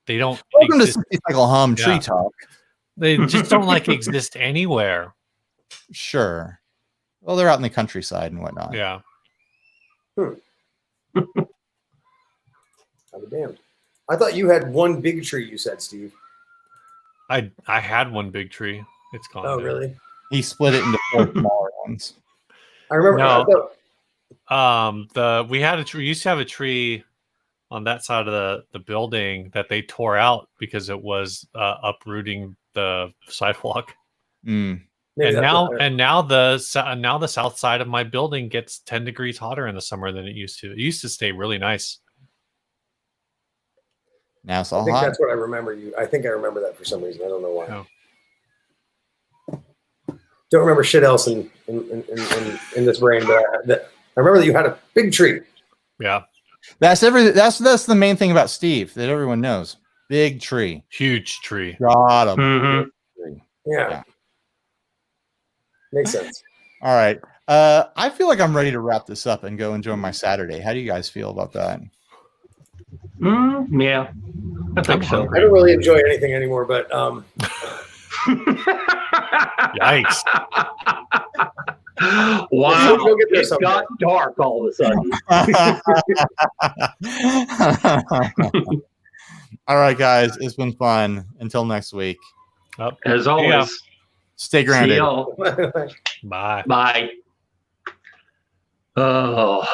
they don't. Welcome to City Cycle Hum Tree Talk. They just don't like exist anywhere. Sure. Well, they're out in the countryside and whatnot. Yeah. I'll be damned. I thought you had one big tree. You said, Steve. I had one big tree. It's gone. Oh, now. really? He split it into 4 smaller ones. I remember. No. We had a tree. We used to have a tree on that side of the building that they tore out because it was uprooting the sidewalk. Mm. And now the south side of my building gets 10 degrees hotter in the summer than it used to. It used to stay really nice. Now it's all I think hot. that's what I remember. I think I remember that for some reason. I don't know why. Oh. Don't remember shit else in this brain, but I remember that you had a big tree. Yeah. That's the main thing about Steve that everyone knows. Big tree. Huge tree. Got a Mhm. tree. Yeah. Yeah. Makes sense. All right. I feel like I'm ready to wrap this up and go enjoy my Saturday. How do you guys feel about that? Yeah, I think so. I don't really enjoy anything anymore, but Yikes. Wow, We'll get there it someday. got dark all of a sudden. All right, guys. It's been fun. Until next week. As always, Stay see grounded. y'all. Bye. Bye. Oh.